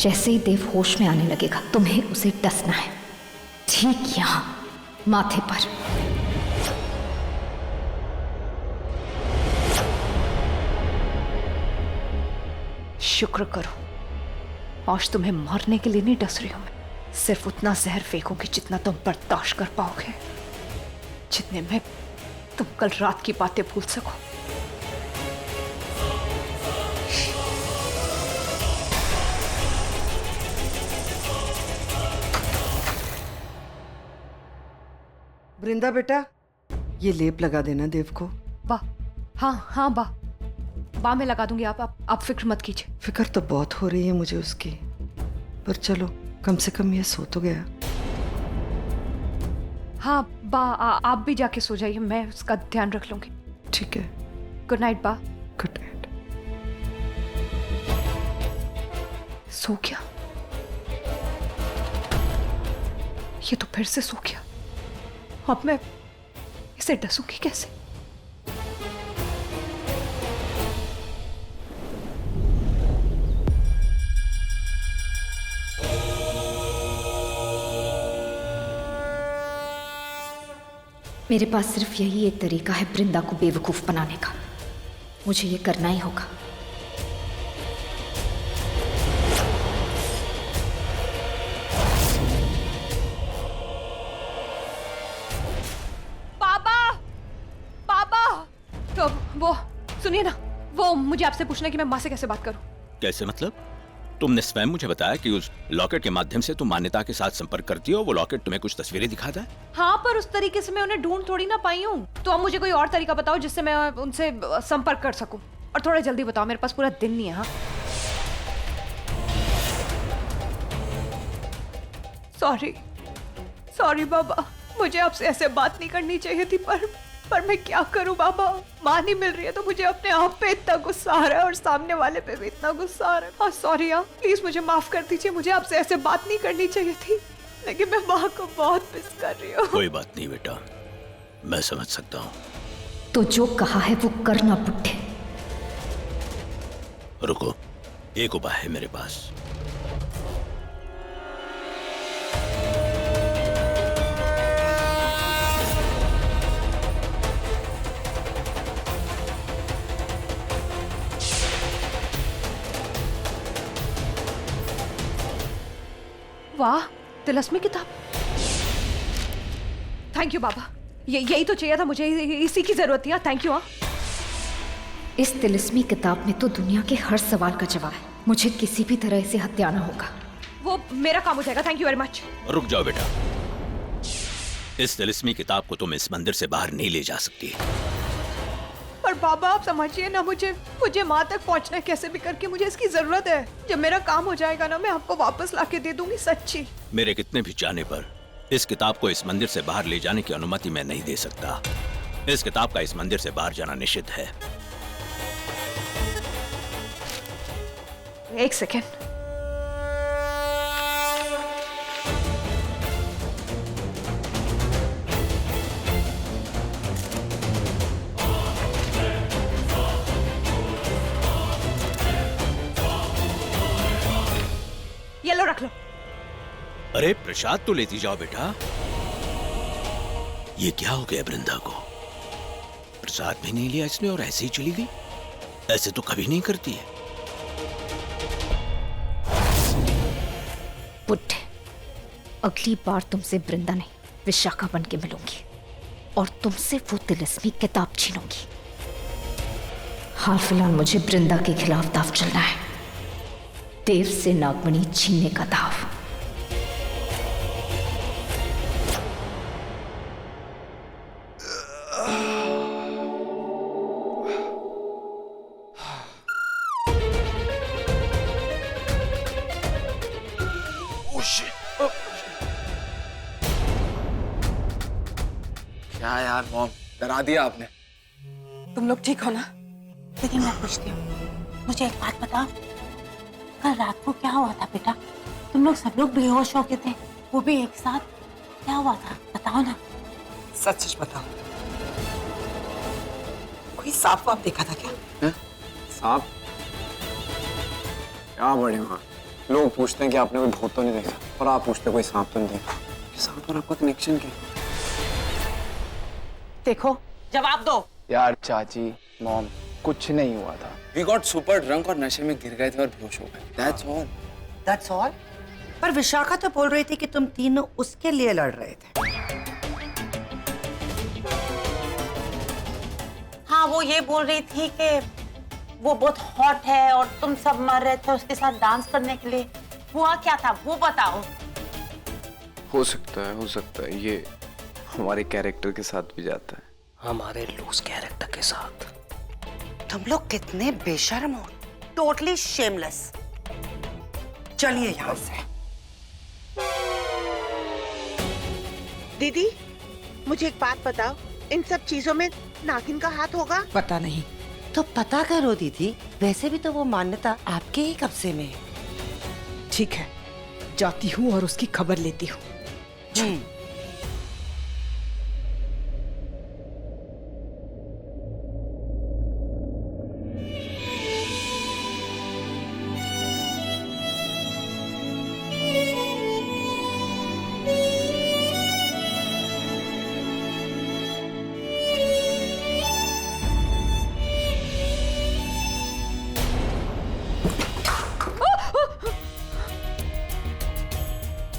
जैसे ही देव होश में आने लगेगा तुम्हें उसे डसना है, ठीक यहां माथे पर। शुक्र करो आज तुम्हें मारने के लिए नहीं डस रही हूं मैं, सिर्फ उतना जहर फेंकूंगी जितना तुम बर्दाश्त कर पाओगे, जितने में तुम कल रात की बातें भूल सको। वृंदा बेटा, ये लेप लगा देना देव को। बा, हाँ बा मैं लगा दूंगी, आप फिक्र मत कीजिए। फिक्र तो बहुत हो रही है मुझे उसकी, पर चलो कम से कम ये सो तो गया। हाँ बा, आप भी जाके सो जाइए, मैं उसका ध्यान रख लूंगी। ठीक है, गुड नाइट बा। Good night. सो गया, ये तो फिर से सो गया। अब मैं इसे डसूंगी कैसे? मेरे पास सिर्फ यही एक तरीका है वृंदा को बेवकूफ बनाने का, मुझे ये करना ही होगा। पापा तो वो सुनिए ना, वो मुझे आपसे पूछना है कि मैं माँ से कैसे बात करूं। कैसे मतलब? तुमने स्वयं मुझे बताया कि उस लॉकेट के माध्यम से तुम मान्यता के साथ संपर्क करती हो, वो लॉकेट तुम्हें कुछ तस्वीरें दिखाता है। हाँ, पर उस तरीके से मैं उन्हें ढूंढ थोड़ी ना पाई हूँ, तो अब मुझे कोई और तरीका बताओ जिससे मैं उनसे संपर्क कर सकूं, और थोड़ा जल्दी बताओ, मेरे पास पूरा दिन नहीं है। हाँ, सॉरी बाबा, मुझे आपसे ऐसे बात नहीं करनी चाहिए थी, पर मैं क्या करूं बाबा, माँ नहीं मिल रही है तो मुझे अपने आप पे इतना गुस्सा आ रहा है और सामने वाले पे भी इतना गुस्सा आ रहा है। हाँ सॉरी आप, प्लीज मुझे माफ कर दीजिए, मुझे आपसे ऐसे बात नहीं करनी चाहिए थी, लेकिन मैं माँ को बहुत मिस कर रही हूँ। कोई बात नहीं बेटा, मैं समझ सकता हूँ। तो जो कहा है वो करना बुड्ढे। रुको, एक उपाय है मेरे पास। वाह, तिलस्मी किताब। थैंक यू बाबा, यही तो चाहिए था मुझे, इसी की जरूरत थी। Thank you. इस तिलिस्मी किताब में तो दुनिया के हर सवाल का जवाब है, मुझे किसी भी तरह इसे हथियाना होगा। वो मेरा काम हो जाएगा, थैंक यू वेरी मच। रुक जाओ बेटा, इस तिलिस्मी किताब को तुम इस मंदिर से बाहर नहीं ले जा सकती। पर बाबा आप समझिए ना, मुझे माँ तक पहुँचना कैसे भी करके, मुझे इसकी जरूरत है। जब मेरा काम हो जाएगा ना, मैं आपको वापस लाके दे दूंगी, सच्ची। मेरे कितने भी चाहने पर इस किताब को इस मंदिर से बाहर ले जाने की अनुमति मैं नहीं दे सकता। इस किताब का इस मंदिर से बाहर जाना निषिद्ध है। एक सेकेंड, ये लो, रख लो। अरे प्रसाद तो लेती जाओ बेटा। ये क्या हो गया वृंदा को? प्रसाद भी नहीं लिया इसने और ऐसे ही चली गई। ऐसे तो कभी नहीं करती है। बुड्ढे, अगली बार तुमसे वृंदा नहीं विशाखा बन के मिलूंगी और तुमसे वो तिलिस्मी किताब छीनूंगी। हाल फिलहाल मुझे वृंदा के खिलाफ दाव चलना है, देव से नागमणि छीनने का दाव। क्या यार मॉम, डरा दिया आपने। तुम लोग ठीक हो ना? लेकिन मैं पूछती हूँ, मुझे एक बात बताओ, कल रात को क्या हुआ था बेटा? तुम लोग सब लोग बेहोश हो गए थे, वो भी एक साथ। क्या हुआ था बताओ ना। सच सच बताओ, कोई सांप वाप देखा था क्या? सांप? क्या बड़े माँ, लोग पूछते हैं कि आपने कोई भूत तो नहीं देखा, और आप पूछते हैं कोई सांप तो नहीं देखा। सांप और आपका कनेक्शन क्या है? देखो, जवाब दो। यार चाची, मॉम, कुछ नहीं हुआ था। We got super drunk और नशे में गिर गए थे और बेहोश हो गए। That's all. That's all? पर विशाखा तो बोल रही थी कि तुम तीनों उसके लिए लड़ रहे थे। हाँ, वो ये बोल रही थी कि वो बहुत हॉट है और तुम सब मर रहे थे उसके साथ डांस करने के लिए। हुआ क्या था वो बताओ। हो सकता है ये हमारे कैरेक्टर के साथ भी जाता है। हमारे लूज कैरेक्टर के साथ। तुम लोग कितने बेशर्म हो, टोटली शेमलेस। चलिए यहाँ से। दीदी, मुझे एक बात बताओ, इन सब चीजों में नागिन का हाथ होगा? पता नहीं। तो पता करो दीदी, वैसे भी तो वो मान्यता आपके ही कब्जे में है। ठीक है, जाती हूँ और उसकी खबर लेती हूँ।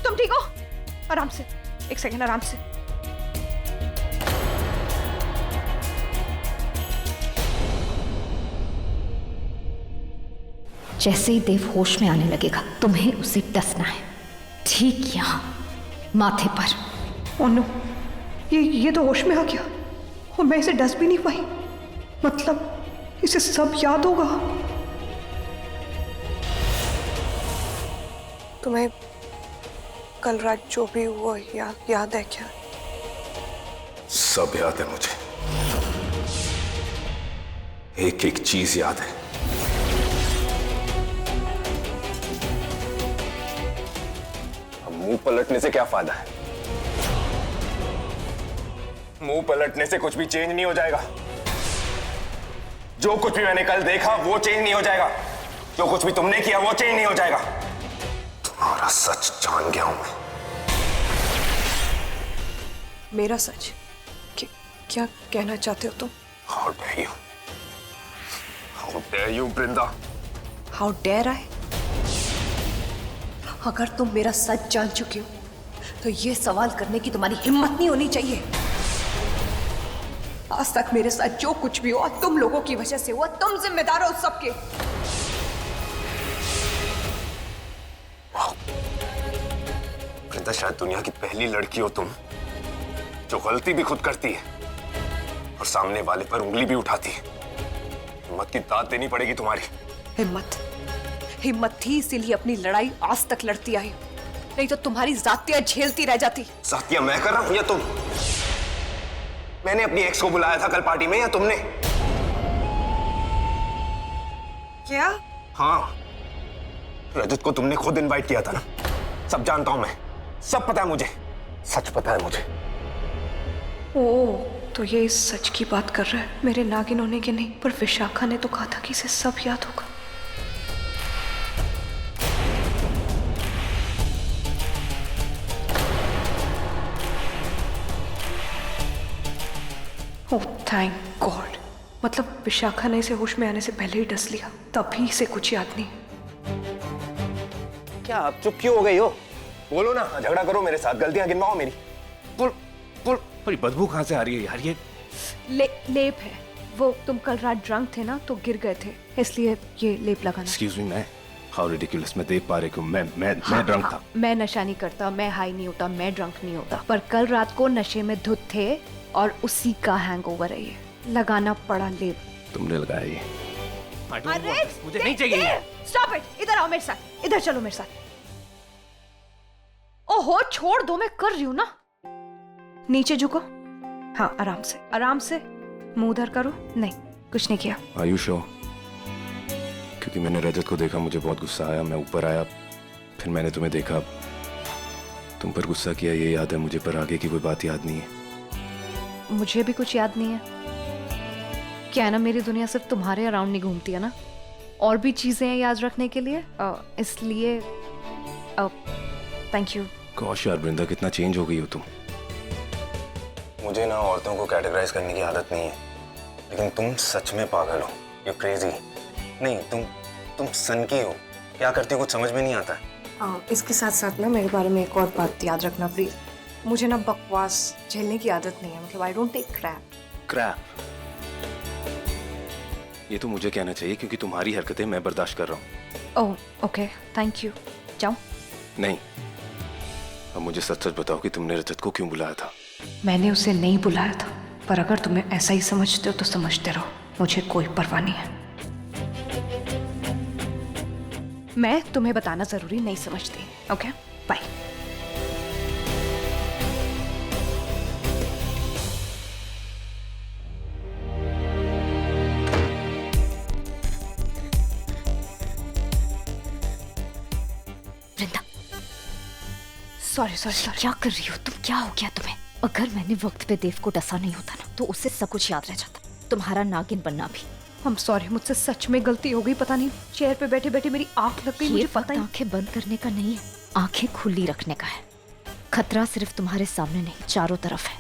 तुम ठीक हो? आराम से, एक सेकंड, आराम से। जैसे ही देव होश में आने लगेगा तुम्हें उसे डसना है, ठीक यहाँ माथे पर। ओह नो, ये तो होश में आ गया और मैं इसे डस भी नहीं पाई। मतलब इसे सब याद होगा। तुम्हें कल रात जो भी हुआ याद है क्या? सब याद है मुझे, एक एक चीज याद है। अब मुंह पलटने से क्या फायदा है? मुंह पलटने से कुछ भी चेंज नहीं हो जाएगा। जो कुछ भी मैंने कल देखा वो चेंज नहीं हो जाएगा, जो कुछ भी तुमने किया वो चेंज नहीं हो जाएगा। तुम्हारा सच जान गया हूं मैं। मेरा सच? क्या कहना चाहते हो तुम? How dare you? How dare you, Brinda? How dare I? अगर तुम मेरा सच जान चुके हो तो ये सवाल करने की तुम्हारी हिम्मत नहीं होनी चाहिए। आज तक मेरे साथ जो कुछ भी हुआ तुम लोगों की वजह से हुआ, तुम जिम्मेदार हो उस सबके। वृंदा, शायद दुनिया की पहली लड़की हो तुम जो गलती भी खुद करती है और सामने वाले पर उंगली भी उठाती है। हिम्मत की दाद देनी पड़ेगी तुम्हारी। हिम्मत थी इसीलिए अपनी लड़ाई आज तक लड़ती आई, नहीं तो तुम्हारी जातियां झेलती रह जाती। जातियां मैं कर रहा हूं या तुम? मैंने अपनी एक्स को बुलाया था कल पार्टी में या तुमने? क्या? हाँ, रजत को तुमने खुद इनवाइट किया था ना। सब जानता हूं मैं, सब पता है मुझे, सच पता है मुझे। ओह, तो ये इस सच की बात कर रहा है, मेरे नागिन होने के नहीं। पर विशाखा ने तो कहा था कि इसे सब याद होगा। ओह थैंक गॉड, मतलब विशाखा ने इसे होश में आने से पहले ही डस लिया, तभी इसे कुछ याद नहीं। क्या आप चुप क्यों हो गई हो? बोलो ना, झगड़ा करो मेरे साथ, गलतियां गिनवाओ मेरी। और बदबू कहाँ से आ रही है यार? ये लेप है। वो तुम कल रात ड्रंक थे ना, तो गिर गए थे, इसलिए ये लेप लगाना। एक्सक्यूज मी, मैं हाउ रिडिकुलस, मैं देख पा रही हूँ मैं ड्रंक था। मैं नशा नहीं करता, मैं हाई नहीं होता, मैं ड्रंक नहीं होता, पर कल रात को नशे में धुत थे और उसी का हैंगओवर है, ये लगाना पड़ा लेप। तुमने लगाया ये? अरे मुझे नहीं चाहिए ये। स्टॉप इट, इधर आओ मेरे साथ, इधर चलो मेरे साथ। ओहो छोड़ दो, मैं कर रही हूँ ना। नीचे झुको, हाँ आराम से, आराम से। मुंह उधर करो। नहीं, कुछ नहीं किया। Are you sure? क्योंकि मैंने रजत को देखा, मुझे बहुत गुस्सा आया, मैं ऊपर आया, फिर मैंने तुम्हें देखा, तुम पर गुस्सा किया, ये याद है मुझे, पर आगे की कोई बात याद नहीं है। मुझे भी कुछ याद नहीं है। क्या है ना, मेरी दुनिया सिर्फ तुम्हारे अराउंड नहीं घूमती है ना, और भी चीजें हैं याद रखने के लिए, इसलिए थैंक यू। गॉश यार वृंदा, कितना चेंज हो गई हो तुम। मुझे ना औरतों को कैटेगराइज करने की आदत नहीं है, लेकिन तुम सच में पागल हो। You crazy. नहीं, तुम सनकी हो। क्या करती हो कुछ समझ में नहीं आता है। इसके साथ साथ ना मेरे बारे में एक और बात याद रखना प्लीज। मुझे ना बकवास झेलने की आदत नहीं है, मतलब आई डोंट टेक क्रैप। ये तो मुझे कहना चाहिए क्योंकि तुम्हारी हरकतें मैं बर्दाश्त कर रहा हूँ। Oh okay, thank you. जाओ। नहीं, अब मुझे सच सच बताओ कि तुमने रजत को क्यों बुलाया था। मैंने उसे नहीं बुलाया था, पर अगर तुम्हें ऐसा ही समझते हो तो समझते रहो, मुझे कोई परवाह नहीं है। मैं तुम्हें बताना जरूरी नहीं समझती। Okay, bye. वृंदा, सॉरी। क्या कर रही हो तुम? क्या हो गया तुम्हें? अगर मैंने वक्त पे देव को डसा नहीं होता ना तो उसे सब कुछ याद रह जाता, तुम्हारा नागिन बनना भी। I'm sorry, मुझसे सच में गलती हो गई। पता नहीं चेयर पे बैठे बैठे मेरी आंख लग गई। मुझे पता ही। आंखें बंद करने का नहीं है, आंखें खुली रखने का है। खतरा सिर्फ तुम्हारे सामने नहीं, चारों तरफ है।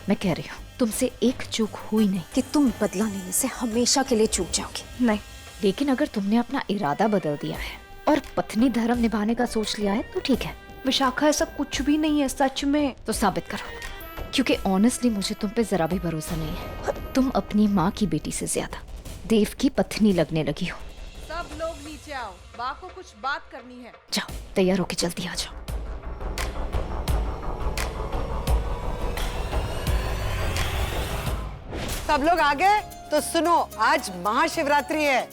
मैं कह रही हूँ तुमसे एक चूक हुई नहीं कि तुम बदला लेने से हमेशा के लिए चूक जाओगी। नहीं, लेकिन अगर तुमने अपना इरादा बदल दिया है और पत्नी धर्म निभाने का सोच लिया है तो ठीक है। विशाखा ऐसा कुछ भी नहीं है सच में। तो साबित करो, क्योंकि ऑनेस्टली मुझे तुम पे जरा भी भरोसा नहीं है। तुम अपनी माँ की बेटी से ज्यादा देव की पत्नी लगने लगी हो। सब लोग नीचे आओ, बा को कुछ बात करनी है। जाओ, तैयार होके जल्दी आ जाओ। सब लोग आ गए तो सुनो, आज महाशिवरात्रि है।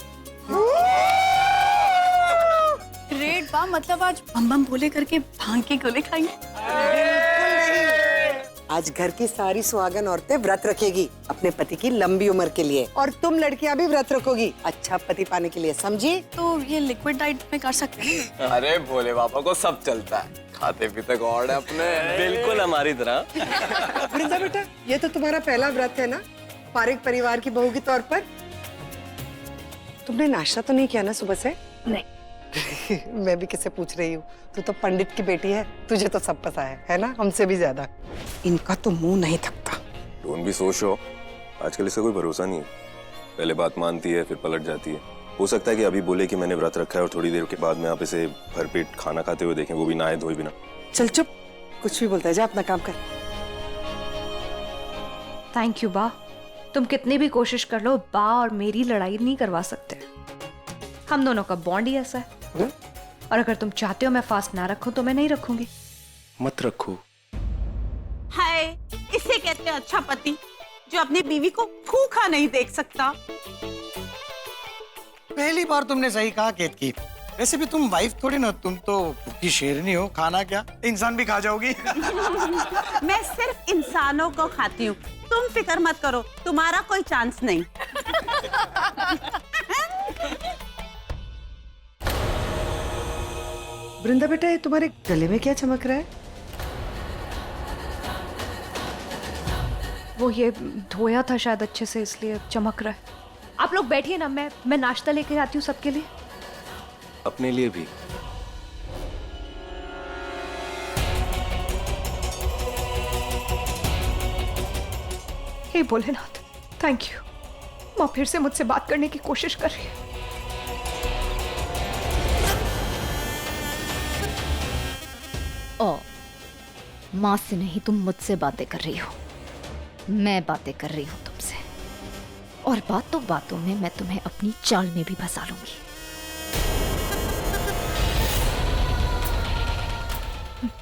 ग्रेट बा, मतलब आज बम बम बोले करके भांग के गोले खाएंगे? बिल्कुल नहीं, आज घर की सारी सुहागन औरतें व्रत रखेगी अपने पति की लंबी उम्र के लिए, और तुम लड़कियां भी व्रत रखोगी अच्छा पति पाने के लिए, समझी? तो ये लिक्विड डाइट में कर सकते हैं? अरे भोले बाबा को सब चलता है, खाते पीते गॉड है अपने। बिल्कुल हमारी तरह। वृंदा बेटा, ये तो तुम्हारा पहला व्रत है ना, पारिक परिवार की बहू के तौर पर। तुमने नाश्ता तो नहीं किया ना सुबह से? नहीं। मैं भी किसे पूछ रही हूँ, तू तो पंडित की बेटी है, तुझे तो सब पता है ना, हमसे भी ज्यादा। इनका तो मुंह नहीं थकता। तुम भी सोच हो, आजकल इसका कोई भरोसा नहीं है। पहले बात मानती है फिर पलट जाती है। हो सकता है कि अभी बोले कि मैंने व्रत रखा है और थोड़ी देर के बाद में आप इसे भरपेट खाना खाते हुए देखें, वो भी नहाए धोए बिना। चल चुप, कुछ भी बोलता है, जा अपना काम कर। थैंक यू बा। तुम कितनी भी कोशिश कर लो, बा और मेरी लड़ाई नहीं करवा सकते। हम दोनों का बॉन्ड ही ऐसा है। और अगर तुम चाहते हो मैं फास्ट ना रखूं तो मैं नहीं रखूंगी। मत रखो। हाय, इसे कहते हैं अच्छा पति, जो अपनी बीवी को भूखा नहीं देख सकता। पहली बार तुमने सही कहा केतकी। वैसे भी तुम वाइफ थोड़ी ना, तुम तो भूखी शेरनी हो, खाना क्या इंसान भी खा जाओगी। मैं सिर्फ इंसानों को खाती हूँ, तुम फिक्र मत करो, तुम्हारा कोई चांस नहीं। वृंदा बेटा, ये तुम्हारे गले में क्या चमक रहा है? वो ये धोया था शायद अच्छे से, इसलिए चमक रहा है। आप लोग बैठिए ना, मैं नाश्ता लेके आती हूँ सबके लिए। अपने लिए भी। हे भोलेनाथ, थैंक यू। माँ फिर से मुझसे बात करने की कोशिश कर रही है। ओ, माँ से नहीं, तुम मुझसे बातें कर रही हो। मैं बातें कर रही हूँ तुमसे, और बातों बातों में मैं तुम्हें अपनी चाल में भी फंसा लूंगी।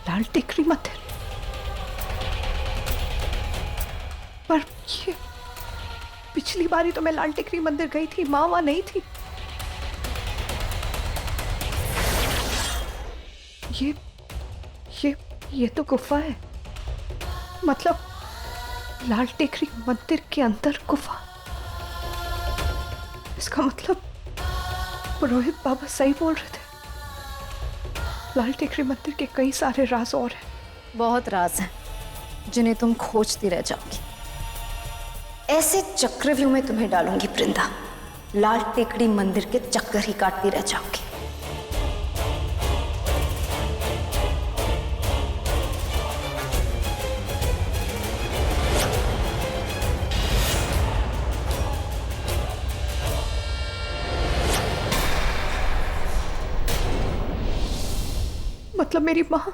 लाल टेकरी मंदिर, पर ये पिछली बारी तो मैं लाल टेकरी मंदिर गई थी, माँ वहां नहीं थी। ये तो गुफा है, मतलब लाल टेकरी मंदिर के अंदर गुफा। इसका मतलब पुरोहित बाबा सही बोल रहे थे, लाल टेकरी मंदिर के कई सारे राज और हैं। बहुत राज हैं जिन्हें तुम खोजती रह जाओगी। ऐसे चक्रव्यूह में तुम्हें डालूंगी वृंदा, लाल टेकड़ी मंदिर के चक्कर ही काटती रह जाऊंगी। मतलब मेरी माँ,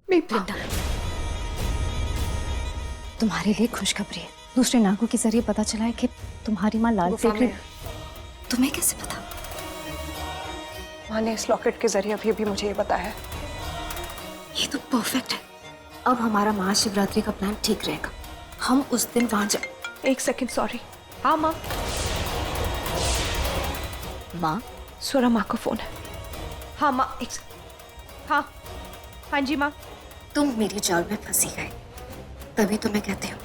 मेरी माँ। तुम्हारे लिए खुशखबरी है। दूसरे नागों के जरिए पता चला है कि तुम्हारी माँ लाल टेकड़ी। तुम्हें कैसे पता? माँ ने इस लॉकेट के जरिए अभी मुझे ये बताया। ये तो परफेक्ट है। अब हमारा महाशिवरात्रि का प्लान ठीक रहेगा। हम उस दिन वहां जा। एक सेकंड, सॉरी। हाँ माँ। माँ, स्वरा माँ का फोन है। हाँ माँ, हाँ हाँ जी माँ। तुम मेरी जाल में फंसी गए, तभी तो मैं कहती हूँ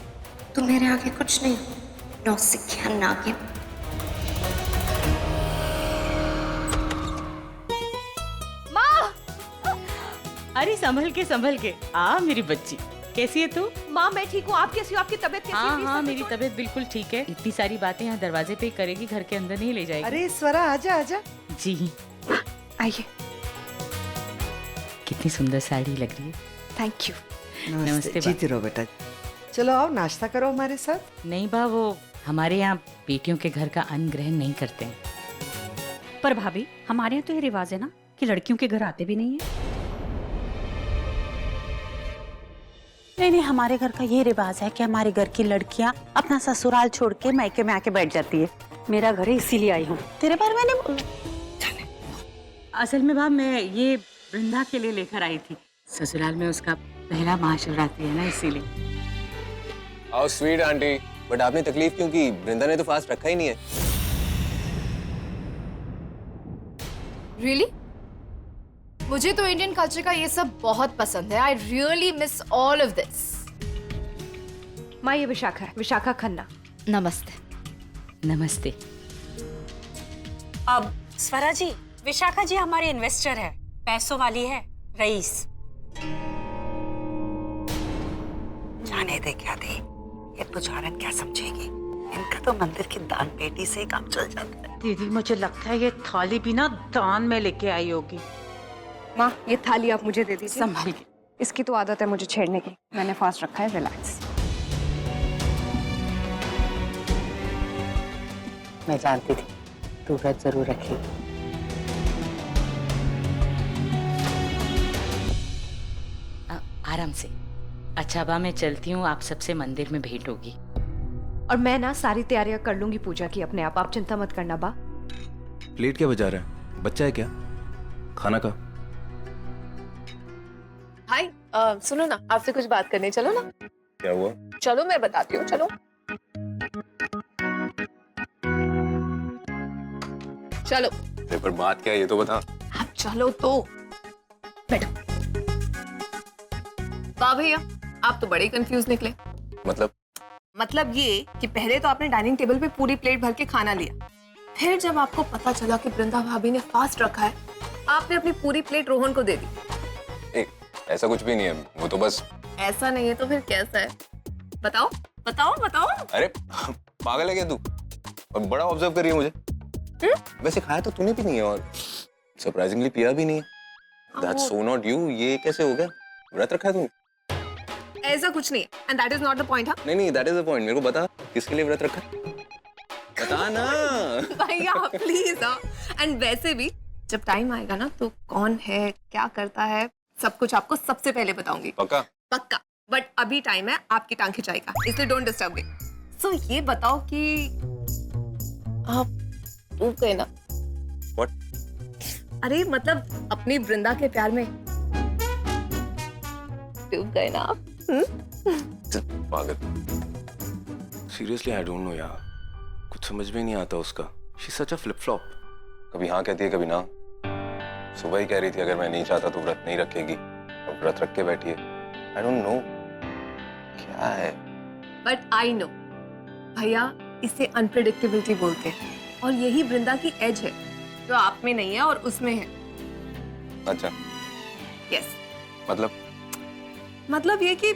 तुम मेरे आगे कुछ नहीं हो। नौसिखिया नागिन। माँ! अरे संभल के आ मेरी बच्ची, कैसी है तू? माँ मैं ठीक हूँ, आप कैसी हो? आपकी तबीयत कैसी है? हाँ मेरी तबीयत बिल्कुल ठीक है। इतनी सारी बातें यहाँ दरवाजे पे ही करेगी, घर के अंदर नहीं ले जाएगी। अरे स्वरा आजा आजा। जी आइए। कितनी सुंदर साड़ी लग रही है। Thank you. नमस्ते। जीती रहो बेटा। चलो आओ नाश्ता करो हमारे साथ। नहीं बा, वो हमारे यहाँ बेटियों के घर का अन्न ग्रहण नहीं करते हैं। पर भाभी हमारे यहाँ तो ये रिवाज है ना कि लड़कियों के घर आते भी नहीं है। नहीं, हमारे घर का ये रिवाज है कि हमारे घर की लड़कियाँ अपना ससुराल छोड़ के मायके में आके बैठ जाती है। मेरा घर है इसीलिए आई हूँ। तेरे बारे में असल में भाव मैं ये वृंदा के लिए लेकर आई थी। ससुराल में उसका पहला महाशिवरात्रि है ना, इसीलिए। आओ स्वीट आंटी। बट आपने तकलीफ क्यों की? वृंदा ने तो फास्ट रखा ही नहीं है। रियली? मुझे तो इंडियन कल्चर का ये सब बहुत पसंद है। I really miss all of this. माँ ये विशाखा है, विशाखा खन्ना। नमस्ते। नमस्ते। अब स्वरा जी, विशाखा जी हमारी इन्वेस्टर है, पैसों वाली है, रईस। जाने दे क्या दे, ये पुजारन क्या समझेगी? इनका तो मंदिर की दान पेटी से ही काम चल जाता है। दीदी मुझे लगता है ये थाली भी ना दान में लेके आई होगी। माँ ये थाली आप मुझे दे दीजिए। संभाल के। इसकी तो आदत है मुझे छेड़ने की। मैंने फास्ट रखा है, रिलैक्स। मैं जानती थी तू व्रत जरूर रखेगी। आराम से। अच्छा बा, मैं चलती हूँ, आप सबसे मंदिर में भेंट होगी। और मैं ना सारी तैयारियां कर लूंगी पूजा की अपने आप चिंता मत करना बा। प्लेट क्या बजा रहा है? बच्चा है क्या? खाना का? हाय, सुनो ना, आपसे कुछ बात करने चलो ना। क्या हुआ? चलो मैं बताती हूँ, चलो चलो। पर बात क्या है ये तो बता। आप चलो तो। बैठो। वाह भैया, आप तो बड़े कंफ्यूज निकले। मतलब ये कि पहले तो आपने डाइनिंग टेबल पे पूरी प्लेट भर के खाना लिया, फिर जब आपको पता चला कि वृंदा भाभी ने फास्ट रखा है, आपने अपनी पूरी प्लेट रोहन को दे दी। ऐसा कुछ भी नहीं है, वो तो बस। ऐसा नहीं है तो फिर कैसा है? बताओ बताओ बताओ। अरे पागल है क्या तू? और बड़ा ऑब्जर्व कर रही है मुझे। वैसे खाया तो तूने भी नहीं है और सरप्राइजिंगली पिया भी नहीं है। That's so not you। ये कैसे हो गया? व्रत रखा है तूने? ऐसा कुछ नहीं है, and that is not the point। हाँ? नहीं, that is the point। मेरे को बता किसके लिए व्रत रखा है? बता ना। भैया प्लीज। एंड वैसे भी जब टाइम आएगा ना तो कौन है, क्या करता है, सब कुछ आपको सबसे पहले बताऊंगी। पक्का? पक्का। बट अभी टाइम है आपकी टांग खिंचाई का, इसलिए डोंट डिस्टर्ब मी। सो ये बताओ कि आप डूब गए ना? What? अरे मतलब अपनी वृंदा के प्यार में डूब गए ना आप? पागल। सीरियसली आई डोंट नो यार, कुछ समझ में नहीं आता उसका। She is such a flip flop. कभी हाँ कहती है कभी ना। सुबह ही कह रही थी अगर मैं नहीं चाहता तो व्रत नहीं रखेगी, अब व्रत रख के बैठी है। आई डोंट नो क्या है। बट आई नो भैया, इसे अनप्रेडिक्टेबिलिटी बोलते हैं और यही वृंदा की एज है जो आप में नहीं है और उसमें है। अच्छा। यस। मतलब ये कि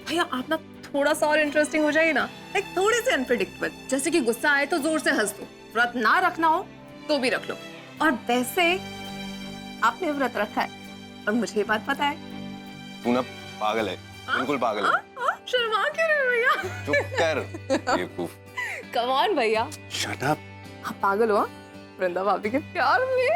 भैया आप ना थोड़ा सा और इंटरेस्टिंग हो जाइए ना, लाइक थोड़े से अनप्रेडिक्टेबल। जैसे कि गुस्सा आए तो जोर से हंस दो, व्रत ना रखना हो तो भी रख लो। और वैसे आपने व्रत रखा है और मुझे ये बात पता है। तू ना पागल है, बिल्कुल पागल है। शर्मा क्यों रहे हो भैया? चुप कर बेवकूफ। कम ऑन भैया। Shut up. आप पागल हो वृंदा भाभी के प्यार में।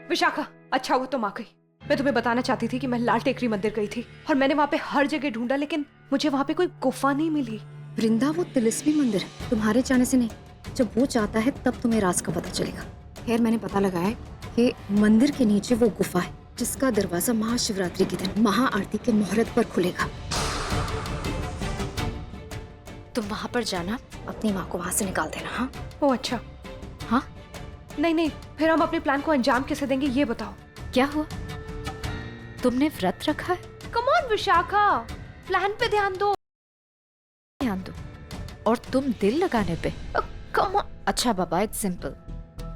विशाखा, अच्छा हुआ तुम आ गई। मैं तुम्हें बताना चाहती थी कि मैं लाल टेकरी मंदिर गई थी और मैंने वहाँ पे हर जगह ढूंढा, लेकिन मुझे वहाँ पे कोई गुफा नहीं मिली। वृंदा, वो तिलिस्मी मंदिर है, तुम्हारे जाने से नहीं। जब वो चाहता है तब तुम्हें राज का पता चलेगा। खैर, मैंने पता लगाया कि मंदिर के नीचे वो गुफा है जिसका दरवाजा महाशिवरात्रि के दिन महाआरती के मुहूर्त पर खुलेगा। तुम वहाँ पर जाना, अपनी माँ को वहाँ से निकाल देना। हाँ? ओ अच्छा। हाँ? नहीं, फिर हम अपने प्लान को अंजाम कैसे देंगे ये बताओ। क्या हुआ? तुमने व्रत रखा है? कम ऑन विशाखा, प्लान पे ध्यान दो। ध्यान दो और तुम दिल लगाने पे। Come on. अच्छा बाबा, इट्स सिंपल।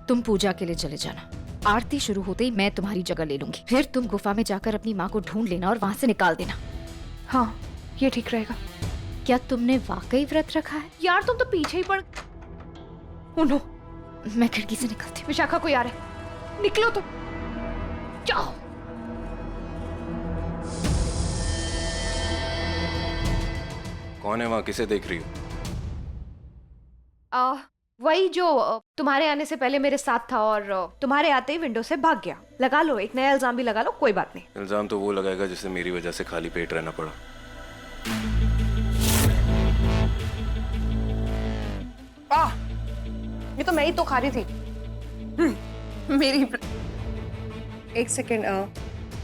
तुम पूजा के लिए चले जाना। आरती शुरू होते ही मैं तुम्हारी जगह ले लूंगी। फिर तुम गुफा में जाकर अपनी माँ को ढूंढ लेना और वहाँ से निकाल देना। हाँ, ये ठीक रहेगा। क्या तुमने वाकई व्रत रखा है? यार तुम तो पीछे ही पड़। उन्हो, मैं खिड़की से निकलती हूँ। विशाखा, कोई आ रहा है, निकलो तो। जाओ। कौन है वहाँ? किसे देख रही हो? वही जो तुम्हारे आने से पहले मेरे साथ था और तुम्हारे आते ही विंडो से भाग गया। लगा लो, एक नया इल्जाम भी लगा लो, कोई बात नहीं। इल्जाम तो वो लगाएगा जिसे मेरी वजह से खाली पेट रहना पड़ा। ये तो मैं ही तो खा रही थी। मेरी एक सेकेंड,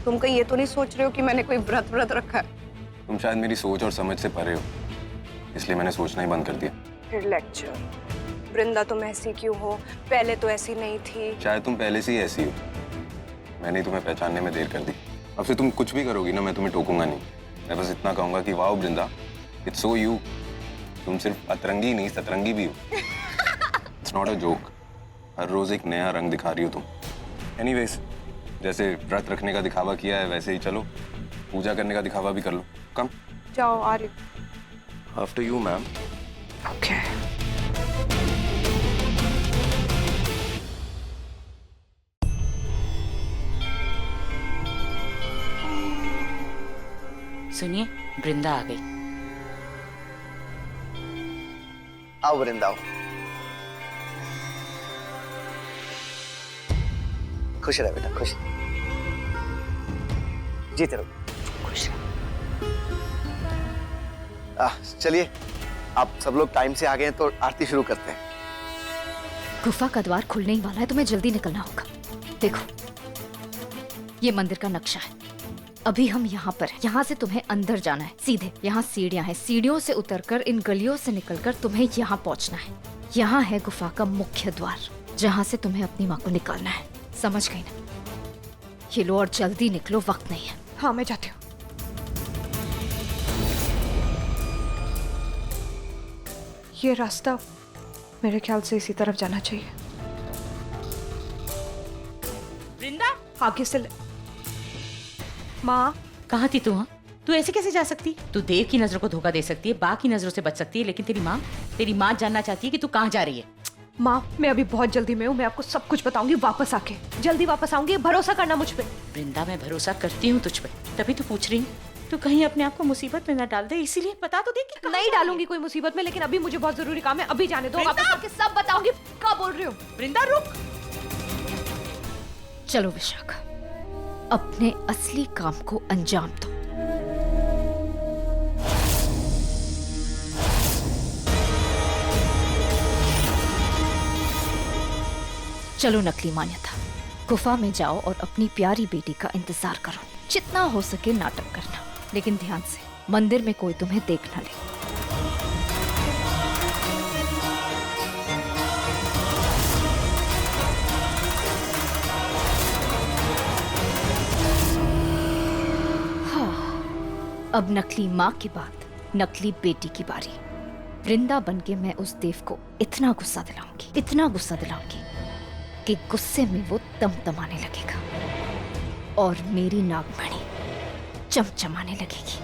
तुम कहीं ये तो नहीं सोच रहे हो कि मैंने कोई व्रत रखा है? तुम शायद मेरी सोच और समझ से परे हो, इसलिए मैंने सोचना ही बंद कर दिया। फिर लेक्चर। वृंदा, तुम ऐसी क्यों हो? पहले तो ऐसी नहीं थी। शायद तुम पहले से ही ऐसी हो, मैंने तुम्हें पहचानने में देर कर दी। अब से तुम कुछ भी करोगी ना, मैं तुम्हें टोकूंगा नहीं। मैं बस इतना कहूंगा कि wow Vrinda, it's so you. तुम सिर्फ अतरंगी नहीं, सतरंगी भी हो। It's not a joke. हर रोज एक नया रंग दिखा रही हो तुम। एनीवेज, जैसे व्रत रखने का दिखावा किया है वैसे ही चलो पूजा करने का दिखावा भी कर लो। कम जाओ, आ रही। After you ma'am. ओके। सुनिए, वृंदा आ गई। आओ वृंदा, आओ। खुश रह बेटा, खुश। जीते रहो, खुश। चलिए, आप सब लोग टाइम से आ गए हैं तो आरती शुरू करते हैं। गुफा का द्वार खुलने ही वाला है, तुम्हें जल्दी निकलना होगा। देखो, ये मंदिर का नक्शा है। अभी हम यहाँ पर हैं। यहाँ से तुम्हें अंदर जाना है सीधे। यहाँ सीढ़ियाँ हैं, सीढ़ियों से उतरकर इन गलियों से निकलकर तुम्हें यहाँ पहुँचना है। यहाँ है गुफा का मुख्य द्वार, जहाँ से तुम्हें अपनी माँ को निकालना है। समझ गई ना? ये लो और जल्दी निकलो, वक्त नहीं है। हाँ, मैं जाती हूँ। ये रास्ता मेरे ख्याल से इसी तरफ जाना चाहिए। वृंदा, आगे से माँ, कहाँ थी तू? हाँ, तू ऐसे कैसे जा सकती? तू देव की नजरों को धोखा दे सकती है, बा की नजरों से बच सकती है, लेकिन तेरी माँ जानना चाहती है कि तू कहाँ जा रही है। माँ, मैं अभी बहुत जल्दी में हूँ, मैं आपको सब कुछ बताऊंगी वापस आके। जल्दी वापस आऊंगी, भरोसा करना मुझ पे। वृंदा, मैं भरोसा करती हूँ तुझ पे, तभी तो पूछ रही हूँ। तू कहीं अपने आप को मुसीबत में न डाल दे, इसीलिए बता तो दे कि नहीं डालूंगी कोई मुसीबत में, लेकिन अभी मुझे बहुत जरूरी काम है। अभी जाने दो, वापस आके सब बताऊंगी। क्या बोल रही हो? वृंदा, रुक। चलो विशाखा, अपने असली काम को अंजाम दो। चलो नकली मान्यता, गुफा में जाओ और अपनी प्यारी बेटी का इंतजार करो। जितना हो सके नाटक करना, लेकिन ध्यान से, मंदिर में कोई तुम्हें देख न ले। अब नकली माँ के बाद नकली बेटी की बारी। वृंदा बनके मैं उस देव को इतना गुस्सा दिलाऊंगी कि गुस्से में वो तमतमाने लगेगा और मेरी नागमणि चमचमाने लगेगी।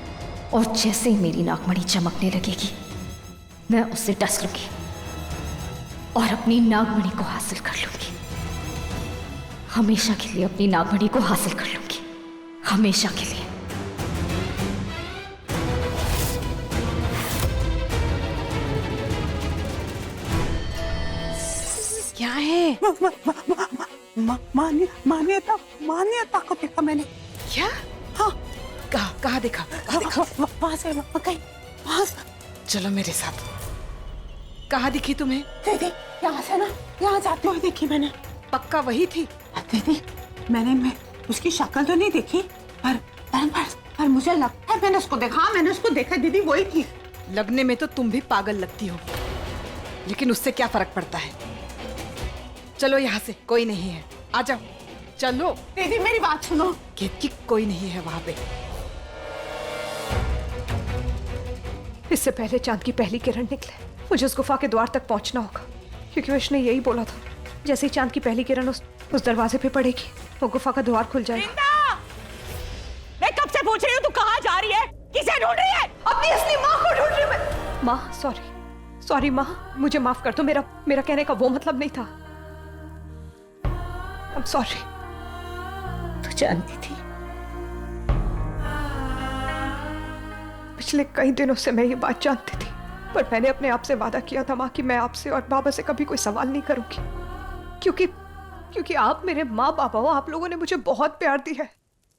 और जैसे ही मेरी नागमणि चमकने लगेगी मैं उससे डस लूंगी और अपनी नागमणि को हासिल कर लूंगी। हमेशा के लिए अपनी नागमणि को हासिल कर लूंगी, हमेशा के लिए। क्या है? मान्यता मान्यता को देखा मैंने। क्या? हाँ, कहाँ देखा? वहां से कहीं वहां से। चलो मेरे साथ। कहाँ दिखी तुम्हें? दीदी यहाँ से ना, यहाँ जाते हुए देखी मैंने। पक्का वही थी? दीदी मैं उसकी शक्ल तो नहीं देखी, पर मुझे लगता है मैंने उसको देखा। मैंने उसको देखा दीदी, वही थी। लगने में तो तुम भी पागल लगती हो, लेकिन उससे क्या फर्क पड़ता है। चलो यहाँ से, कोई नहीं है, आ जाओ। चलो दीदी मेरी बात सुनो। केतकी कोई नहीं है वहां पे। इससे पहले चांद की पहली किरण निकले मुझे उस गुफा के द्वार तक पहुंचना होगा, क्योंकि विश ने यही बोला था, जैसे ही चांद की पहली किरण उस दरवाजे पे पड़ेगी वो गुफा का द्वार खुल जाएगा। मैं कब से पूछ रही हूँ तू कहाँ जा रही है? किसे ढूंढ रही है? अपनी असली माँ को ढूंढ रही मैं। माँ सॉरी माँ, मुझे माफ कर दो, मेरा कहने का वो मतलब नहीं था। I'm sorry। तू जानती थी? पिछले कई दिनों से मैं ये बात जानती थी, पर मैंने अपने आप से वादा किया था माँ कि मैं आपसे और बाबा से कभी कोई सवाल नहीं करूंगी, क्योंकि आप मेरे माँ बाबा हो। आप लोगों ने मुझे बहुत प्यार दिया है,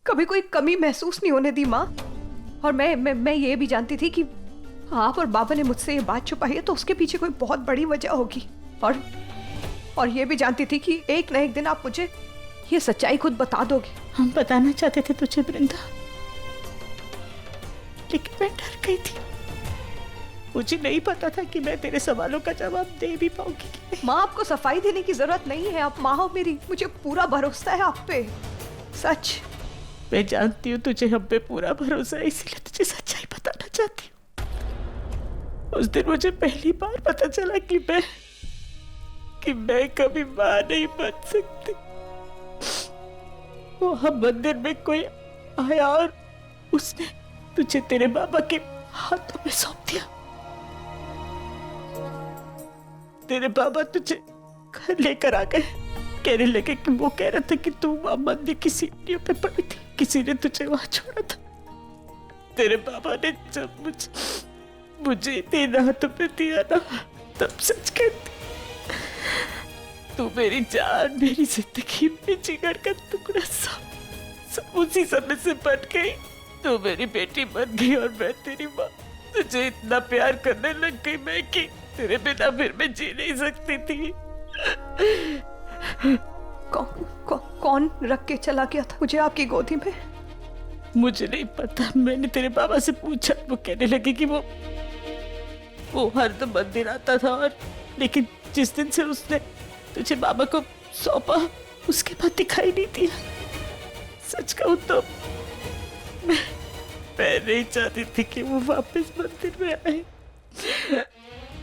कभी कोई कमी महसूस नहीं होने दी माँ। और मैं ये भी जानती थी कि आप और बाबा ने मुझसे ये बात छुपाई है तो उसके पीछे कोई बहुत बड़ी वजह होगी। और ये भी जानती थी कि एक न एक दिन आप मुझे ये सच्चाई खुद बता दोगे। हम बताना चाहते थे तुझे वृंदा, लेकिन मैं डर गई थी। मुझे नहीं पता था कि मैं तेरे सवालों का जवाब दे भी पाऊंगी। माँ आपको सफाई देने की जरूरत नहीं है, आप माँ हो मेरी, मुझे पूरा भरोसा है आप पे। सच। मैं जानती हूँ तुझे हम पे पूरा भरोसा है, इसीलिए तुझे सच्चाई बताना चाहती हूँ। उस दिन मुझे पहली बार पता चला कि मैं कभी माँ नहीं बन सकती। वहां मंदिर में कोई आया और उसने तुझे तेरे बाबा के हाथों में सौंप दिया। तेरे बाबा तुझे घर लेकर आ गए, कहने लगे कि वो कह रहा था कि तू वहां मंदिर की सीढ़ियों पे पड़ी थी, किसी ने तुझे वहां छोड़ा था। तेरे बाबा ने जब मुझे तेरे हाथों पे दिया ना, तब सच कहती तू मेरी जान, मेरी जिंदगी में जिगर का टुकड़ा सब उसी समय से बट गई। तू मेरी बेटी बन गई और मैं तेरी माँ। तुझे इतना प्यार करने लग गई मैं कि तेरे बिना फिर मैं जी नहीं सकती थी। कौन रख के चला गया था मुझे आपकी गोदी में? मुझे नहीं पता, मैंने तेरे बाबा से पूछा। वो कहने लगे कि वो हर मंदिर आता था, और लेकिन जिस दिन से उसने तुझे बाबा को सौंपा उसके बाद दिखाई नहीं दिया। सच कहूं तो मैं नहीं चाहती थी कि वो वापस मंदिर में आए।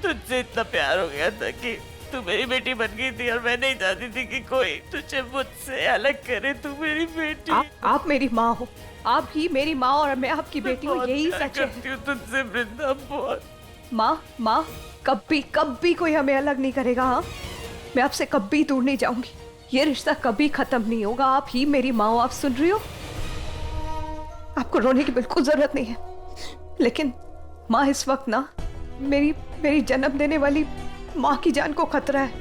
तुझसे इतना प्यार हो गया था कि तू मेरी बेटी बन गई थी, और मैं नहीं चाहती थी कि कोई तुझे मुझसे अलग करे। तू मेरी बेटी। आप मेरी माँ हो, आप ही मेरी माँ और मैं आपकी बेटी हूँ, यही सच है। तुझसे वृंदा बहुत। माँ कभी कोई हमें अलग नहीं करेगा। हाँ, मैं आपसे कभी दूर नहीं जाऊंगी, ये रिश्ता कभी खत्म नहीं होगा। आप ही मेरी माँ हो, आप सुन रही हो? आपको रोने की बिल्कुल जरूरत नहीं है, लेकिन माँ इस वक्त ना मेरी जन्म देने वाली माँ की जान को खतरा है।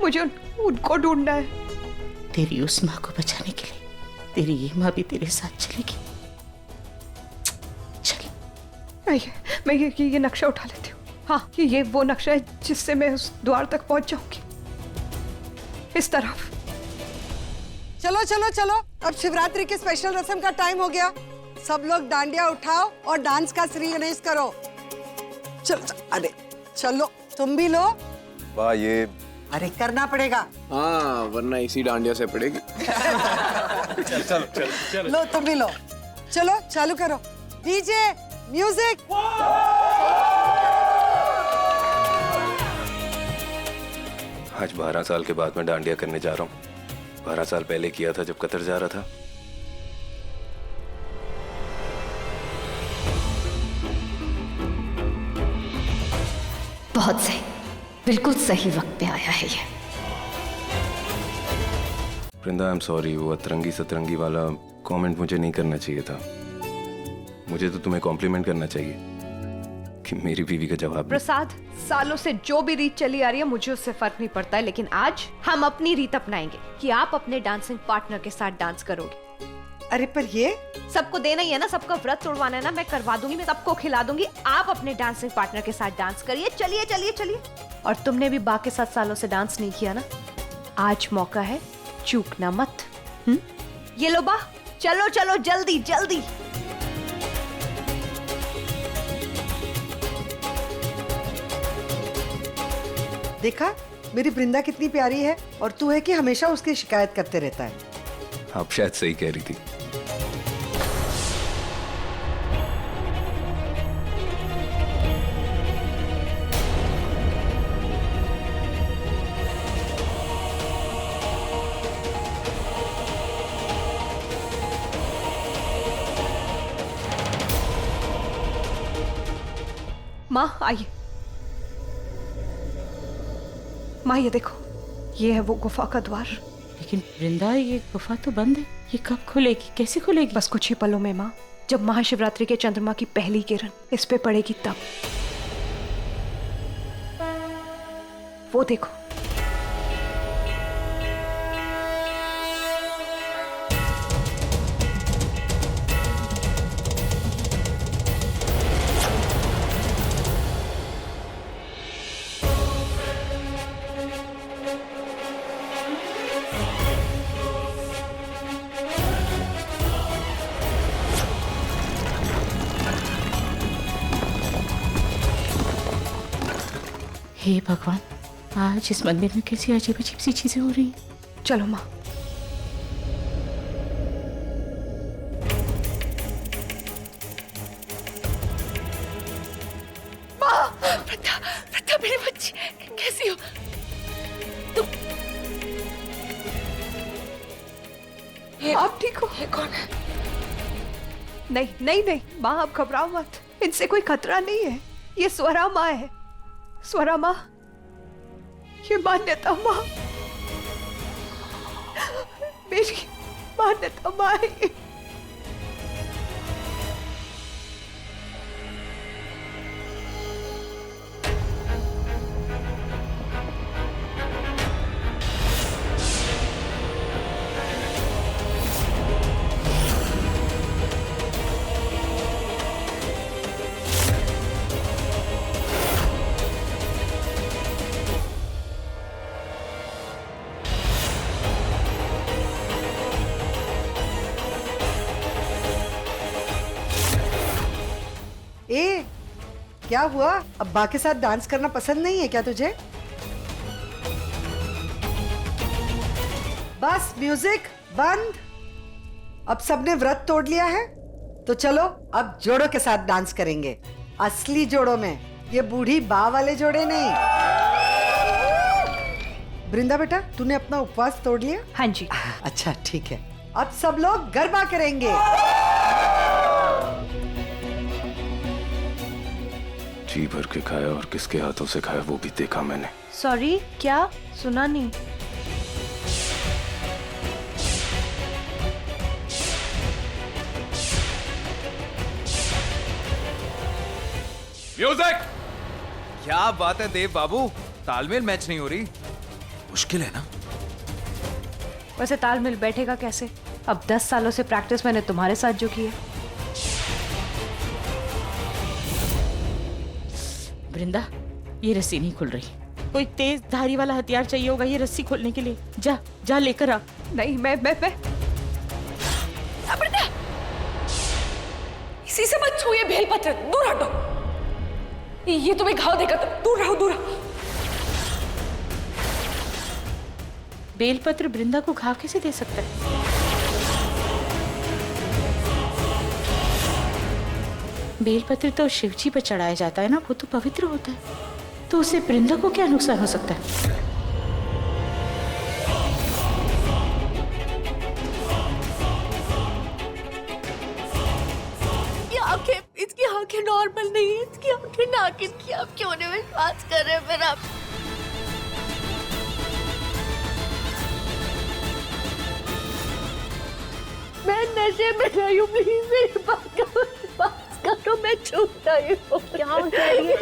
मुझे उनको ढूंढना है। तेरी उस माँ को बचाने के लिए तेरी ये माँ भी तेरे साथ चलेगी। चल। मैं ये नक्शा उठा लेती हूँ। हाँ, ये वो नक्शा है जिससे मैं उस द्वार तक पहुंच जाऊंगी। इस तरफ। चलो चलो चलो, अब शिवरात्रि की स्पेशल रस्म का टाइम हो गया। सब लोग डांडिया उठाओ और डांस का श्री गणेश करो। चलो अरे चलो, तुम भी लो। वाह, ये अरे करना पड़ेगा। हाँ, वरना इसी डांडिया से पड़ेगी। चल। लो तुम भी लो। चलो चालू करो, डीजे म्यूजिक। आज 12 साल के बाद मैं डांडिया करने जा रहा हूँ। 12 साल पहले किया था जब कतर जा रहा था। बहुत सही, बिल्कुल सही वक्त पे आया है ये। वृंदा, आई एम सॉरी, वो अतरंगी सतरंगी वाला कमेंट मुझे नहीं करना चाहिए था। मुझे तो तुम्हें कॉम्प्लीमेंट करना चाहिए कि मेरी बीवी का जवाब। प्रसाद, सालों से जो भी रीत चली आ रही है मुझे उससे फर्क नहीं पड़ता है, लेकिन आज हम अपनी रीत अपनाएंगे कि आप अपने डांसिंग पार्टनर के साथ डांस करोगे। अरे पर ये सबको देना ही है ना, सबका व्रत तोड़वाना है ना, मैं करवा दूंगी, मैं सबको खिला दूंगी। आप अपने डांसिंग पार्टनर के साथ डांस करिए। चलिए चलिए चलिए। और तुमने भी बा के साथ सालों से डांस नहीं किया ना, आज मौका है, चूकना मत। ये लो बा, चलो चलो जल्दी जल्दी। देखा मेरी वृंदा कितनी प्यारी है, और तू है कि हमेशा उसकी शिकायत करते रहता है। आप शायद सही कह रही थी। माँ आइए। माँ ये देखो, ये है वो गुफा का द्वार। लेकिन वृंदा, ये गुफा तो बंद है, ये कब खुलेगी, कैसे खुलेगी? बस कुछ ही पलों में माँ, जब महाशिवरात्रि के चंद्रमा की पहली किरण इस पे पड़ेगी तब। वो देखो। हे भगवान, आज इस मंदिर में कैसी अजीब अजीब सी चीजें हो रही हैं। चलो माँ। वृंदा, वृंदा मेरी बच्ची, कैसी हो तुम? आप ठीक हो? ये कौन है? नहीं नहीं नहीं माँ, आप घबराओ मत, इनसे कोई खतरा नहीं है। ये स्वरा माँ है। स्वरा माँ, ये मान्यता माँ, मेरी मान्यता माँ है ये। ए, क्या हुआ? अब्बा के साथ डांस करना पसंद नहीं है क्या तुझे? बस म्यूजिक बंद। अब सबने व्रत तोड़ लिया है, तो चलो अब जोड़ों के साथ डांस करेंगे। असली जोड़ों में, ये बूढ़ी बा वाले जोड़े नहीं। वृंदा बेटा, तूने अपना उपवास तोड़ लिया? हाँ जी। अच्छा ठीक है, अब सब लोग गरबा करेंगे। जी भर के खाया और किसके हाथों से खाया वो भी देखा मैंने। सॉरी, क्या सुना नहीं? म्यूजिक! क्या बात है देव बाबू, तालमेल मैच नहीं हो रही। मुश्किल है ना? वैसे तालमेल बैठेगा कैसे? अब 10 सालों से प्रैक्टिस मैंने तुम्हारे साथ जो की है। वृंदा, ये रस्सी नहीं खुल रही। कोई तेज धारी वाला हथियार चाहिए होगा ये रस्सी खोलने के लिए। जा जा लेकर आ। नहीं, मैं इसी से मत छूइए बेलपत्र, दूर हटो। ये तुम्हें घाव देगा, दूर रहो दूर रहो। बेलपत्र वृंदा को घाव कैसे दे सकता है? बेलपत्र तो शिवजी पर चढ़ाया जाता है ना, वो तो पवित्र होता है, तो उससे वृंदा को क्या नुकसान हो सकता है? ये आंखें, इसकी आंखें नॉर्मल नहीं है, इसकी आंखें नागिन की। आप क्यों नहीं विश्वास कर रहे मेरा? मैं नशे में नहीं हूँ, प्लीज मेरी बात करो, मैं झूठ नहीं हूँ। क्या कह रही है?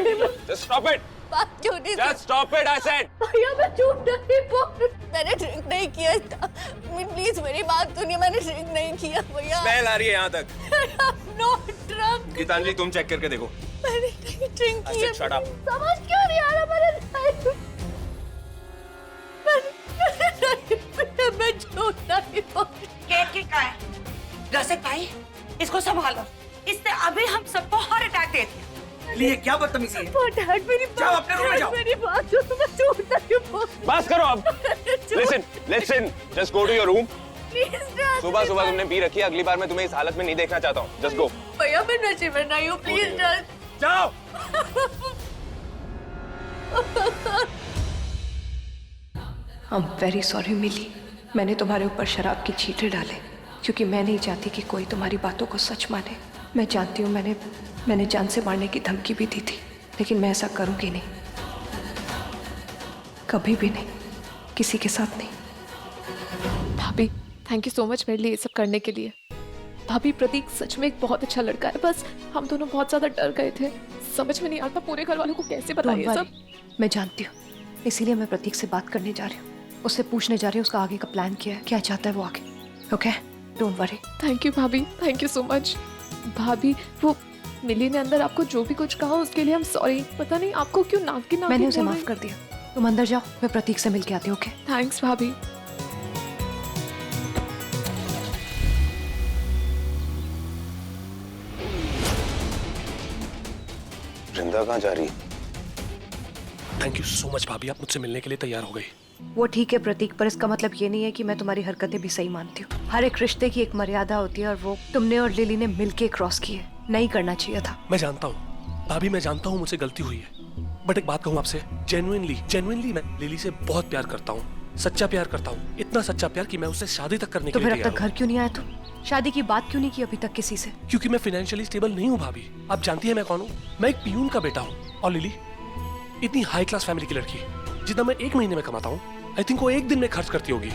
Just stop it. बात क्यों नहीं? Just stop it, I said. भैया मैं झूठ नहीं बोल, मैंने ड्रिंक नहीं किया। प्लीज मेरी बात सुनिए, मैंने ड्रिंक नहीं किया भैया। स्मेल आ रही है यहाँ तक। Not drunk. गीतांजलि तुम चेक करके देखो। मैंने नहीं ड्रिंक किया। shut up. समझ क्यों नहीं आ रहा? मैं झूठ नहीं बोल। केक की का है? रसिक भाई इसको संभालो, इसने अभी हम सबको हार्ट अटैक दे दिया। लिए क्या बदतमीजी है? डैड मेरी जाओ अपने रूम में जाओ। मेरी बात सुनो, मैं झूठ नहीं बोल। बस करो अब। Listen. Just go to your room. Please dad. सुबह तुमने पी रखी है, अगली बार मैं तुम्हें इस हालत में नहीं देखना चाहता हूँ। Just go. भैया मैं नशे में नहीं हूँ, प्लीज डैड। जाओ। आई एम वेरी सॉरी मिली, मैंने तुम्हारे ऊपर शराब की छींटे डाले क्योंकि मैं नहीं चाहती कि कोई तुम्हारी बातों को सच माने। मैं जानती हूँ मैंने जान से मारने की धमकी भी दी थी, लेकिन मैं ऐसा करूँगी नहीं, कभी भी नहीं, किसी के साथ नहीं। भाभी थैंक यू सो मच मेरे लिए ये सब करने के लिए। भाभी प्रतीक सच में एक बहुत अच्छा लड़का है, बस हम दोनों बहुत ज्यादा डर गए थे, समझ में नहीं आता पूरे घर वालों को कैसे बताइए सब। मैं जानती हूँ, इसीलिए मैं प्रतीक से बात करने जा रही हूँ, उससे पूछने जा रही हूँ उसका आगे का प्लान क्या है, क्या चाहता है वो आगे। Okay don't worry. Thank you भाभी, थैंक यू सो मच। भाभी वो मिली ने अंदर आपको जो भी कुछ कहा उसके लिए हम सॉरी। पता नहीं आपको क्यों नाक की मैंने उसे माफ कर दिया, तुम अंदर जाओ, मैं प्रतीक से मिलके आती हूँ। ओके थैंक्स भाभी। वृंदा कहाँ जा रही है? थैंक यू सो मच भाभी, आप मुझसे मिलने के लिए तैयार हो गई। वो ठीक है प्रतीक, पर इसका मतलब ये नहीं है कि मैं तुम्हारी हरकतें भी सही मानती हूँ। हर एक रिश्ते की एक मर्यादा होती है और वो तुमने और लिली ने मिलके क्रॉस की है, नहीं करना चाहिए था। मैं जानता हूँ भाभी, मैं जानता हूँ मुझसे गलती हुई है, बट एक बात कहूँ आपसे, जेन्युइनली मैं लिली से बहुत प्यार करता हूँ, सच्चा प्यार करता हूँ, इतना सच्चा प्यार कि मैं उससे शादी तक करने के लिए तैयार हूँ। तो फिर अब तक घर क्यों नहीं आया तुम? शादी की बात क्यों नहीं की अभी तक किसी से? क्योंकि मैं फाइनेंशियली स्टेबल नहीं हूँ भाभी। आप जानती है मैं कौन हूँ? मैं एक पियून का बेटा हूँ, और लिली इतनी हाई क्लास फैमिली की लड़की, जितना मैं एक महीने में कमाता हूँ आई थिंक वो एक दिन में खर्च करती होगी।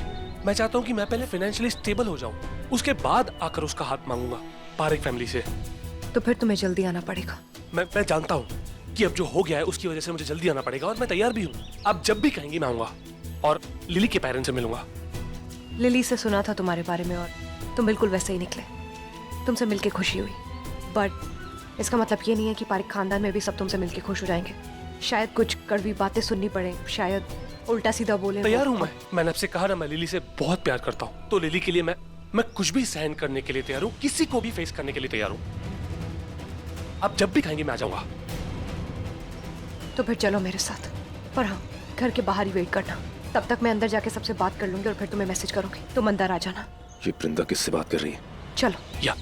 मैं चाहता हूँ कि मैं पहले फाइनेंशियली स्टेबल हो जाऊँ, उसके बाद आकर उसका हाथ मांगूंगा पारिक फैमिली से। तो फिर तुम्हें जल्दी आना पड़ेगा। मैं जानता हूँ कि अब जो हो गया है उसकी वजह से मुझे जल्दी आना पड़ेगा, और मैं तैयार भी हूँ। आप जब भी कहेंगी मैं आऊंगा और लिली के पेरेंट्स से मिलूंगा। लिली से सुना था तुम्हारे बारे में और तुम बिल्कुल वैसे ही निकले, तुमसे मिलके खुशी हुई, बट इसका मतलब ये नहीं है कि पारिक खानदान में भी सब तुमसे मिलके खुश हो जाएंगे। शायद कुछ कड़वी बातें सुननी पड़े, शायद उल्टा सीधा बोले। तैयार हूँ मैंने आपसे कहा ना, मैं लिली से बहुत प्यार करता हूँ, तो लिली के लिए मैं कुछ भी सहन करने के लिए तैयार हूँ, किसी को भी फेस करने के लिए तैयार हूँ। आप जब भी कहेंगे मैं आ जाऊंगा। तो फिर चलो मेरे साथ, पर हाँ घर के बाहर ही वेट करना, तब तक मैं अंदर जाके सबसे बात कर लूंगी और फिर तुम्हें मैसेज करूंगी, तुम अंदर आ जाना। ये वृंदा किससे बात कर रही है? चलो। या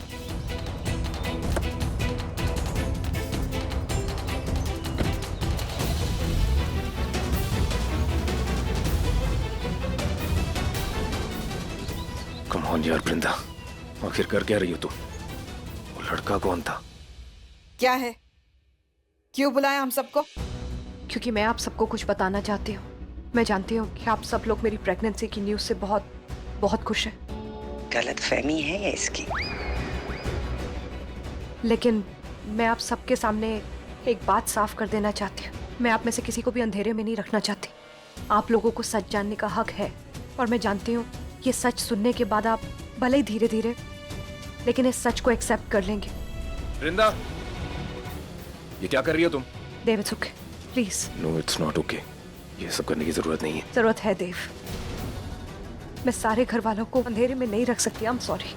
कम ऑन यार वृंदा, आखिर कर क्या रही हो तुम? वो लड़का कौन था? क्या है, क्यों बुलाया हम सबको? क्योंकि मैं आप सबको कुछ बताना चाहती हूँ। मैं जानती हूँ कि आप सब लोग मेरी प्रेगनेंसी की न्यूज़ से बहुत बहुत खुश हैं। गलतफहमी है या इसकी? लेकिन मैं आप सबके सामने एक बात साफ कर देना चाहती हूँ, मैं आप में से किसी को भी अंधेरे में नहीं रखना चाहती। आप लोगों को सच जानने का हक है, और मैं जानती हूँ ये सच सुनने के बाद आप भले ही धीरे धीरे लेकिन इस सच को एक्सेप्ट कर लेंगे। वृंदा, ये क्या कर रही हो तुम? Dev it's okay, please. No it's not okay, ये सब करने की जरूरत नहीं है। जरूरत है देव, मैं सारे घर वालों को अंधेरे में नहीं रख सकती। आई एम सॉरी।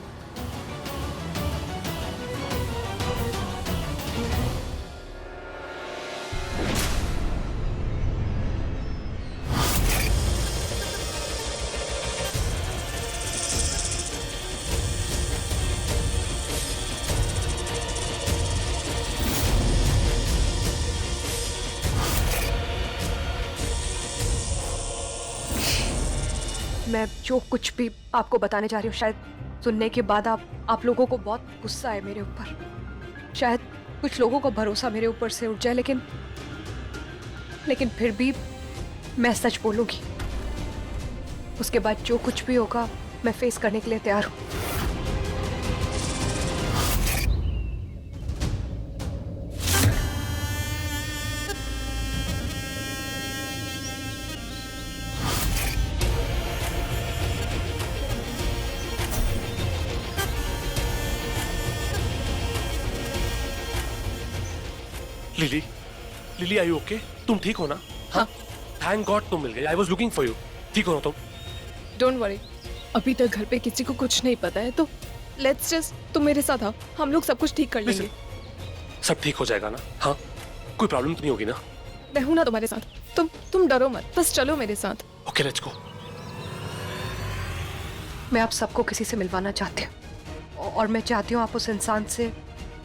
मैं जो कुछ भी आपको बताने जा रही हूँ, शायद सुनने के बाद आप लोगों को बहुत गुस्सा है मेरे ऊपर, कुछ लोगों का भरोसा मेरे ऊपर से उठ जाए, लेकिन फिर भी मैं सच बोलूंगी। उसके बाद जो कुछ भी होगा मैं फेस करने के लिए तैयार हूं। लिली, लिली आई ओके? तुम ठीक हो ना? हाँ। थैंक गॉड तुम मिल गए। I was looking for you. ठीक हो ना तुम? डोंट वरी, अभी तक घर पे किसी को कुछ नहीं पता है, तो लेट्स जस्ट तुम मेरे साथ आओ, हम लोग सब कुछ ठीक कर लेंगे। सब ठीक हो जाएगा ना? हाँ, कोई प्रॉब्लम तो नहीं होगी ना? मैं हूं ना तुम्हारे साथ, तुम डरो मत, बस चलो मेरे साथ। Okay let's go. मैं आप सबको किसी से मिलवाना चाहती हूँ, और मैं चाहती हूँ आप उस इंसान से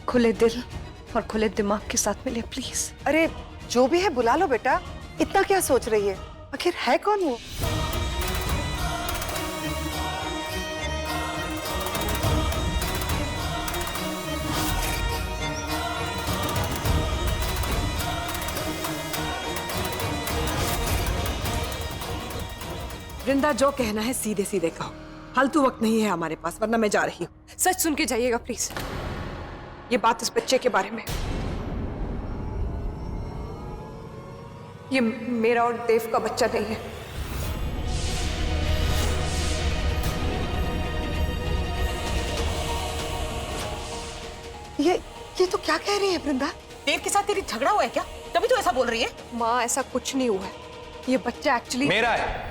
खुले दिल और खुले दिमाग के साथ मिले, प्लीज। अरे जो भी है बुला लो बेटा, इतना क्या सोच रही है? आखिर है कौन वो? वृंदा, जो कहना है सीधे सीधे कहो, फालतू वक्त नहीं है हमारे पास, वरना मैं जा रही हूँ। सच सुन के जाइएगा प्लीज। ये बात इस बच्चे के बारे में, ये मेरा और देव का बच्चा नहीं है। ये तो क्या कह रही है वृंदा? देव के साथ तेरी झगड़ा हुआ है क्या? तभी तो ऐसा बोल रही है। माँ, ऐसा कुछ नहीं हुआ है, ये बच्चा एक्चुअली मेरा है।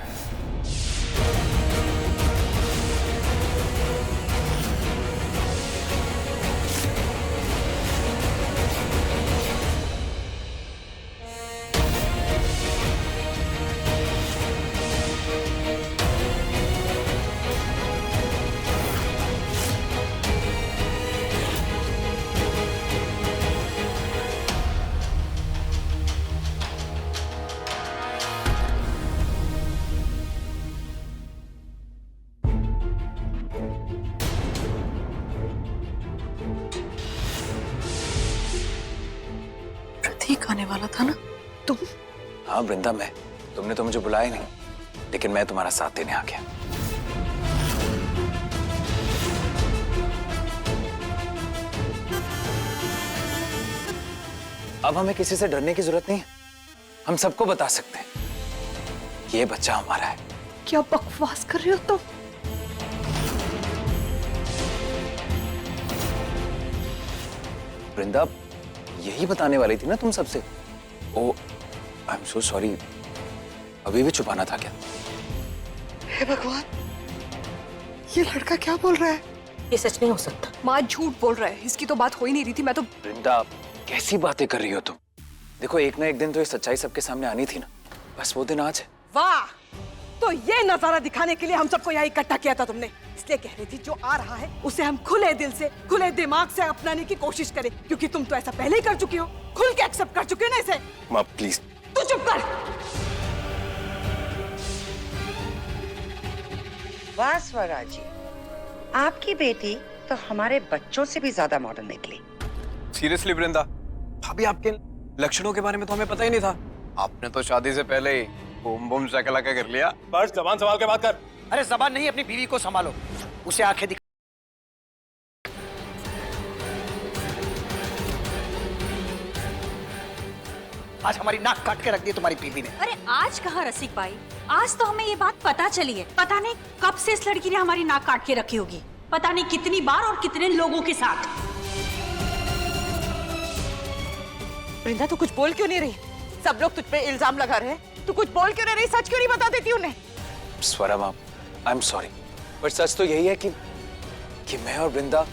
ठीक आने वाला था ना तुम? हाँ वृंदा, मैं, तुमने तो मुझे बुलाया नहीं, लेकिन मैं तुम्हारा साथ देने आ गया। अब हमें किसी से डरने की जरूरत नहीं है। हम सबको बता सकते हैं कि ये बच्चा हमारा है। क्या बकवास कर रहे हो तुम? वृंदा, यही बताने वाली थी ना तुम सबसे। ओ, आई एम सो सॉरी। अभी भी छुपाना था क्या? हे भगवान, ये लड़का क्या बोल रहा है? ये सच नहीं हो सकता। माँ झूठ बोल रहा है, इसकी तो बात हो ही नहीं रही थी। मैं तो वृंदा, कैसी बातें कर रही हो तुम? देखो, एक ना एक दिन तो ये सच्चाई सबके सामने आनी थी ना, बस वो दिन आज है। वाह, तो ये नजारा दिखाने के लिए हम सबको यहाँ इकट्ठा किया था तुमने। इसलिए कह रही थी जो आ रहा है उसे हम खुले दिल से, खुले दिमाग से अपनाने की कोशिश करें, क्योंकि तुम तो ऐसा पहले ही कर चुकी हो, खुल के एक्सेप्ट कर चुकी हो ना इसे। माँ प्लीज। तू चुप कर। वाह स्वराज जी, आपकी बेटी तो हमारे बच्चों से भी ज्यादा मॉडर्न निकली। सीरियसली वृंदा, भाभी आपके लक्षणों के बारे में तो हमें पता ही नहीं था। आपने तो शादी से पहले ही बूम बूम शकलाका कर लिया। बस जबान संभाल के बात कर। अरे जबान नहीं, अपनी बीवी को संभालो, उसे आंखें दिखा। आज हमारी नाक काट के रख दी तुम्हारी बीवी ने। अरे आज कहाँ रसिक भाई, आज तो हमें ये बात पता चली है। पता नहीं कब से इस लड़की ने हमारी नाक काट के रखी होगी, पता नहीं कितनी बार और कितने लोगों के साथ। वृंदा, तू कुछ बोल क्यों नहीं रही? सब लोग तुझ पे इल्जाम लगा रहे हैं, तू कुछ बोल क्यों नहीं रही? सच क्यों नहीं बता देती उन्हें? स्वरा मैम, आई एम सॉरी, पर सच तो यही है कि मैं और वृंदा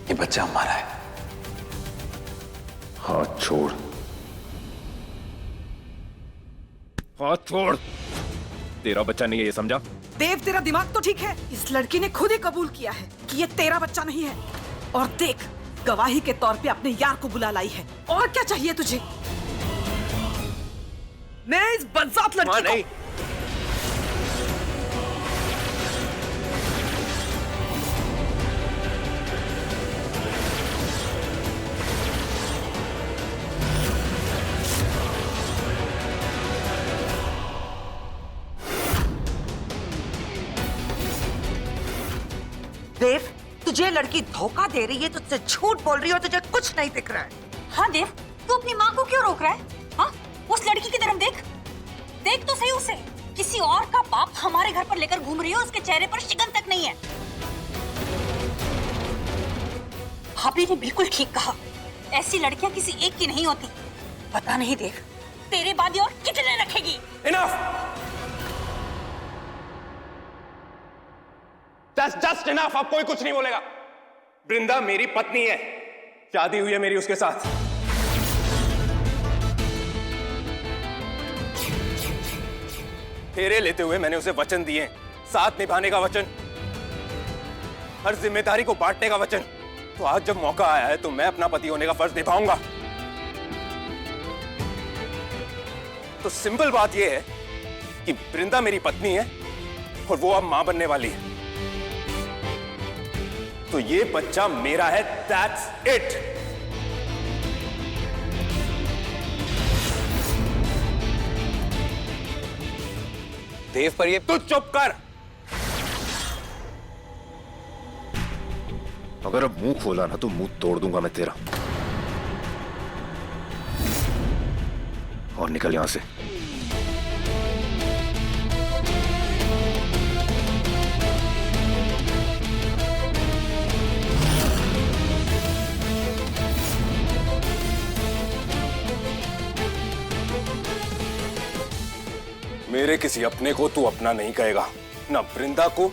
ये बच्चा हमारा है। हाथ छोड़, हाथ छोड़। तेरा बच्चा नहीं है, ये समझा? देव, तेरा दिमाग तो ठीक है। इस लड़की ने खुद ही कबूल किया है कि ये तेरा बच्चा नहीं है। और देख, गवाही के तौर पे अपने यार को बुला लाई है। और क्या चाहिए तुझे? मैं इस बदजात लड़की को... देव, तुझे लड़की धोखा दे रही है, तुझसे झूठ बोल रही है और तुझे कुछ नहीं दिख रहा है। हाँ देव, तू अपनी माँ को क्यों रोक रहा है? हाँ, उस लड़की की तरफ देख, देख तो सही उसे। किसी और का बाप हमारे घर पर लेकर घूम रही है, उसके चेहरे पर शिकन तक नहीं है। भाभी ने बिल्कुल ठीक कहा, ऐसी लड़कियां किसी एक की नहीं होती। पता नहीं देव, तेरे बाद और कितने रखेगी। Enough! That's just enough! अब कोई कुछ नहीं बोलेगा। वृंदा मेरी पत्नी है, शादी हुई है मेरी उसके साथ। फेरे लेते हुए मैंने उसे वचन दिए, साथ निभाने का वचन, हर जिम्मेदारी को बांटने का वचन। तो आज जब मौका आया है तो मैं अपना पति होने का फर्ज निभाऊंगा। तो सिंपल बात यह है कि वृंदा मेरी पत्नी है और वो अब मां बनने वाली है। तो ये बच्चा मेरा है, दैट्स इट। देव पर ये तू चुप कर। अगर अब मुंह खोला ना तो मुंह तोड़ दूंगा मैं तेरा। और निकल यहां से। मेरे किसी अपने को तू अपना नहीं कहेगा, ना वृंदा को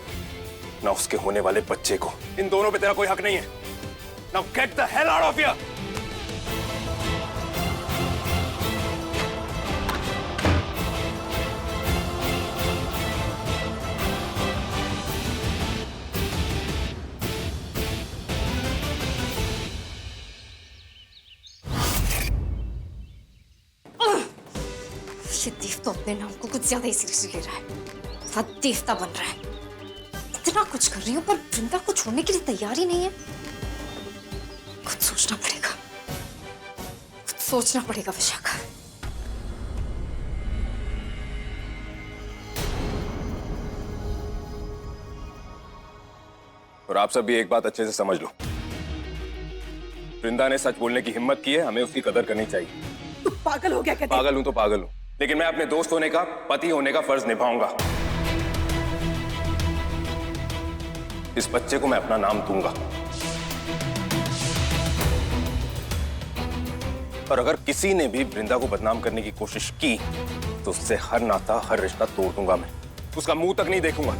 ना उसके होने वाले बच्चे को। इन दोनों पे तेरा कोई हक नहीं है। Now get the hell out of here. ये देव तो अपने नाम को कुछ ज्यादा ही सीरियसली ले रहा है। साथ देवता बन रहा है। इतना कुछ कर रही हूँ पर वृंदा को छोड़ने के लिए तैयार ही नहीं है। कुछ सोचना पड़ेगा, कुछ सोचना पड़ेगा विशाखा। और आप सब भी एक बात अच्छे से समझ लो, वृंदा ने सच बोलने की हिम्मत की है, हमें उसकी कदर करनी चाहिए। तू पागल हो गया क्या? पागल हूं तो पागल हूं, लेकिन मैं अपने दोस्त होने का, पति होने का फर्ज निभाऊंगा। इस बच्चे को मैं अपना नाम दूंगा और अगर किसी ने भी वृंदा को बदनाम करने की कोशिश की तो उससे हर नाता, हर रिश्ता तोड़ दूंगा मैं। उसका मुंह तक नहीं देखूंगा।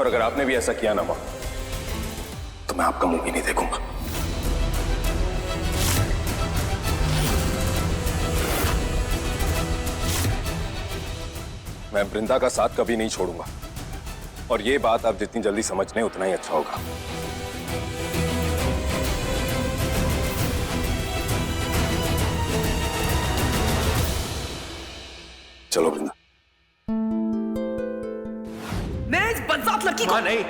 और अगर आपने भी ऐसा किया ना मां, तो मैं आपका मुंह भी नहीं देखूंगा। मैं वृंदा का साथ कभी नहीं छोड़ूंगा और ये बात आप जितनी जल्दी समझ लें उतना ही अच्छा होगा। चलो वृंदा। मेरे इस बदजात लड़की को नहीं।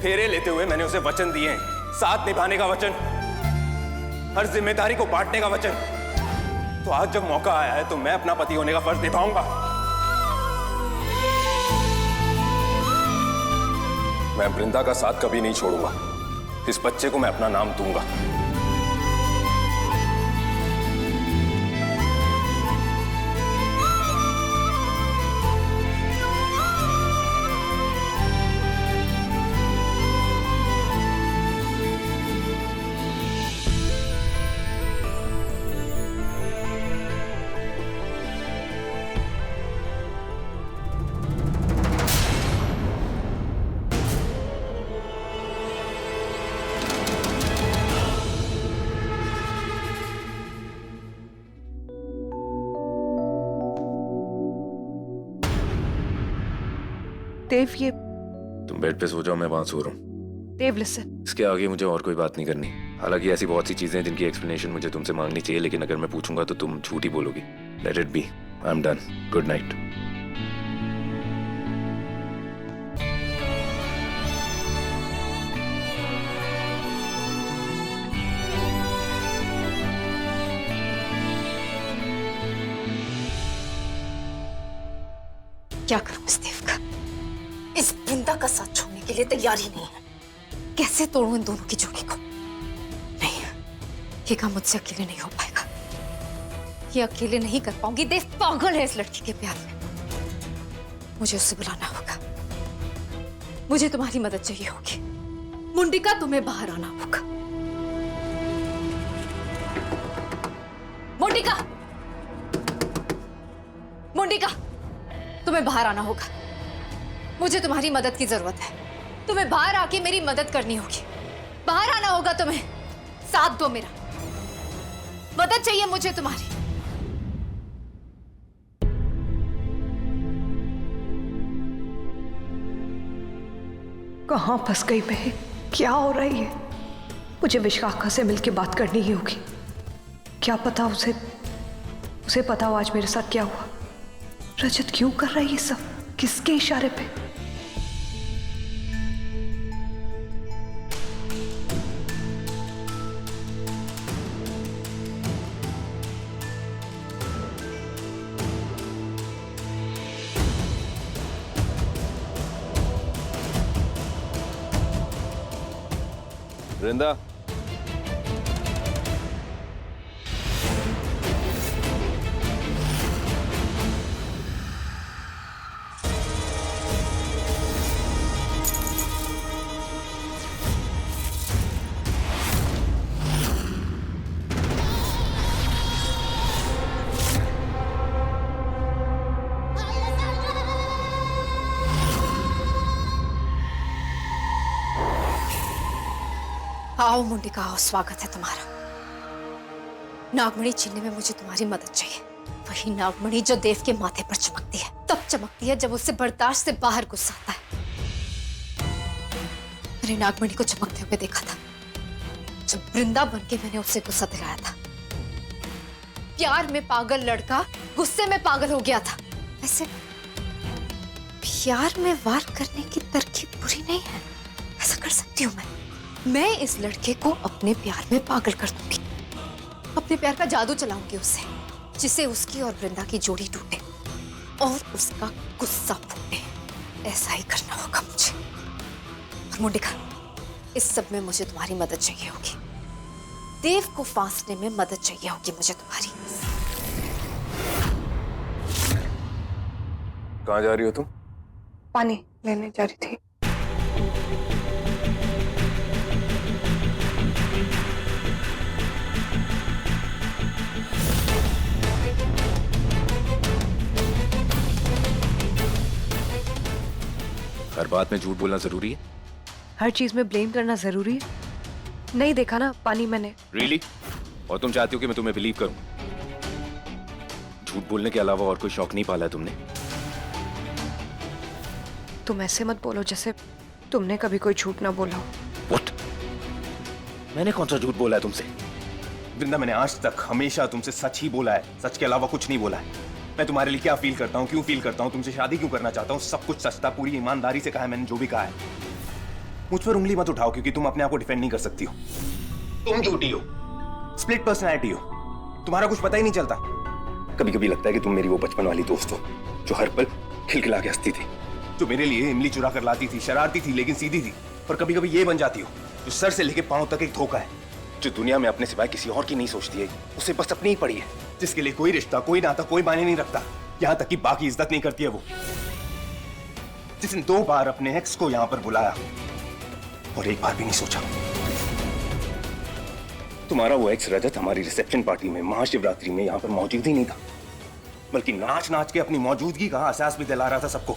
फेरे लेते हुए मैंने उसे वचन दिए, साथ निभाने का वचन, हर जिम्मेदारी को बांटने का वचन। तो आज जब मौका आया है तो मैं अपना पति होने का फर्ज निभाऊंगा। मैं वृंदा का साथ कभी नहीं छोड़ूंगा। इस बच्चे को मैं अपना नाम दूंगा। देव, ये तुम बेड पे सो जाओ, मैं वहां सो रहा हूँ। देव लिसन, इसके आगे मुझे और कोई बात नहीं करनी। हालांकि ऐसी बहुत सी चीजें हैं जिनकी एक्सप्लेनेशन मुझे तुमसे मांगनी चाहिए, लेकिन अगर मैं पूछूंगा तो तुम झूठ ही बोलोगी। Let it be, I am done. Good night. क्या करूं इस देव का? इस वृंदा का साथ छोड़ने के लिए तैयार ही नहीं है। कैसे तोड़ूं इन दोनों की जोड़ी को? नहीं, ये काम मुझसे अकेले नहीं हो पाएगा। ये अकेले नहीं कर पाऊंगी। देव पागल है इस लड़की के प्यार में। मुझे उससे बुलाना होगा। मुझे तुम्हारी मदद चाहिए होगी। मुंडिका, तुम्हें बाहर आना होगा। मुंडिका, मुंडिका, तुम्हें बाहर आना होगा। मुझे तुम्हारी मदद की जरूरत है। तुम्हें बाहर आके मेरी मदद करनी होगी। बाहर आना होगा तुम्हें। साथ दो मेरा। मदद चाहिए मुझे तुम्हारी। कहाँ फंस गई मैं? क्या हो रही है? मुझे विशाखा से मिलके बात करनी ही होगी। क्या पता उसे पता हो आज मेरे साथ क्या हुआ। रजत क्यों कर रही है सब? किसके इशारे पे? वृंदा, आओ मुंडिका, आओ। स्वागत है तुम्हारा। नागमणि छीनने में मुझे तुम्हारी मदद चाहिए। वही नागमणि जो देव के माथे पर चमकती है, तब चमकती है जब उससे बर्दाश्त से बाहर गुस्सा आता है। मैंने नागमणि को चमकते हुए देखा था जब वृंदा बन के मैंने उससे गुस्सा दिलाया था। प्यार में पागल लड़का गुस्से में पागल हो गया था। ऐसे प्यार में वार करने की तरकीब बुरी नहीं है। ऐसा कर सकती हूँ मैं इस लड़के को अपने प्यार में पागल कर दूंगी। अपने प्यार का जादू चलाऊंगी उससे, जिसे उसकी और वृंदा की जोड़ी टूटे और उसका गुस्सा फूटे। ऐसा ही करना होगा मुझे। और मुंडिका, इस सब में मुझे तुम्हारी मदद चाहिए होगी। देव को फांसने में मदद चाहिए होगी मुझे तुम्हारी। कहाँ जा रही हो तुम? पानी लेने जा रही थी। हर बात में झूठ बोलना जरूरी है? हर चीज में ब्लेम करना जरूरी है? नहीं देखा ना पानी मैंने। Really? और तुम चाहती हो कि मैं तुम्हें बिलीव करूं? झूठ बोलने के अलावा और कोई शौक नहीं पाला है तुमने? तुम ऐसे मत बोलो जैसे तुमने कभी कोई झूठ ना बोला हो। What? मैंने कौन सा झूठ बोला है तुमसे? वृंदा, मैंने आज तक हमेशा तुमसे सच ही बोला है। सच के अलावा कुछ नहीं बोला है। मैं तुम्हारे लिए क्या फील करता हूँ, क्यों फील करता हूँ, तुमसे शादी क्यों करना चाहता हूँ, सब कुछ सच था। पूरी ईमानदारी से कहा है मैंने जो भी कहा है। मुझ पर उंगली मत उठाओ क्योंकि तुम अपने आप को डिफेंड नहीं कर सकती हो। तुम झूठी हो, स्प्लिट पर्सनैलिटी हो, तुम्हारा कुछ पता ही नहीं चलता। कभी कभी लगता है कि तुम मेरी वो बचपन वाली दोस्त हो जो हर पल खिलखिला के हंसती थी, जो मेरे लिए इमली चुरा कर लाती थी, शरारती थी लेकिन सीधी थी। और कभी कभी ये बन जाती हो जो सर से लेके पांव तक एक धोखा है, जो दुनिया में अपने सिवाय किसी और की नहीं सोचती है, उसे बस अपनी ही पड़ी है, जिसके लिए कोई रिश्ता, कोई नाता, कोई मायने नहीं रखता, यहाँ तक कि बाकी इज्जत नहीं करती है। वो जिसने 2 बार अपने एक्स को यहाँ पर बुलाया और 1 बार भी नहीं सोचा। तुम्हारा वो एक्स रजत हमारी रिसेप्शन पार्टी में महाशिवरात्रि में यहाँ पर मौजूद ही नहीं था, बल्कि नाच नाच के अपनी मौजूदगी का एहसास भी दिला रहा था सबको।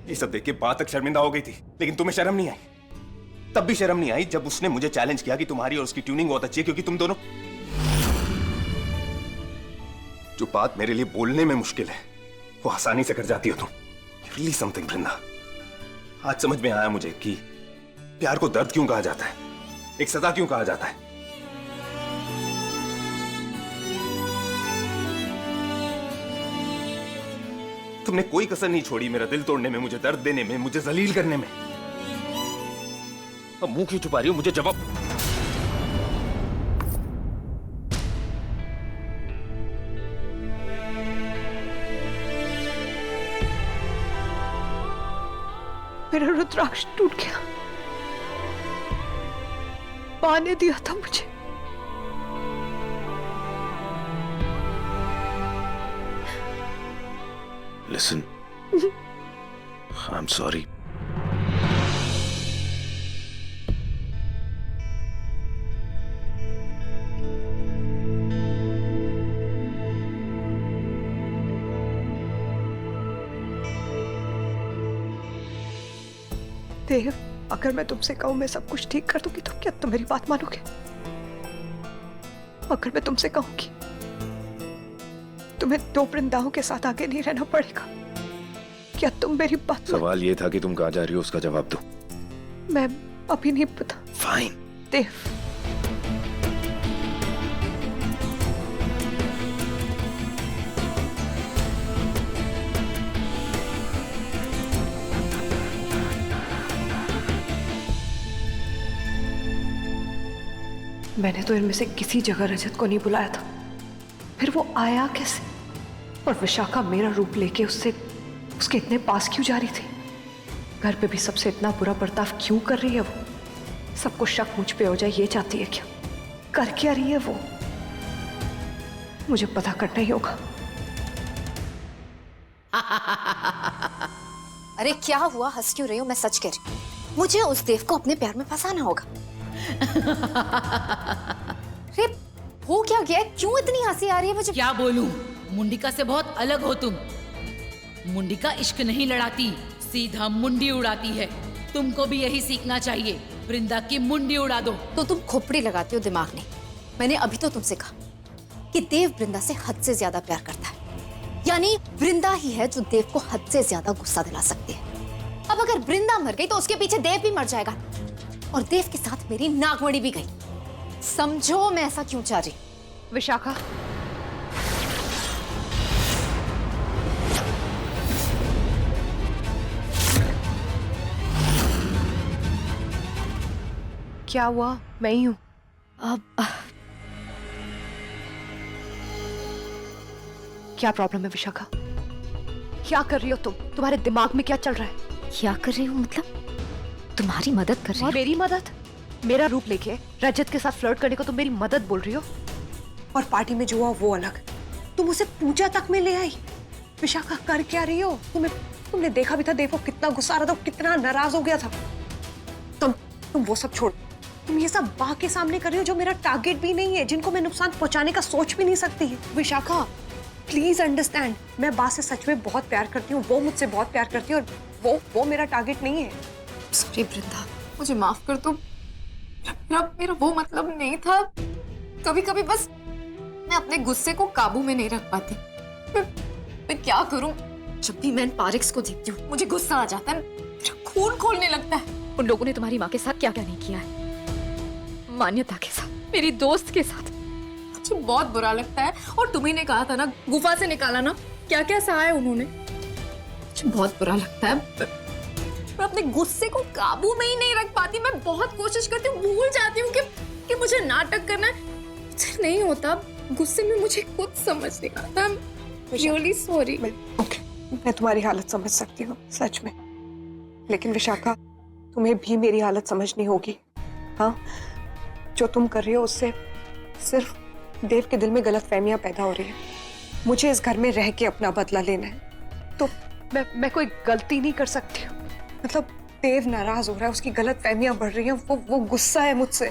ये सब देख के बात तक शर्मिंदा हो गई थी, लेकिन तुम्हें शर्म नहीं आई। तब भी शर्म नहीं आई जब उसने मुझे चैलेंज किया कि तुम्हारी और उसकी ट्यूनिंग बहुत अच्छी है, क्योंकि तुम दोनों जो बात मेरे लिए बोलने में मुश्किल है वो आसानी से कर जाती हो तुम। रियली समथिंग वृंदा। आज समझ में आया मुझे कि प्यार को दर्द क्यों कहा जाता है, एक सजा क्यों कहा जाता है। तुमने कोई कसर नहीं छोड़ी मेरा दिल तोड़ने में, मुझे दर्द देने में, मुझे जलील करने में। अब मुंह क्यों छुपा रही हो? मुझे जवाब। मेरा रुद्राक्ष टूट गया, मां ने दिया था मुझे। Listen, I'm sorry. देव, अगर मैं तुमसे कहूं मैं सब कुछ ठीक कर दूंगी तो क्या तुम मेरी बात मानोगे? अगर मैं तुमसे कहूं कि तुम्हें 2 वृंदाओं के साथ आगे नहीं रहना पड़ेगा, क्या तुम मेरी बात? सवाल ये था कि तुम कहाँ जा रही हो, उसका जवाब दो। मैं अभी नहीं पता। फाइन। देव, मैंने तो इनमें से किसी जगह रजत को नहीं बुलाया था, फिर वो आया कैसे? और विशाखा मेरा रूप लेके उसके इतने पास क्यों जा रही थी? घर पे भी सबसे इतना बुरा बर्ताव क्यों कर रही है वो? सबको शक मुझ पे हो जाए ये चाहती है क्या? कर क्या रही है वो? मुझे पता करना ही होगा। अरे क्या हुआ, हंस क्यों रही हो? मैं सच कह रही हूँ, मुझे उस देव को अपने प्यार में फंसाना होगा। अरे हो क्या गया? क्यों इतनी हंसी आ रही है मुझे? क्या बोलूं, मुंडिका से बहुत अलग हो तुम। मुंडिका इश्क नहीं लड़ाती, सीधा मुंडी उड़ाती है। तुमको भी यही सीखना चाहिए, वृंदा की मुंडी उड़ा दो। तो तुम खोपड़ी लगाती हो दिमाग में। मैंने अभी तो तुमसे कहा कि देव वृंदा से हद से ज्यादा प्यार करता है, यानी वृंदा ही है जो देव को हद से ज्यादा गुस्सा दिला सकती है। अब अगर वृंदा मर गई तो उसके पीछे देव भी मर जाएगा, और देव के साथ मेरी नागमणि भी गई। समझो मैं ऐसा क्यों चाह रही। विशाखा, क्या हुआ? मैं ही हूं। अब क्या प्रॉब्लम है विशाखा? क्या कर रही हो तुम? तुम्हारे दिमाग में क्या चल रहा है? क्या कर रही हूँ मतलब? तुम्हारी मदद कर रही हूँ। मेरी मदद? मेरा रूप लेके रजत के साथ फ्लर्ट करने को तुम मेरी मदद बोल रही हो? और पार्टी में जो हुआ वो अलग, तुम उसे पूजा तक में ले आई। विशाखा कर क्या रही हो? तुमने देखा भी था देखो कितना गुस्सा आ रहा था, कितना नाराज हो गया था। तुम वो सब छोड़, तुम ये सब बा के सामने कर रही हो जो मेरा टारगेट भी नहीं है, जिनको मैं नुकसान पहुंचाने का सोच भी नहीं सकती। विशाखा प्लीज अंडरस्टैंड, मैं बा से सच में बहुत प्यार करती हूँ, वो मुझसे बहुत प्यार करती है, और वो मेरा टारगेट नहीं है। सॉरी वृंदा, मुझे माफ कर दो। मेरा वो मतलब नहीं था। कभी कभी बस मैं अपने गुस्से को काबू में नहीं रख पाती। मैं क्या करूं? जब भी मैं इन पारिक्स को देखती हूँ मुझे गुस्सा आ जाता है, मेरा खून खोलने लगता है। उन लोगों ने तुम्हारी माँ के साथ क्या क्या नहीं किया है, मान्यता के साथ, मेरी दोस्त के साथ। मुझे बहुत बुरा लगता है। और तुम्ही ने कहा था ना गुफा से निकाला ना, क्या क्या सहा है उन्होंने। मुझे बहुत बुरा लगता है। मैं अपने गुस्से को काबू में ही नहीं रख पाती। मैं बहुत कोशिश करती हूँ, भूल जाती हूँ कि मुझे नाटक करना है, मुझसे नहीं होता। गुस्से में मुझे खुद समझ नहीं आता। Really sorry. मैं तुम्हारी हालत समझ सकती हूँ सच में, लेकिन विशाखा तुम्हें भी मेरी हालत समझनी होगी। हाँ, जो तुम कर रही हो उससे सिर्फ देव के दिल में गलतफहमियां पैदा हो रही है। मुझे इस घर में रह के अपना बदला लेना है, तो मैं कोई गलती नहीं कर सकती हूँ। मतलब देव नाराज हो रहा है, उसकी गलतफहमियां बढ़ रही हैं, वो गुस्सा है मुझसे।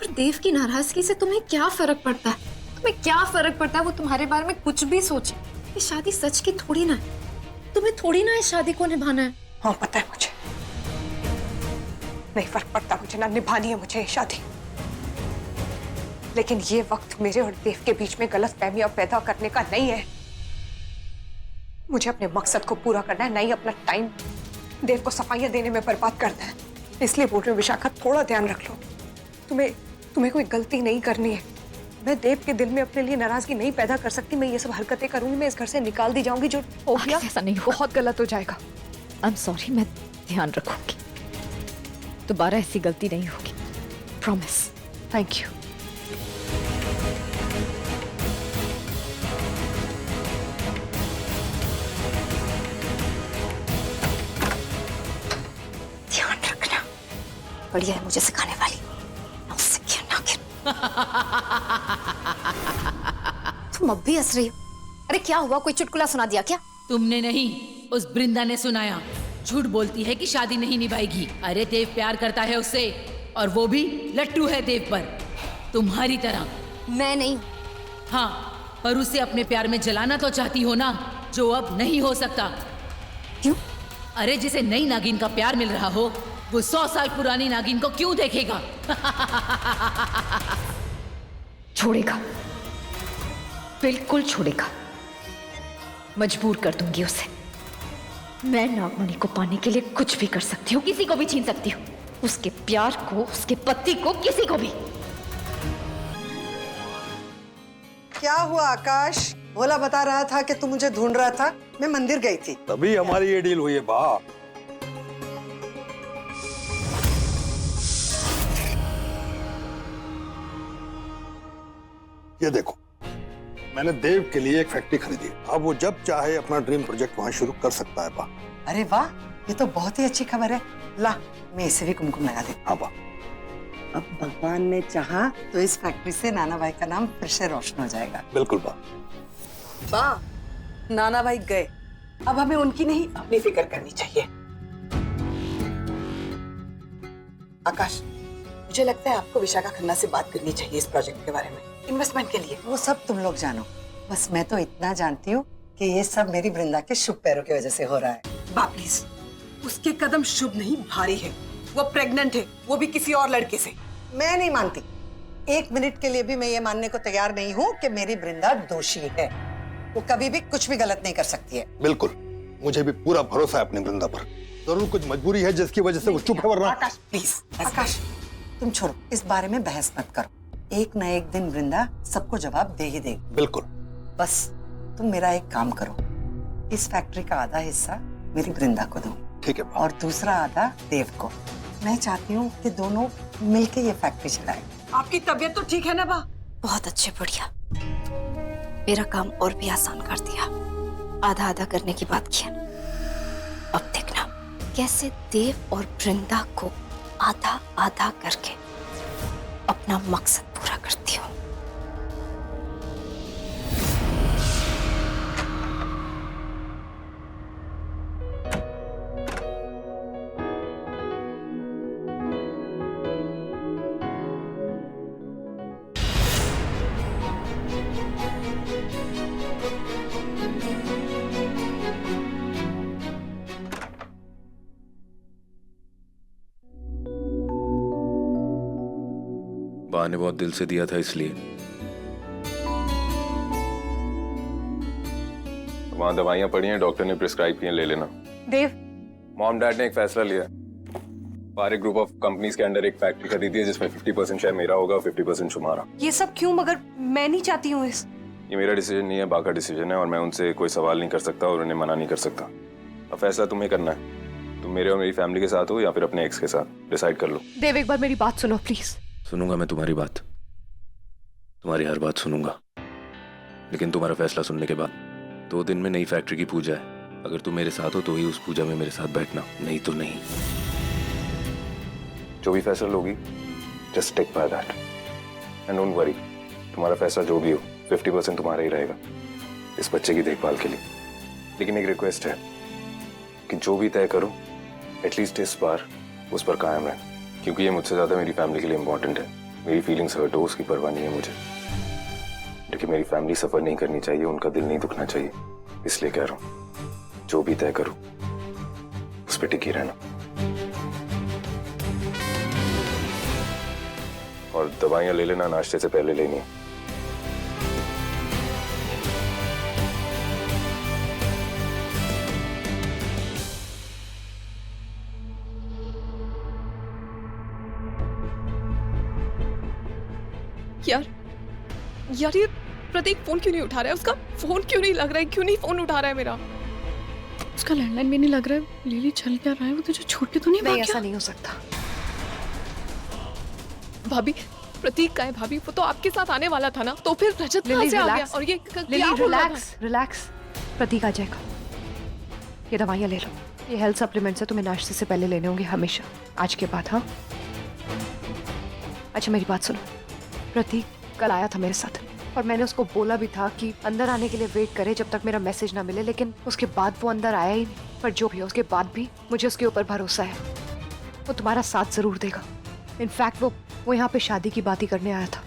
पर देव की नाराजगी से तुम्हें क्या फर्क पड़ता है? तुम्हें क्या फर्क पड़ता है वो तुम्हारे बारे में कुछ भी सोचे? ये शादी सच की थोड़ी ना है, तुम्हें थोड़ी ना इस शादी को निभाना है। हाँ पता है मुझे, नहीं फर्क पड़ता मुझे, ना निभानी है मुझे ये शादी। लेकिन ये वक्त मेरे और देव के बीच में गलतफहमियां पैदा करने का नहीं है। मुझे अपने मकसद को पूरा करना है, नहीं अपना टाइम देव को सफाइयां देने में बर्बाद करना है। इसलिए बोल रही हूँ विशाखा, थोड़ा ध्यान रख लो। तुम्हें कोई गलती नहीं करनी है। मैं देव के दिल में अपने लिए नाराजगी नहीं पैदा कर सकती। मैं ये सब हरकतें करूंगी, मैं इस घर से निकाल दी जाऊंगी। जो हो गया ऐसा नहीं होगा। बहुत गलत हो जाएगा। आई एम सॉरी, मैं ध्यान रखूंगी, दोबारा ऐसी गलती नहीं होगी, प्रॉमिस। Thank you. ध्यान रखना, बढ़िया है मुझे सिखाने वाली। तुम अब भी हंस रही हो? अरे क्या हुआ, कोई चुटकुला सुना दिया क्या? तुमने नहीं, उस वृंदा ने सुनाया। झूठ बोलती है कि शादी नहीं निभाएगी। अरे देव प्यार करता है उससे, और वो भी लट्टू है देव पर, तुम्हारी तरह। मैं नहीं। हाँ, पर उसे अपने प्यार में जलाना तो चाहती हो ना, जो अब नहीं हो सकता। क्यों? अरे जिसे नई नागिन का प्यार मिल रहा हो, वो 100 साल पुरानी नागिन को क्यों देखेगा? छोड़ेगा, बिल्कुल छोड़ेगा। मजबूर कर दूंगी उसे। मैं नागमणि को पाने के लिए कुछ भी कर सकती हूँ, किसी को भी छीन सकती हूँ, उसके प्यार को, उसके पति को, किसी को भी। क्या हुआ आकाश? भोला बता रहा था कि तू मुझे ढूंढ रहा था। मैं मंदिर गई थी। तभी हमारी ये डील हुई है बा। ये देखो, मैंने देव के लिए एक फैक्ट्री खरीदी। अब वो जब चाहे अपना ड्रीम प्रोजेक्ट वहां शुरू कर सकता है बा। अरे वाह, ये तो बहुत ही अच्छी खबर है। ला, मैं इसे भी कुमकुम लगा दे। हाँ बा। अब भगवान ने चाहा तो इस फैक्ट्री से नाना भाई का नाम फिर से रोशन हो जाएगा। बिल्कुल बा। बा, नाना भाई गए, अब हमें उनकी नहीं अपनी फिक्र करनी चाहिए। आकाश, मुझे लगता है आपको विशाखा खन्ना से बात करनी चाहिए इस प्रोजेक्ट के बारे में, इन्वेस्टमेंट के लिए। वो सब तुम लोग जानो, बस मैं तो इतना जानती हूँ कि ये सब मेरी वृंदा के शुभ पैरों की वजह से हो रहा है। बा प्लीज, उसके कदम शुभ नहीं भारी है। वो प्रेग्नेंट है, वो भी किसी और लड़के से। मैं नहीं मानती, एक मिनट के लिए भी मैं ये मानने को तैयार नहीं हूँ कि मेरी वृंदा दोषी है। वो कभी भी कुछ भी गलत नहीं कर सकती है। बिल्कुल, मुझे भी पूरा भरोसा है अपनी वृंदा पर। जरूर कुछ मजबूरी है जिसकी वजह से वो चुप है, वरना। आकाश प्लीज, आकाश तुम छोड़ो, इस बारे में बहस मत करो। एक न एक दिन वृंदा सबको जवाब दे ही देगी। बिल्कुल। बस तुम मेरा एक काम करो, इस फैक्ट्री का आधा हिस्सा मेरी वृंदा को दो। ठीक है। और दूसरा आधा देव को। मैं चाहती हूँ कि दोनों मिलके ये फैक्ट्री चलाएं। आपकी तबीयत तो ठीक है ना बा? बहुत अच्छे, बढ़िया। मेरा काम और भी आसान कर दिया। आधा आधा करने की बात किया। अब देखना कैसे देव और वृंदा को आधा आधा करके अपना मकसद पूरा करती हूँ। बा ने बहुत दिल से दिया था, इसलिए। वहाँ दवाइयाँ पड़ी हैं, डॉक्टर ने प्रिस्क्राइब की हैं, ले लेना। देव, मॉम डैड ने एक फैसला लिया। पारिक ग्रुप ऑफ कंपनीज के अंडर एक फैक्ट्री खरीदी है जिसमें 50% शेयर मेरा होगा, 50% तुम्हारा। ये सब क्यों? मगर मैं नहीं चाहती हूँ इस। ये मेरा डिसीजन नहीं है, बा का डिसीजन है, और मैं उनसे कोई सवाल नहीं कर सकता और उन्हें मना नहीं कर सकता। अब फैसला तुम्हें करना है। तुम मेरे और मेरी फैमिली के साथ हो या फिर अपने एक्स के साथ, डिसाइड कर लो। देव, एक बार मेरी बात सुनो प्लीज। सुनूंगा मैं तुम्हारी बात, तुम्हारी हर बात सुनूंगा, लेकिन तुम्हारा फैसला सुनने के बाद 2 दिन में नई फैक्ट्री की पूजा है। अगर तुम मेरे साथ हो तो ही उस पूजा में मेरे साथ बैठना, नहीं तो नहीं। जो भी फैसला लोगी, just take by that and don't worry. तुम्हारा फैसला जो भी हो, 50% तुम्हारा ही रहेगा इस बच्चे की देखभाल के लिए। लेकिन एक रिक्वेस्ट है कि जो भी तय करो, एटलीस्ट इस बार उस पर कायम रहे, क्योंकि ये मुझसे ज्यादा मेरी फैमिली के लिए इंपॉर्टेंट है। मेरी फीलिंग्स हर्ट हो, उसकी परवाह नहीं है मुझे, लेकिन मेरी फैमिली सफर नहीं करनी चाहिए, उनका दिल नहीं दुखना चाहिए। इसलिए कह रहा हूं, जो भी तय करो उस पर टिकी रहना। और दवाइयां ले लेना, नाश्ते से पहले लेनी है। यार ये प्रतीक फोन क्यों नहीं उठा रहा है? उसका फोन क्यों नहीं लग रहा है? क्यों नहीं फोन उठा रहा है मेरा? उसका लैंडलाइन भी नहीं लग रहा है। लिली चल क्या रहा है? वो तुझे छोड़ के तो नहीं भाग गया? ऐसा नहीं हो सकता। भाभी प्रतीक का है भाभी, वो तो आपके साथ आने वाला था ना, तो फिर रजत कहाँ लिली से आ गया? रिलैक्स, और ये लिली रिलैक्स, रिलैक्स। प्रतीक आ जाएगा। ये दवाइयाँ ले लो, ये हेल्थ सप्लीमेंट्स है, तुम्हें नाश्ते से पहले लेने होंगे हमेशा, आज के बाद। हाँ अच्छा मेरी बात सुनो, प्रतीक कल आया था मेरे साथ और मैंने उसको बोला भी था कि अंदर आने के लिए वेट करे जब तक मेरा मैसेज ना मिले, लेकिन उसके बाद वो अंदर आया ही नहीं। पर जो भी हो, उसके बाद भी मुझे उसके ऊपर भरोसा है, वो तुम्हारा साथ जरूर देगा। इनफैक्ट वो यहाँ पे शादी की बात ही करने आया था।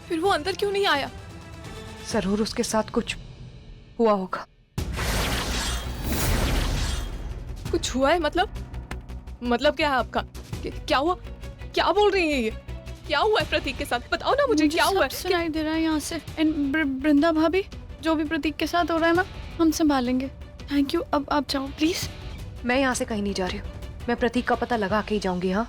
फिर वो अंदर क्यों नहीं आया? जरूर उसके साथ कुछ हुआ होगा। कुछ हुआ है मतलब क्या है आपका? क्या हुआ? क्या बोल रही है ये? क्या हुआ है प्रतीक के साथ? बताओ ना मुझे क्या हुआ है? सुनाई दे रहा है यहाँ से। वृंदा भाभी, जो भी प्रतीक के साथ हो रहा है ना, हम संभालेंगे। थैंक यू, अब आप जाओ प्लीज। मैं यहाँ से कहीं नहीं जा रही हूँ, मैं प्रतीक का पता लगा के ही जाऊंगी। हाँ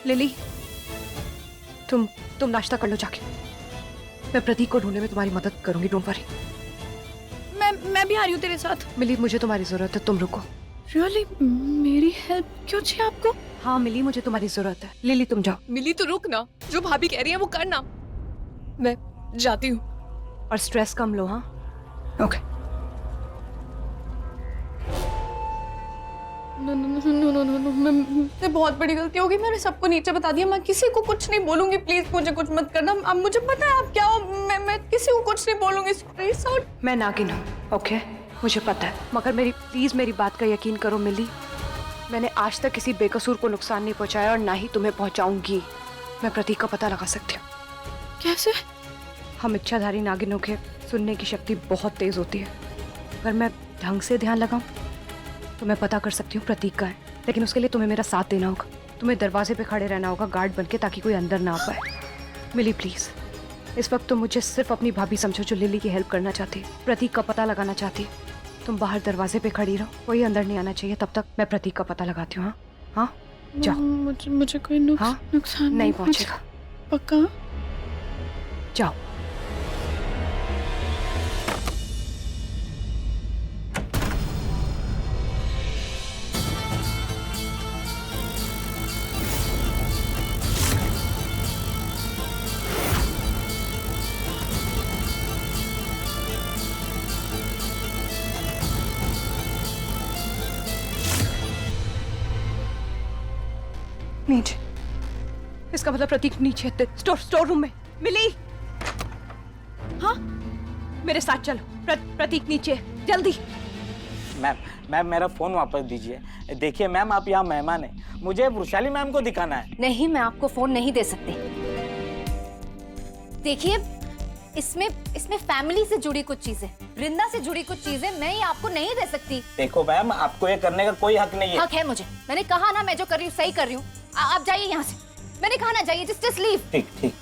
लिली, तुम नाश्ता कर लो जाके। मैं प्रतीक को ढूंढने में तुम्हारी मदद करूंगी, डोंट वरी। मैं भी आ रही हूँ तेरे साथ। मिली, मुझे तुम्हारी जरूरत है, तुम रुको। रियली? मेरी हेल्प क्यों चाहिए आपको? हाँ मिली, मुझे तुम्हारी जरूरत है। लिली तुम जाओ। मिली तो रुक ना, जो भाभी कह रही है वो करना। मैं जाती हूँ। और स्ट्रेस कम लो। हाँ ओके। नो, मैं बहुत बड़ी गलती होगी, मैंने सबको नीचे बता दिया। मैं किसी को कुछ नहीं बोलूंगी, प्लीज मुझे कुछ मत करना। अब मुझे पता है आप क्या हो, मैं किसी को कुछ नहीं बोलूंगी। मैं नागिन हूँ, ओके, मुझे पता है, मगर प्लीज मेरी बात का यकीन करो मिली। मैंने आज तक किसी बेकसूर को नुकसान नहीं पहुंचाया और ना ही तुम्हें पहुंचाऊंगी। मैं प्रतीक का पता लगा सकती हूँ। कैसे? हम इच्छाधारी नागिनों के सुनने की शक्ति बहुत तेज होती है। अगर मैं ढंग से ध्यान लगाऊं तो मैं पता कर सकती हूँ प्रतीक का है, लेकिन उसके लिए तुम्हें मेरा साथ देना होगा। तुम्हें दरवाजे पे खड़े रहना होगा गार्ड बनके, ताकि कोई अंदर ना आ पाए। मिली प्लीज, इस वक्त तुम मुझे सिर्फ अपनी भाभी समझो जो लिली की हेल्प करना चाहती है, प्रतीक का पता लगाना चाहती है। तुम बाहर दरवाजे पे खड़ी रहो, कोई अंदर नहीं आना चाहिए, तब तक मैं प्रतीक का पता लगाती हूँ। हाँ जाओ। मुझे कोई नुकसान नहीं पहुंचेगा, पक्का? जाओ। नीचे, इसका मतलब प्रतीक नीचे है, स्टोर रूम में। मिली, हाँ मेरे साथ चलो। प्रतीक नीचे, जल्दी। मैम मेरा फोन वापस दीजिए। देखिए मैम, आप यहाँ मेहमान हैं, मुझे वृशाली मैम को दिखाना है। नहीं, मैं आपको फोन नहीं दे सकती। देखिए, इसमें फैमिली से जुड़ी कुछ चीजें, वृंदा से जुड़ी कुछ चीजें मैं ये आपको नहीं दे सकती। देखो मैम, आपको ये करने का कोई हक नहीं है। हक है मुझे, मैंने कहा ना, मैं जो कर रही हूँ सही कर रही हूँ। आप जाइए यहाँ से, मैंने कहा ना जाइए, जस्ट लीव। ठीक ठीक।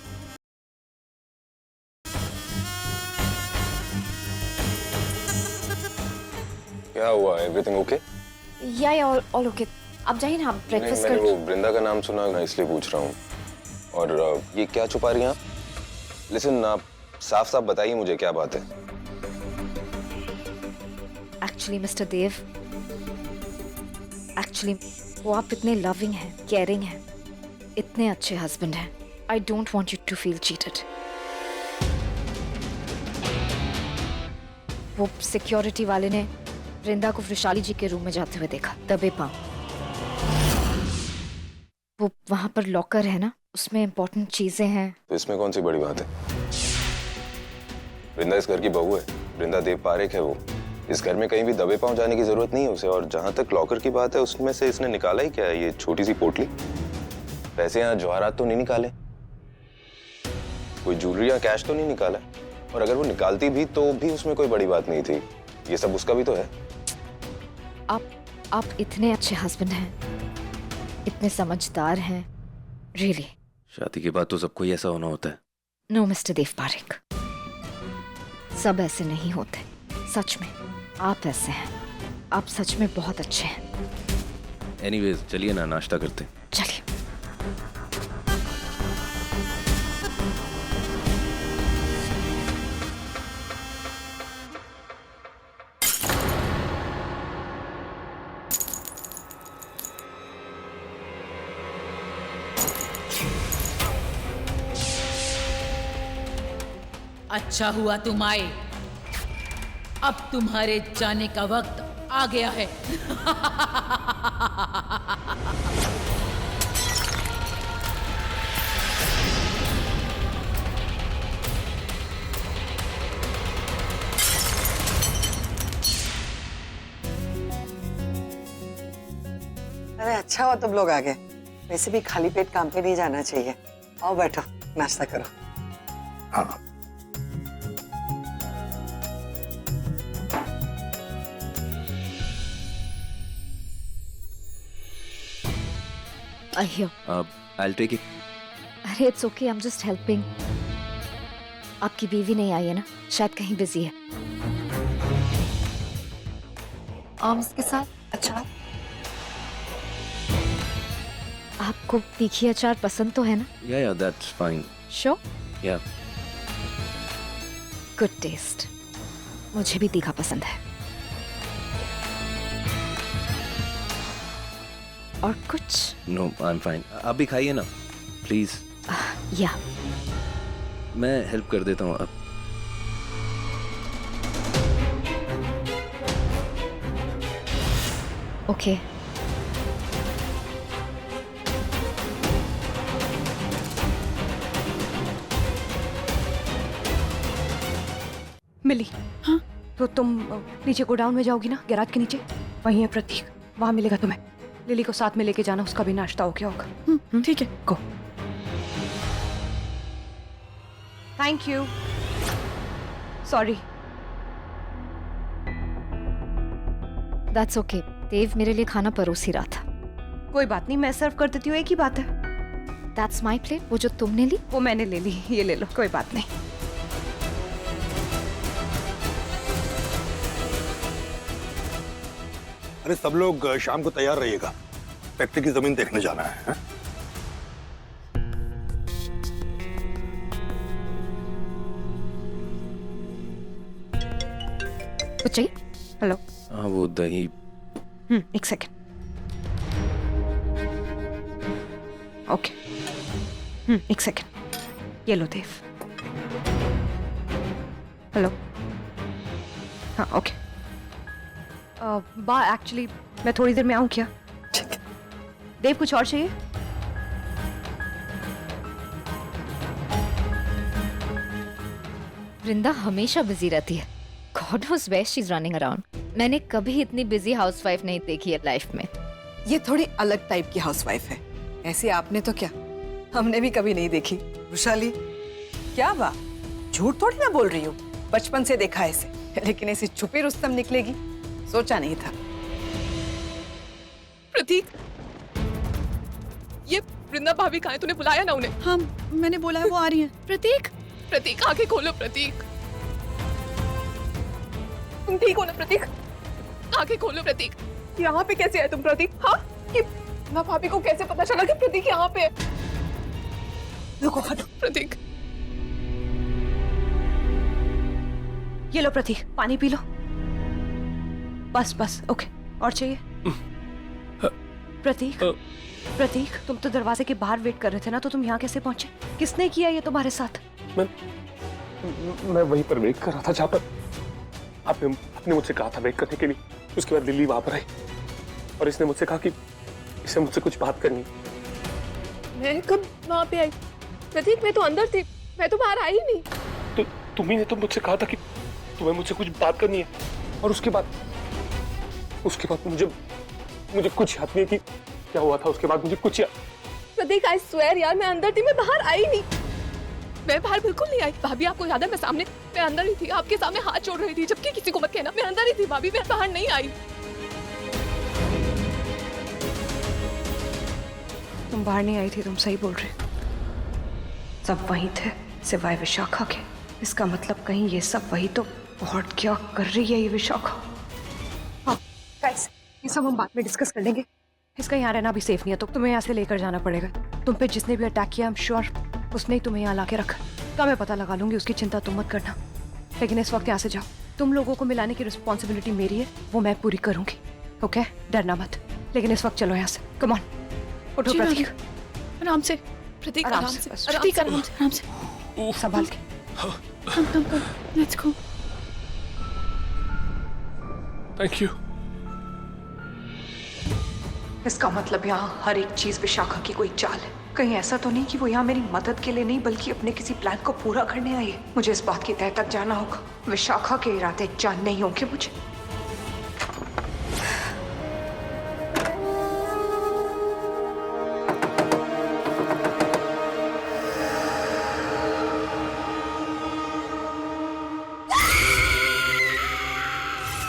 क्या हुआ? Everything okay? या ऑल ओके। आप जाइए ना, आप ब्रेकफास्ट मैंने कर। वो वृंदा का नाम सुना, मैं इसलिए पूछ रहा हूँ। और ये क्या छुपा रही हैं आप? लिसन, आप साफ साफ बताइए मुझे क्या बात है। एक्चुअली मिस्टर देव, एक्चुअली वो आप इतने लविंग हैं, केयरिंग हैं, इतने अच्छे हस्बैंड हैं। I don't want you to feel cheated. वो सिक्योरिटी वाले ने वृंदा को वृशाली जी के रूम में जाते हुए देखा, दबे पांव। वो वहां पर लॉकर है ना, उसमें इंपॉर्टेंट चीजें हैं। तो इसमें कौन सी बड़ी बात है? वृंदा इस घर की बहू है, वृंदा देव पारेख है। वो इस घर में कहीं भी दबे पांव जाने की जरूरत नहीं है उसे। और जहां तक लॉकर की बात है, उसमें से इसने निकाला ही क्या है? ये छोटी सी पोटली। पैसे या जवाहरात तो नहीं निकाले, कोई ज्वेलरी या कैश तो नहीं निकाला। और अगर वो निकालती भी तो भी उसमें कोई बड़ी बात नहीं थी। ये सब उसका भी तो है। आप इतने अच्छे हस्बैंड हैं, इतने समझदार हैं, रियली शादी के बाद तो सबको ही ऐसा होना होता है। नो मिस्टर देव पारेख, सब ऐसे नहीं होते। सच में आप ऐसे हैं। आप सच में बहुत अच्छे हैं। एनीवेज चलिए ना, नाश्ता करते हैं। चलिए। अच्छा हुआ तुम आए। अब तुम्हारे जाने का वक्त आ गया है। अरे अच्छा हुआ तुम लोग आ गए। वैसे भी खाली पेट काम पे नहीं जाना चाहिए। आओ बैठो, नाश्ता करो। हाँ Here. I'll take it. अरे it's okay, I am just helping. आपकी बीवी नहीं आई है ना, शायद कहीं बिजी है। आर्म्स के साथ अचार। आपको तीखी अचार पसंद तो है ना? Yeah, that's fine. Sure? Yeah. Good taste. मुझे भी तीखा पसंद है। और कुछ? No, I'm fine. आप भी खाइए ना, प्लीज। या मैं हेल्प कर देता हूँ अब। ओके। मिली? हाँ? तो तुम नीचे गोडाउन में जाओगी ना, गैराज के नीचे? वहीं है प्रतीक, वहां मिलेगा तुम्हें। लिली को साथ में लेके जाना, उसका भी नाश्ता हो गया होगा। ठीक है, go. Thank you. Sorry. That's okay. Dev मेरे लिए खाना परोस ही रहा था। कोई बात नहीं, मैं सर्व कर देती हूँ, एक ही बात है। That's my plate. वो जो तुमने ली वो मैंने ले ली, ये ले लो, कोई बात नहीं। अरे सब लोग शाम को तैयार रहिएगा, फैक्ट्री की जमीन देखने जाना है, हा? कुछ चाहिए? हेलो। हाँ वो दही। एक सेकेंड। ओके। एक सेकेंड। ये लो देव। हेलो। हाँ ओके। बा एक्चुअली मैं थोड़ी देर में आऊँ क्या? ठीक है। देव कुछ और चाहिए? वृंदा हमेशा बिजी रहती है। God knows where she is running around. मैंने कभी इतनी बिजी हाउसवाइफ नहीं देखी है लाइफ में। ये थोड़ी अलग टाइप की हाउसवाइफ है। ऐसे आपने तो क्या, हमने भी कभी नहीं देखी। वैशाली, क्या बात, झूठ थोड़ी ना बोल रही हूँ। बचपन से देखा है इसे, लेकिन ऐसी छुपी रुस्तम निकलेगी सोचा नहीं था। प्रतीक, ये वृंदा भाभी कहाँ है? तूने बुलाया ना उन्हें? हाँ, मैंने बोला है, वो आ रही हैं। प्रतीक, प्रतीक आंखें खोलो। प्रतीक, तुम ठीक हो ना? प्रतीक आंखें खोलो। प्रतीक, यहाँ पे कैसे आए तुम? प्रतीक, हाँ, ये वृंदा भाभी को कैसे पता चला कि प्रतीक यहाँ पे है? प्रतीक, ये लो प्रतीक, पानी पी लो। बस बस, ओके। और चाहिए? प्रतीक, प्रतीक, तुम तो दरवाजे के बाहर वेट कर रहे थे ना, तो तुम यहाँ कैसे पहुंचे? किसने किया ये तुम्हारे साथ? मैं वहीं पर वेट कर रहा था जहाँ पर आपने मुझसे कहा था वेट करने के लिए। उसके बाद लिली वहां पर आई और इसने मुझसे कहा कि इसे मुझसे कुछ बात करनी। मैं कब वहाँ पे आई? प्रतीक, मैं तो अंदर थी, मैं तो बाहर आई नहीं। तो तुम्ही ने तो मुझसे कहा था कि तुम्हें मुझसे कुछ बात करनी है, और उसके बाद मुझे कुछ याद नहीं कि क्या हुआ था। उसके बाद मुझे कुछ याद। प्रतीक, आई स्वेयर यार, मैं अंदर थी, मैं बाहर आई नहीं। मैं बाहर बिल्कुल नहीं आई। भाभी, आपको याद है मैं अंदर ही थी, आपके सामने हाथ जोड़ रही थी, जबकि किसी को मत कहना। मैं अंदर ही थी भाभी, मैं बाहर नहीं आई। तुम बाहर नहीं आई थी, तुम सही बोल रहे। सब वहीं थे सिवाय विशाखा के। इसका मतलब कहीं ये सब वही तो। और क्या कर रही है ये विशाखा? हाँ गाइस, ये सब हम बाद में डिस्कस कर लेंगे। इसका यहाँ रहना भी सेफ नहीं है, तो तुम्हें यहाँ से लेकर जाना पड़ेगा। तुम पे जिसने भी अटैक किया, आई एम श्योर उसने ही तुम्हें यहाँ ला के रखा। का मैं पता लगा लूंगी, उसकी चिंता तुम मत करना। लेकिन इस वक्त यहाँ से जाओ। तुम लोगों को मिलाने की रिस्पॉन्सिबिलिटी मेरी है, वो मैं पूरी करूंगी। ओके, डरना मत। लेकिन इस वक्त चलो यहाँ से। कम ऑन, उठो प्रतीक। आराम से प्रतीक, आराम से प्रतीक, आराम से, आराम से, संभाल के। कम, लेट्स गो। Thank you. इसका मतलब यहाँ हर एक चीज विशाखा की कोई चाल है। कहीं ऐसा तो नहीं कि वो यहाँ मेरी मदद के लिए नहीं बल्कि अपने किसी प्लान को पूरा करने आई है। मुझे इस बात की तह तक जाना होगा। विशाखा के इरादे जानने ही होंगे मुझे।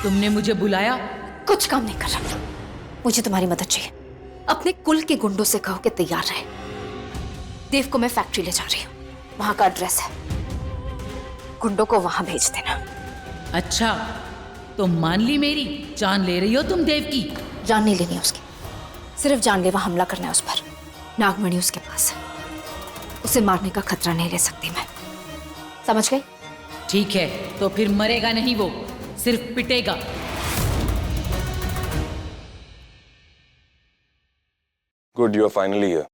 तुमने मुझे बुलाया? कुछ काम नहीं कर रहा, मुझे तुम्हारी मदद चाहिए। अपने कुल के गुंडों से कहो कि तैयार रहे। देव को मैं फैक्ट्री ले जा रही हूँ, वहां का एड्रेस है। गुंडों को वहां भेज देना। अच्छा, तो मान ली मेरी जान ले रही हो तुम देव की? जान नहीं लेनी उसकी, सिर्फ जानलेवा हमला करना है उस पर। नागमणि उसके पास है, उसे मारने का खतरा नहीं ले सकती मैं, समझ गई? ठीक है, तो फिर मरेगा नहीं वो, सिर्फ पिटेगा। Good, you are finally here.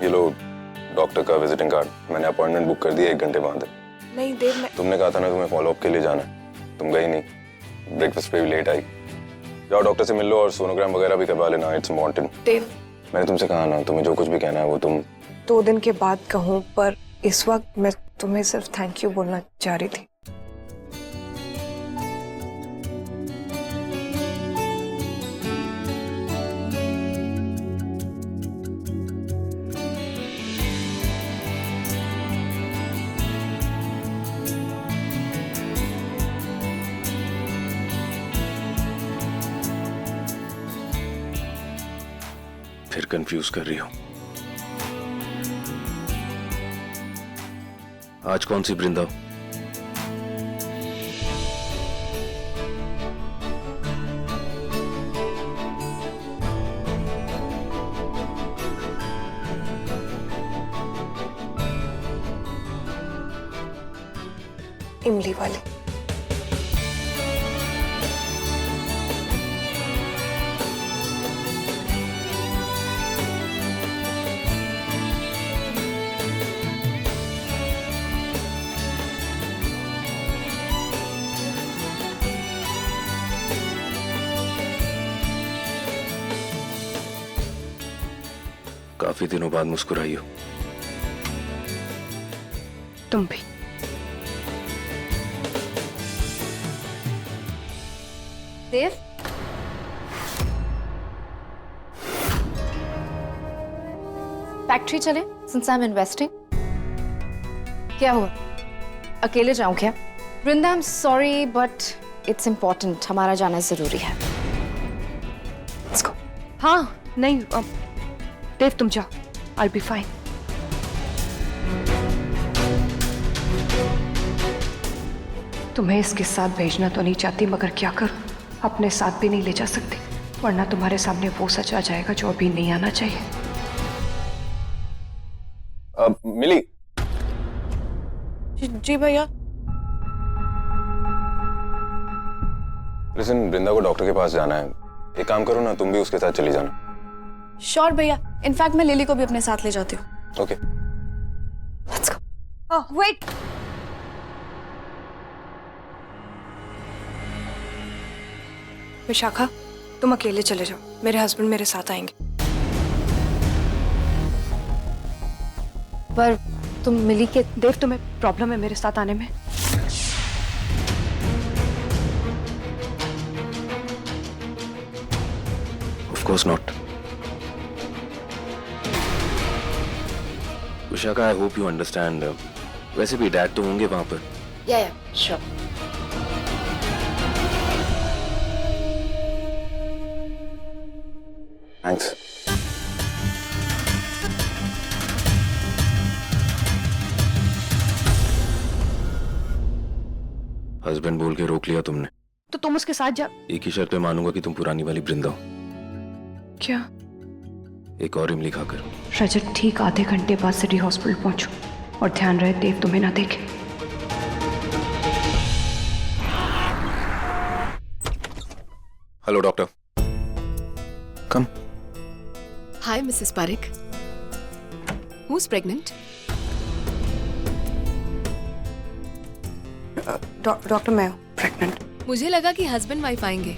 ये लो डॉक्टर का विजिटिंग कार्ड, मैंने अपॉइंटमेंट बुक कर दिया 1 घंटे बाद। नहीं देव, मैं तुमने कहा था ना तुम्हें फॉलोअप के लिए जाना है, तुम गई नहीं। ब्रेकफास्ट पे भी लेट आई। जाओ डॉक्टर से मिल लो और सोनोग्राम वगैरह भी करवा लेना। It's important. देव, मैंने तुमसे कहा ना, तुम्हें जो कुछ भी कहना है वो तुम 2 दिन के बाद कहूँ, पर इस वक्त मैं तुम्हें सिर्फ थैंक यू बोलना चाह रही थी। फिर कंफ्यूज कर रही हो। आज कौन सी वृंदा? इमली वाली। काफी दिनों बाद मुस्कुराई हो। तुम भी। देव, फैक्ट्री चले सिंस आई एम इन्वेस्टिंग। क्या हुआ, अकेले जाऊं क्या? Vrinda, I am sorry but it's important, हमारा जाना जरूरी है। Let's go. हाँ नहीं देव तुम जाओ, I'll be fine. तुम्हें इसके साथ भेजना तो नहीं चाहती, मगर क्या करूं, अपने साथ भी नहीं ले जा सकती, वरना तुम्हारे सामने वो सच आ जाएगा जो अभी नहीं आना चाहिए। मिली? जी भैया। लिसन, वृंदा को डॉक्टर के पास जाना है। एक काम करो ना, तुम भी उसके साथ चली जाना। श्योर भैया, इनफैक्ट मैं लिली को भी अपने साथ ले जाती हूँ। Okay. Let's go. Oh, wait. Vishakha, तुम अकेले चले जाओ, मेरे हस्बैंड मेरे साथ आएंगे। पर तुम मिली के? देव, तुम्हें प्रॉब्लम है मेरे साथ आने में? Of course not. Vishakha, I hope you understand. वैसे भी डैड तो होंगे वहां पर। या श्योर। थैंक्स। हस्बैंड बोल के रोक लिया तुमने। तो तुम उसके साथ जा। एक ही शर्त पे मानूंगा कि तुम पुरानी वाली वृंदा हो। क्या? एक और इमली खाकर। रजत, ठीक आधे घंटे बाद सिटी हॉस्पिटल पहुंचो और ध्यान रहे देव तुम्हें ना देखे। Hello doctor. Come. Hi, Mrs. Parekh. Who's pregnant? Doctor, मैं प्रेग्नेंट। मुझे लगा कि हस्बैंड वाइफ आएंगे।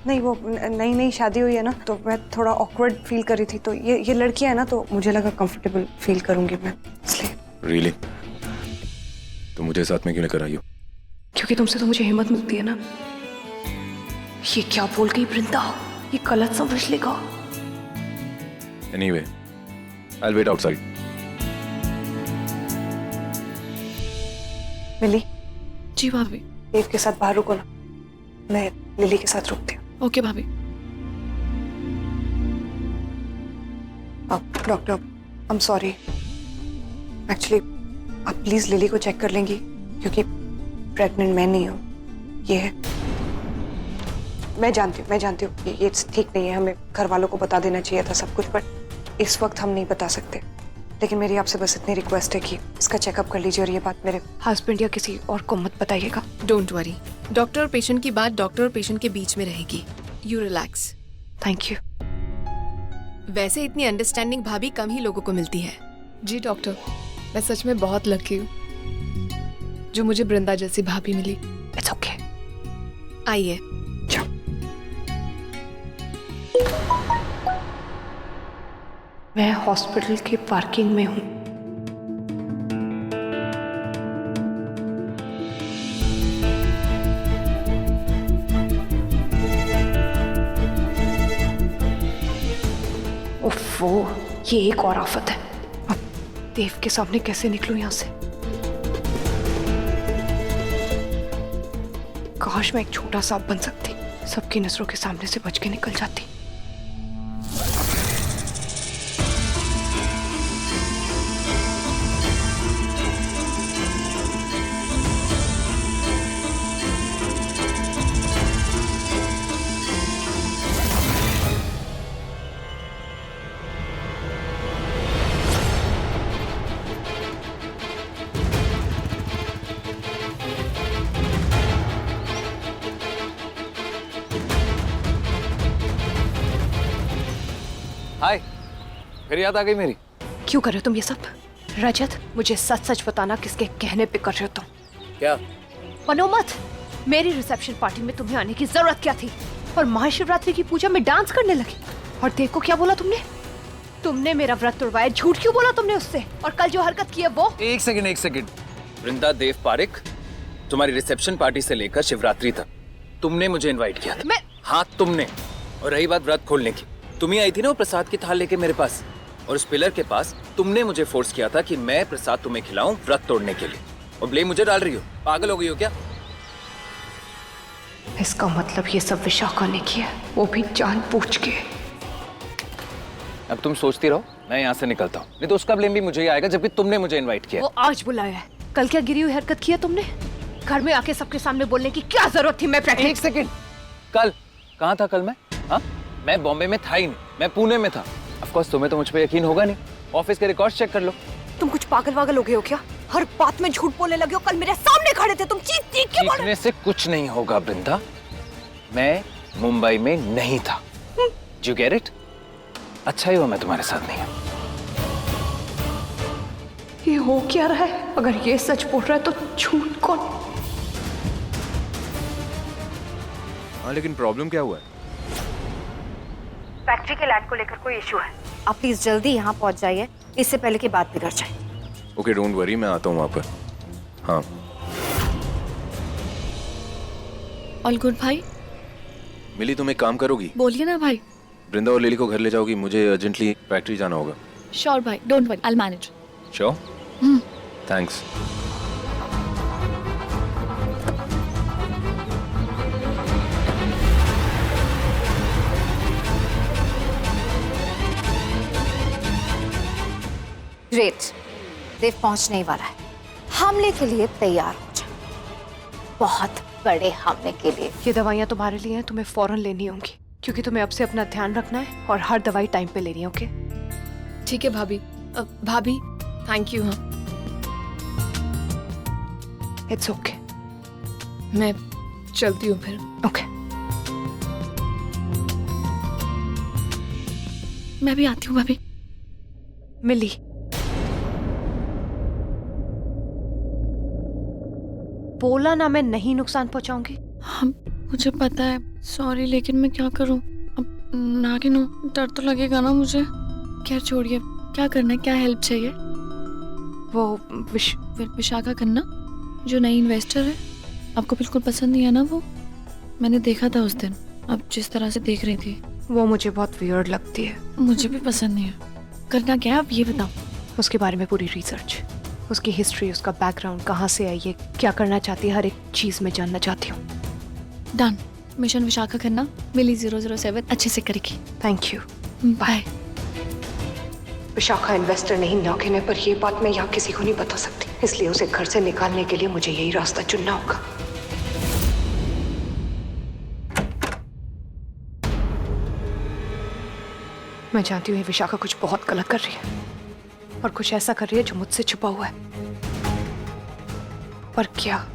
नहीं, वो नई नई शादी हुई है ना, तो मैं थोड़ा ऑकवर्ड फील कर रही थी। तो ये लड़की है ना, तो मुझे लगा कंफर्टेबल फील करूंगी मैं, इसलिए। रियली? तो मुझे साथ में क्यों लेकर आई हो? क्योंकि तुमसे तो मुझे हिम्मत मिलती है ना। ये क्या बोल गई वृंदा? ये गलत समझ लेगा। Anyway, I'll wait outside. मिली? जी भाभी। देव के साथ बाहर रुको ना, मैं लिली के साथ रुकती हूँ। ओके भाभी। Doctor, I am sorry. Actually आप प्लीज लिली को चेक कर लेंगी, क्योंकि प्रेग्नेंट मैं नहीं हूँ, ये है। मैं जानती हूँ ये ठीक नहीं है, हमें घर वालों को बता देना चाहिए था सब कुछ, बट इस वक्त हम नहीं बता सकते। लेकिन मेरी आपसे बस इतनी रिक्वेस्ट है कि इसका चेकअप कर लीजिए और ये बात मेरे हस्बैंड या किसी और को मत बताइएगा। डोंट वरी, डॉक्टर और पेशेंट की बात डॉक्टर और पेशेंट के बीच में रहेगी। You relax. Thank you. वैसे इतनी अंडरस्टैंडिंग भाभी कम ही लोगों को मिलती है। जी डॉक्टर, मैं सच में बहुत लकी हूँ जो मुझे वृंदा जैसी भाभी मिली। It's okay. आइए। मैं हॉस्पिटल के पार्किंग में हूँ। ओफो, ये एक और आफत है। अब देव के सामने कैसे निकलूं यहाँ से? काश मैं एक छोटा सांप बन सकती, सबकी नजरों के सामने से बच के निकल जाती। हाय, फिर याद आ गई मेरी? क्यों कर रहे हो तुम ये सब? रजत, मुझे सच सच बताना, किसके कहने पे कर रहे हो तुम? क्या? मनोमत, मेरी रिसेप्शन पार्टी में तुम्हें आने की जरूरत क्या थी? और महाशिवरात्रि की पूजा में डांस करने लगी। और देव को क्या बोला तुमने? तुमने मेरा व्रत तोड़वाया, झूठ क्यों बोला तुमने उससे? और कल जो हरकत की है वो? एक सेकंड। वृंदा देव पारेख, तुम्हारी रिसेप्शन पार्टी से लेकर शिवरात्रि तक तुमने मुझे इनवाइट किया था। हाँ, तुमने। और रही बात व्रत खोलने की, तुम ही आई थी ना वो प्रसाद की थाल लेके मेरे पास, और उस पिलर के पास तुमने मुझे फोर्स किया था कि मैं प्रसाद तुम्हें खिलाऊं व्रत तोड़ने के लिए, और ब्लेम मुझे डाल रही हो। पागल हो गई हो क्या? इसका मतलब ये सब विशाखा ने किया, वो भी जानबूझ के। अब तुम सोचती रहो, मैं यहाँ से निकलता हूँ, नहीं तो उसका ब्लेम भी मुझे ही आएगा, जबकि तुमने मुझे इन्वाइट किया। वो आज बुलाया है, कल क्या गिरी हुई हरकत की है तुमने? घर में आके सबके सामने बोलने की क्या जरूरत थी? मैं एक सेकंड, कल कहाँ था? कल मैं, हाँ, मैं बॉम्बे में था ही नहीं, मैं पुणे में था। ऑफ कोर्स तुम्हें तो मुझ पे यकीन होगा नहीं, ऑफिस के रिकॉर्ड्स चेक कर लो। तुम कुछ पागल वागल हो गए हो क्या? हर बात में झूठ बोलने लगे हो। कल मेरे सामने खड़े थे तुम, चीख चीख के बोले। चीखने से कुछ नहीं होगा वृंदा, मैं मुंबई में नहीं था। You get it? अच्छा ही हुआ मैं तुम्हारे साथ नहीं हूँ। ये हो क्या रहा है? अगर ये सच बोल रहा है तो झूठ कौन? हाँ, लेकिन प्रॉब्लम क्या हुआ है? फैक्ट्री के लैंड को लेकर कोई इशू है। आप प्लीज जल्दी यहाँ पहुँच जाइए, इससे पहले की बात बिगड़ जाए। ओके, डोंट वरी, मैं आता हूँ वहाँ पर। हाँ। ऑल गुड भाई? मिली, तुम एक काम करोगी? बोलिए ना भाई। वृंदा और लिली को घर ले जाओगी, मुझे अर्जेंटली फैक्ट्री जाना होगा। श्योर भाई, don't worry, I will manage. Sure? Thanks. Great, Dev पहुंचने ही वाला है। हमले के लिए तैयार हो जाओ। बहुत बड़े हमले के लिए। ये दवाइयाँ तुम्हारे लिए हैं, तुम्हें फौरन लेनी होंगी क्योंकि तुम्हें अब से अपना ध्यान रखना है और हर दवाई टाइम पे लेनी है। ओके? ठीक है भाभी। भाभी थैंक यू। हाँ इट्स ओके। मैं चलती हूँ फिर। ओके। मैं भी आती हूँ भाभी। मिली, बोला ना मैं नहीं नुकसान पहुंचाऊंगी। हाँ मुझे पता है, सॉरी, लेकिन मैं क्या करूँ अब? नागिन हूँ, डर तो लगेगा ना मुझे। खैर छोड़िए, क्या करना है, क्या हेल्प चाहिए? वो विशाखा खन्ना जो नई इन्वेस्टर है, आपको बिल्कुल पसंद नहीं है ना वो? मैंने देखा था उस दिन, आप जिस तरह से देख रही थी। वो मुझे बहुत वियर्ड लगती है। मुझे भी पसंद नहीं है। करना क्या है आप ये बताओ। उसके बारे में पूरी रिसर्च, उसकी हिस्ट्री, उसका बैकग्राउंड, कहाँ से आई है, क्या करना चाहती है, हर एक चीज में जानना चाहती हूँ। डन। मिशन विशाखा खन्ना, मिली 007 अच्छे से करेगी। Thank you, bye. Vishakha investor नहीं नागिन है, पर ये बात मैं यहाँ किसी को नहीं बता सकती, इसलिए उसे घर से निकालने के लिए मुझे यही रास्ता चुनना होगा। मैं जानती हूँ ये विशाखा कुछ बहुत गलत कर रही है और कुछ ऐसा कर रही है जो मुझसे छुपा हुआ है, पर क्या?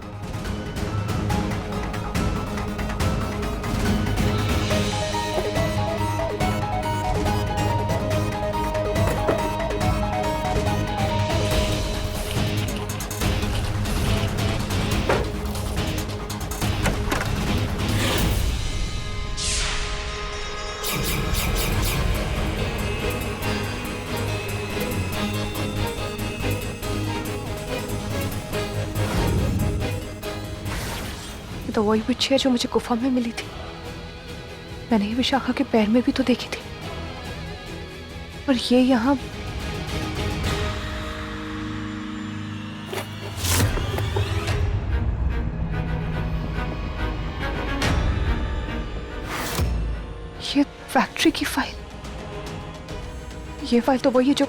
तो वही बिच्छी है जो मुझे गुफा में मिली थी। मैंने ये विशाखा के पैर में भी तो देखी थी, पर ये यहाँ ये फैक्ट्री की फाइल, ये फाइल तो वही है जो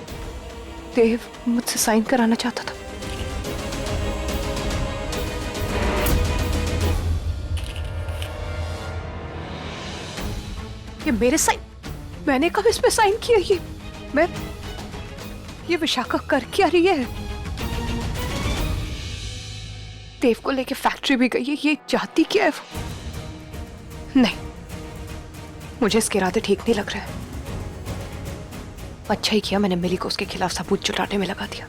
देव मुझसे साइन कराना चाहता था। ये मेरे साइन, मैंने कब इसमें साइन किया? ये विशाखा कर क्या रही है? देव को लेके फैक्ट्री भी गई है, ये चाहती क्या है वो? नहीं, मुझे इसके इरादे ठीक नहीं लग रहे हैं। अच्छा ही किया मैंने मिली को उसके खिलाफ सबूत जुटाने में लगा दिया।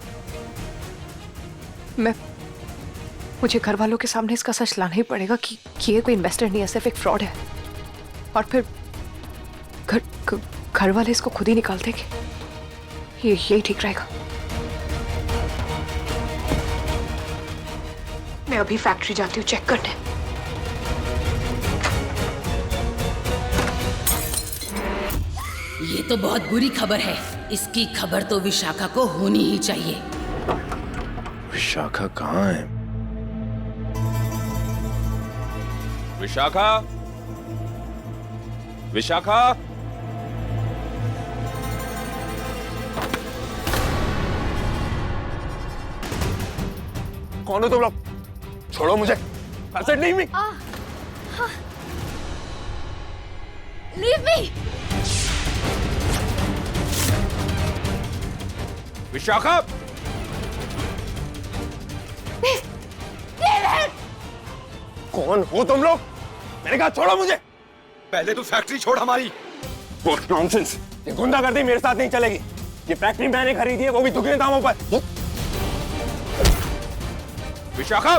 मुझे घर वालों के सामने इसका सच लाना ही पड़ेगा कि ये कोई इन्वेस्टर नहीं है, सिर्फ एक फ्रॉड है। और फिर घर वाले इसको खुद ही निकाल देंगे। यही ठीक रहेगा। मैं अभी फैक्ट्री जाती हूँ चेक करने। ये तो बहुत बुरी खबर है। इसकी खबर तो विशाखा को होनी ही चाहिए। विशाखा कहाँ है? विशाखा, विशाखा, कौन हो तुम लोग? छोड़ो मुझे। Leave me. Leave me. Vishakha, कौन हो तुम लोग? मैंने कहा छोड़ो मुझे। पहले तू फैक्ट्री छोड़ हमारी। What nonsense. ये गुंडागर्दी मेरे साथ नहीं चलेगी। ये फैक्ट्री मैंने खरीदी है, वो भी दुगने दामों पर। विशाखा,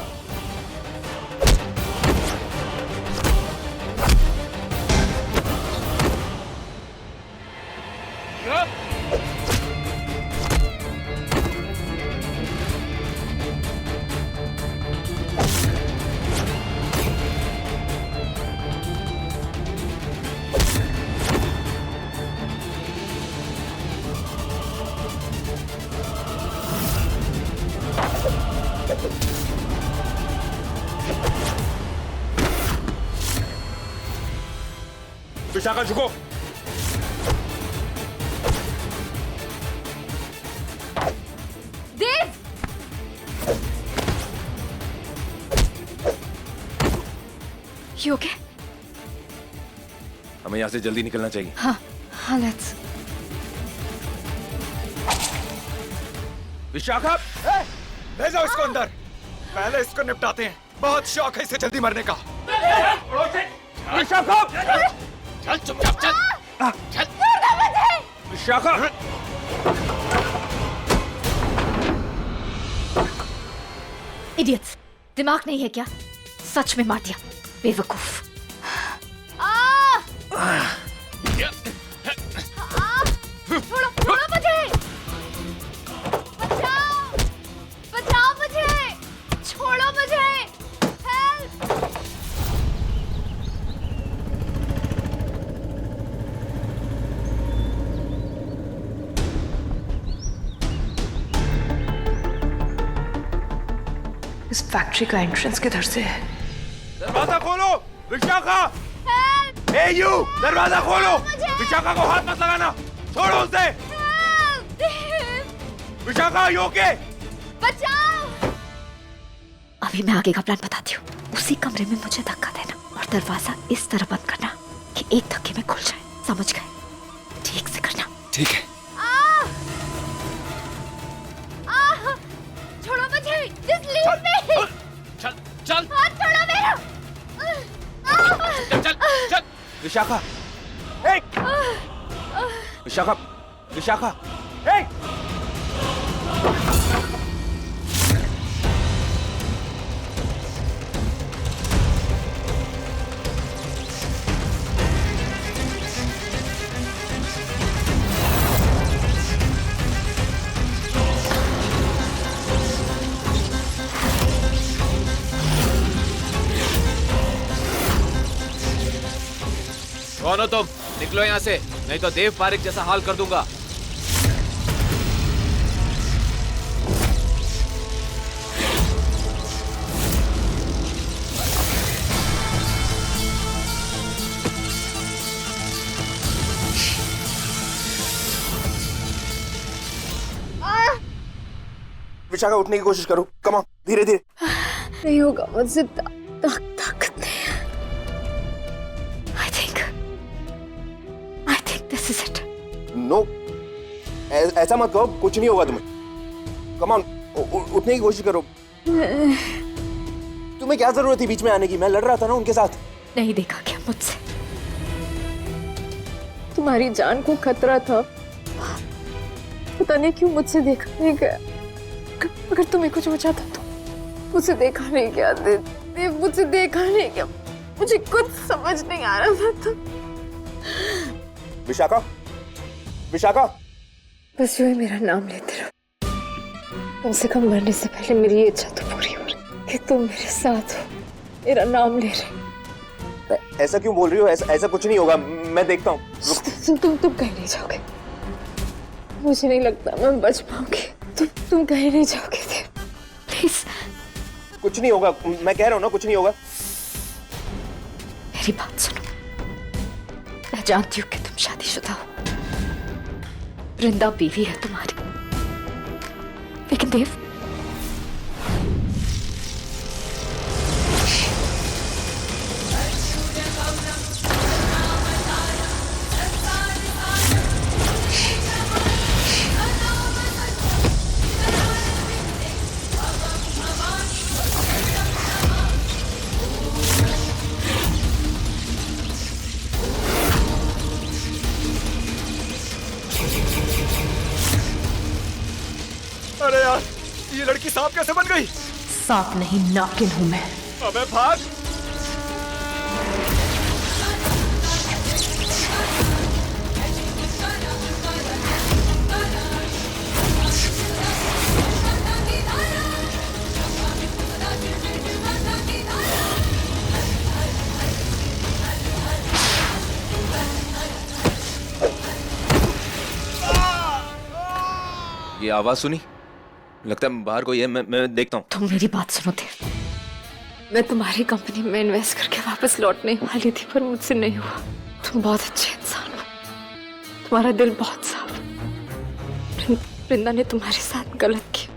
विशाखा झुको। देव, You okay? हमें यहाँ से जल्दी निकलना चाहिए। हाँ, let's. विशाखा, ले जाओ इसको अंदर। पहले इसको निपटाते हैं। बहुत शौक है इसे जल्दी मरने का। विशाखा, चल चुपचाप चल। चल। विशाखा, Idiots, दिमाग नहीं है क्या? सच में मार दिया, बेवकूफ। छोड़ो मुझे, बचाओ मुझे, छोड़ो मुझे, हेल्प। इस फैक्ट्री का एंट्रेंस किधर से है? दरवाजा खोलो, विशाखा। ए यू, दरवाजा खोलो। विशाखा को हाथ मत लगाना, छोड़ो उसे। Vishakha, you okay? बचाओ। अभी मैं आगे का प्लान बताती हूँ। उसी कमरे में मुझे धक्का देना और दरवाजा इस तरह बंद करना कि एक धक्के में खुल जाए। समझ गए? ठीक से करना। ठीक है। छोड़ो मुझे, just leave me। चल चल। हाथ छोड़ो मेरा। चल चल चल। विशाखा, विशाखा, विशाखा, कौन हो तुम? निकलो यहाँ से, नहीं तो देव पारिक जैसा हाल कर दूंगा। विशाखा, उठने की कोशिश करो। कम ऑन, धीरे धीरे। नहीं होगा मुझसे, ताकत नहीं है। I think this is it. No, ऐसा मत कहो, कुछ नहीं होगा तुम्हें। कम ऑन, उठने की कोशिश करो। तुम्हें क्या जरूरत थी बीच में आने की? मैं लड़ रहा था ना उनके साथ। नहीं देखा क्या मुझसे? तुम्हारी जान को खतरा था, पता नहीं क्यों मुझसे देखा नहीं गया। अगर तुम्हें कुछ हो जाता तो मुझे देखा नहीं गया। देव, मुझे देखा नहीं गया। मुझे कुछ समझ नहीं आ रहा था। विशाखा, विशाखा, बस यूं ही मेरा नाम लेते रहो। कम से कम मरने से पहले मेरी ये इच्छा तो पूरी हो रही कि तुम मेरे साथ हो, मेरा नाम ले रहे। ऐसा क्यों बोल रही हो? ऐसा कुछ नहीं होगा, मैं देखता हूँ। तुम कहीं नहीं जाओगे। मुझे नहीं लगता मैं बच पाऊंगी। तुम कहीं नहीं जाओगे। प्लीज। कुछ नहीं होगा, मैं कह रहा हूँ ना, कुछ नहीं होगा। मेरी बात सुनो, मैं जानती हूँ कि तुम शादीशुदा हो, वृंदा बीवी है तुम्हारी, लेकिन देव, अरे यार, ये लड़की सांप कैसे बन गई? सांप नहीं, नागिन हूं मैं। अबे भाग। ये आवाज सुनी? लगता है बाहर कोई है। मैं देखता हूँ। तुम मेरी बात सुनो देव, मैं तुम्हारी कंपनी में इन्वेस्ट करके वापस लौटने वाली थी, पर मुझसे नहीं हुआ। तुम बहुत अच्छे इंसान हो, तुम्हारा दिल बहुत साफ। वृंदा ने तुम्हारे साथ गलत किया।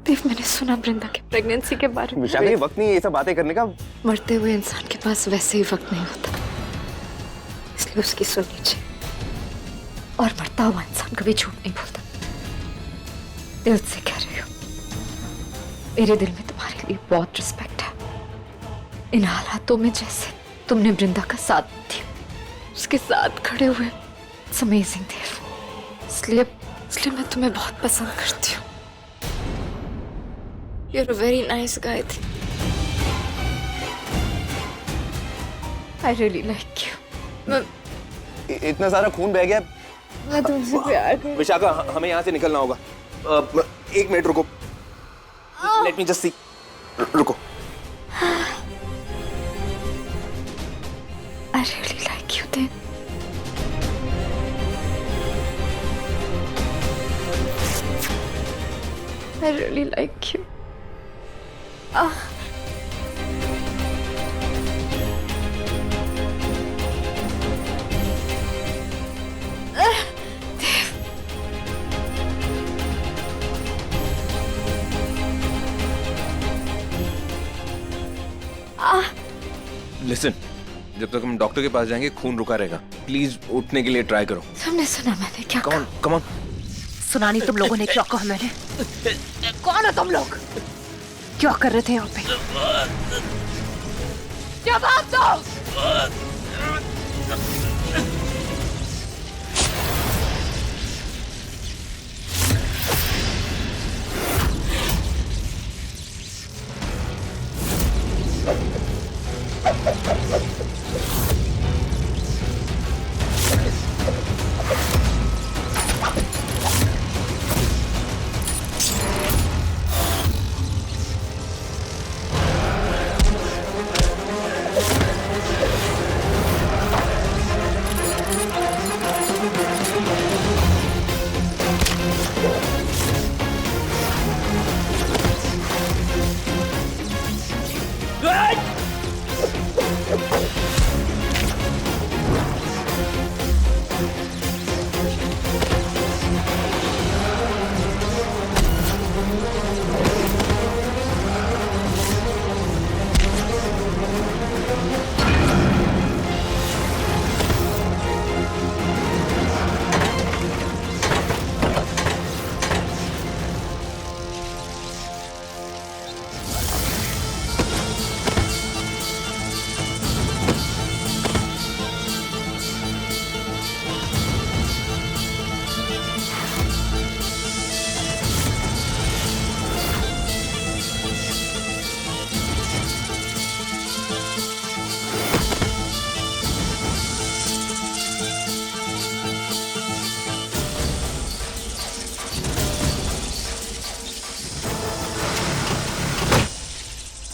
देव, मैंने सुना वृंदा के प्रेगनेंसी के बारे में। विशाखा, ये वक्त नहीं है ये सब बातें करने का। मरते हुए इंसान के पास वैसे ही वक्त नहीं होता, इसलिए उसकी सुननी चाहिए। और मरता हुआ इंसान कभी झूठ नहीं बोलता। दिल से कह रही हूँ, मेरे दिल में तुम्हारे लिए बहुत रिस्पेक्ट है। इन हालातों में जैसे तुमने वृंदा का साथ दिया, उसके साथ खड़े हुए, इट्स अमेजिंग देव। इसलिए मैं तुम्हें बहुत पसंद करती हूँ। You're a very nice guy. I really like you. इतना सारा खून बह गया। मैं तुमसे प्यार करती हूँ। विशाखा, हमें यहाँ से निकलना होगा। 1 मिनट रुको। Let me just see. रुको। I really like you, Dev. I really like you. Listen, जब तक हम डॉक्टर के पास जाएंगे खून रुका रहेगा। प्लीज उठने के लिए ट्राई करो। तुमने सुना मैंने क्या कहा? Come on. सुना नहीं तुम लोगों ने क्या कहा मैंने? कौन हो तुम लोग? क्या कर रहे थे यहाँ पे? जवाब दो।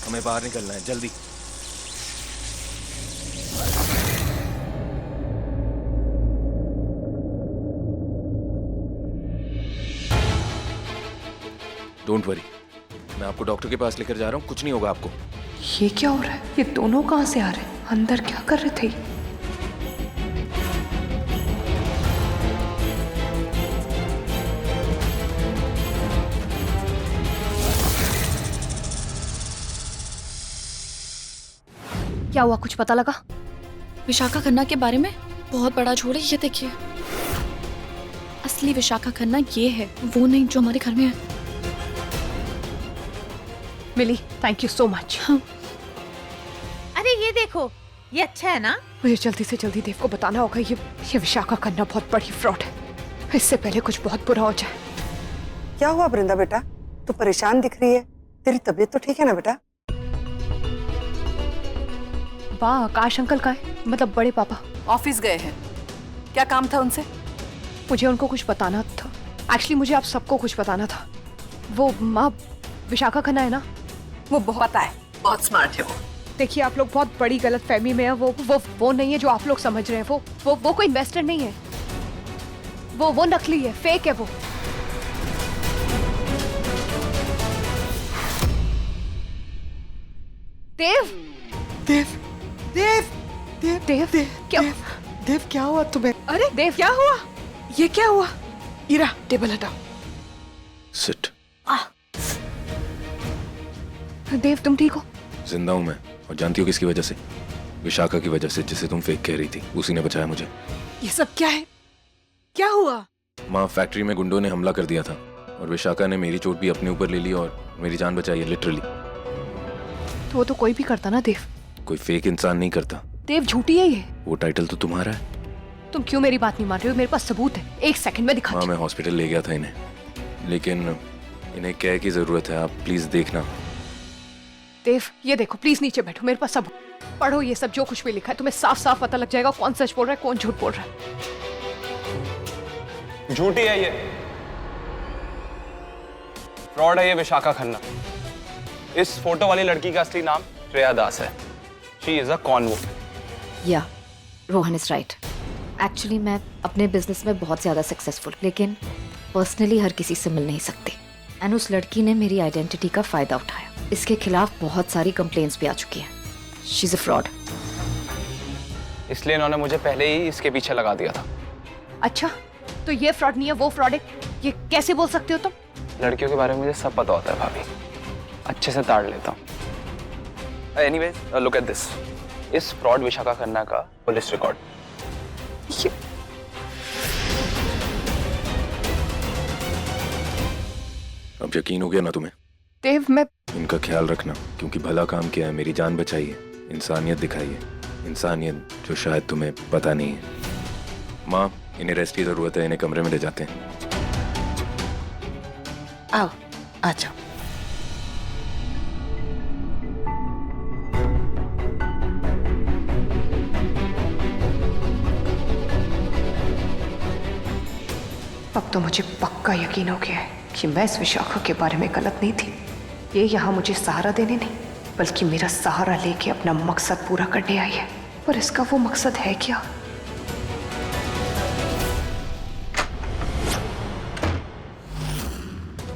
हमें बाहर निकलना है, जल्दी। डोंट वरी, मैं आपको डॉक्टर के पास लेकर जा रहा हूँ, कुछ नहीं होगा आपको। ये क्या हो रहा है? ये दोनों कहाँ से आ रहे हैं? अंदर क्या कर रहे थे? क्या हुआ, कुछ पता लगा? विशाखा खन्ना के बारे में बहुत बड़ा झूठ है। ये देखिए, असली विशाखा खन्ना ये है, वो नहीं जो हमारे घर में है। मिली, थैंक यू सो मच। हाँ। अरे ये देखो, ये अच्छा है ना? मुझे जल्दी से जल्दी देव को बताना होगा। ये विशाखा खन्ना बहुत बड़ी फ्रॉड है। इससे पहले कुछ बहुत बुरा हो जाए। क्या हुआ वृंदा बेटा, तू परेशान दिख रही है? तेरी तबीयत तो ठीक है ना बेटा? वाह, आकाश अंकल का है, मतलब बड़े पापा ऑफिस गए हैं। क्या काम था उनसे? मुझे उनको कुछ बताना था। एक्चुअली मुझे आप सबको कुछ बताना था। वो माँ विशाखा खन्ना है ना, वो बहुत पता है, बहुत स्मार्ट है वो। देखिए, आप लोग बहुत बड़ी गलतफहमी में है। वो नहीं है जो आप लोग समझ रहे हैं। वो कोई इन्वेस्टर नहीं है। वो नकली है, फेक है वो। देव देव देव देव देव देव क्या देव क्या हुआ तुम्हें? अरे देव, क्या हुआ? ये क्या हुआ? इरा, टेबल हटाओ। सिट। देव तुम ठीक हो? जिंदा हूं मैं, और जानती हो किसकी वजह से? विशाखा की वजह से, जिसे तुम फेक कह रही थी। उसी ने बचाया मुझे। ये सब क्या है? क्या हुआ? माँ, फैक्ट्री में गुंडों ने हमला कर दिया था और विशाखा ने मेरी चोट भी अपने ऊपर ले ली और मेरी जान बचाई है, लिटरली। तो वो तो कोई भी करता ना देव। कोई फेक इंसान नहीं करता। देव झूठी है ये। वो टाइटल तो तुम्हारा है। तुम क्यों मेरी बात नहीं मान रहे हो? मेरे पास सबूत है, 1 सेकंड में दिखाती हूं। मैं हॉस्पिटल ले गया था इन्हें, लेकिन इन्हें क्या की जरूरत है, आप प्लीज देखना। देव ये देखो, प्लीज नीचे बैठो, मेरे पास सबूत। पढ़ो ये सब, जो कुछ भी लिखा है तुम्हें साफ साफ पता लग जाएगा कौन सच बोल रहा है, कौन झूठ बोल रहा है। झूठी है ये, फ्रॉड है ये विशाखा खन्ना। इस फोटो वाली लड़की का असली नाम श्रेया दास है। She is a con woman. या रोहन इज राइट। एक्चुअली मैं अपने बिजनेस में बहुत ज्यादा सक्सेसफुल, लेकिन पर्सनली हर किसी से मिल नहीं सकती। एंड उस लड़की ने मेरी आइडेंटिटी का फायदा उठाया। इसके खिलाफ बहुत सारी कंप्लेंट्स भी आ चुकी हैं। She is a fraud. इसलिए इन्होंने मुझे पहले ही इसके पीछे लगा दिया था। अच्छा, तो ये फ्रॉड नहीं है वो फ्रॉड है, ये कैसे बोल सकते हो तुम? लड़कियों के बारे में मुझे सब पता होता है भाभी, अच्छे से ताड़ लेता हूँ। Anyways, look at this. इस फ्रॉड विशाखा खन्ना का पुलिस रिकॉर्ड। अब यकीन हो गया ना तुम्हें? देव मैं इनका ख्याल रखना, क्योंकि भला काम किया है, मेरी जान बचाई है, इंसानियत दिखाई है, इंसानियत जो शायद तुम्हें पता नहीं है। माँ, इन्हें रेस्ट की जरूरत है, इन्हें कमरे में ले जाते हैं। आओ, आ जाओ। अब तो मुझे पक्का यकीन हो गया है कि मैं इस विशाखा के बारे में गलत नहीं थी। ये यहाँ मुझे सहारा देने नहीं, बल्कि मेरा सहारा लेके अपना मकसद पूरा करने आई है। पर इसका वो मकसद है क्या?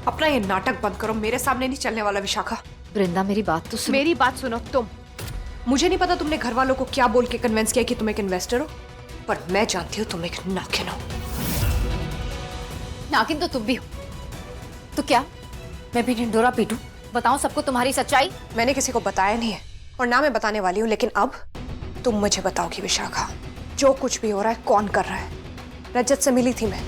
अपना ये नाटक बंद करो, मेरे सामने नहीं चलने वाला विशाखा। वृंदा मेरी बात तो सुनो। मेरी बात सुनो तुम। मुझे नहीं पता तुमने घर वालों को क्या बोल के कन्विंस किया कि तुम एक इन्वेस्टर हो, पर मैं जानती हूँ तुम एक नागिन हो। नागिन तो तुम भी हो। तो क्या मैं भी ढिंढोरा पीटूं? बताऊं सबको तुम्हारी सच्चाई? मैंने किसी को बताया नहीं है और ना मैं बताने वाली हूँ, लेकिन अब तुम मुझे बताओगी विशाखा, जो कुछ भी हो रहा है कौन कर रहा है? रजत से मिली थी मैं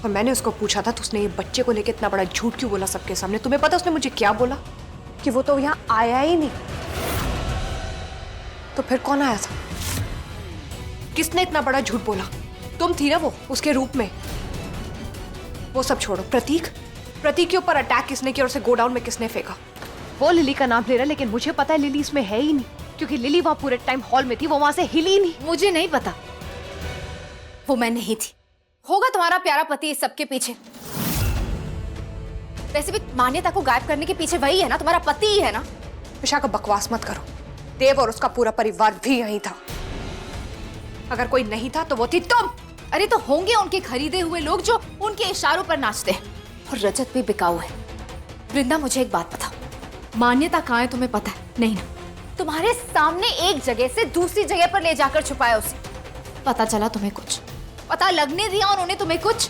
और मैंने उसको पूछा था तो उसने ये बच्चे को लेकर इतना बड़ा झूठ क्यों बोला सबके सामने? तुम्हें पता उसने मुझे क्या बोला? कि वो तो यहाँ आया ही नहीं। तो फिर कौन आया था? किसने इतना बड़ा झूठ बोला? तुम थी ना वो, उसके रूप में। वो सब छोड़ो, प्रतीक के ऊपर अटैक किसने किया और उसे गोडाउन में किसने फेंका? वो लिली का नाम ले रहा है, लेकिन मुझे पता है लिली इसमें है ही नहीं, क्योंकि लिली वहां पूरे टाइम हॉल में थी, वो वहां से हिली नहीं। मुझे नहीं पता, वो मैं नहीं थी। होगा तुम्हारा प्यारा पति इस सबके पीछे। वैसे भी मान्यता को गायब करने के पीछे वही है ना, तुम्हारा पति ही है ना। विशाखा बकवास मत करो, देव और उसका पूरा परिवार भी यही था। अगर कोई नहीं था तो वो थी तुम। अरे तो होंगे उनके खरीदे हुए लोग जो उनके इशारों पर नाचते हैं। और रजत भी बिकाऊ है। वृंदा मुझे एक बात बताओ, मान्यता कहाँ है तुम्हें पता है? नहीं ना, तुम्हारे सामने एक जगह से दूसरी जगह पर ले जाकर छुपाया उसे। पता चला तुम्हें कुछ? पता लगने दिया उन्होंने तुम्हें कुछ?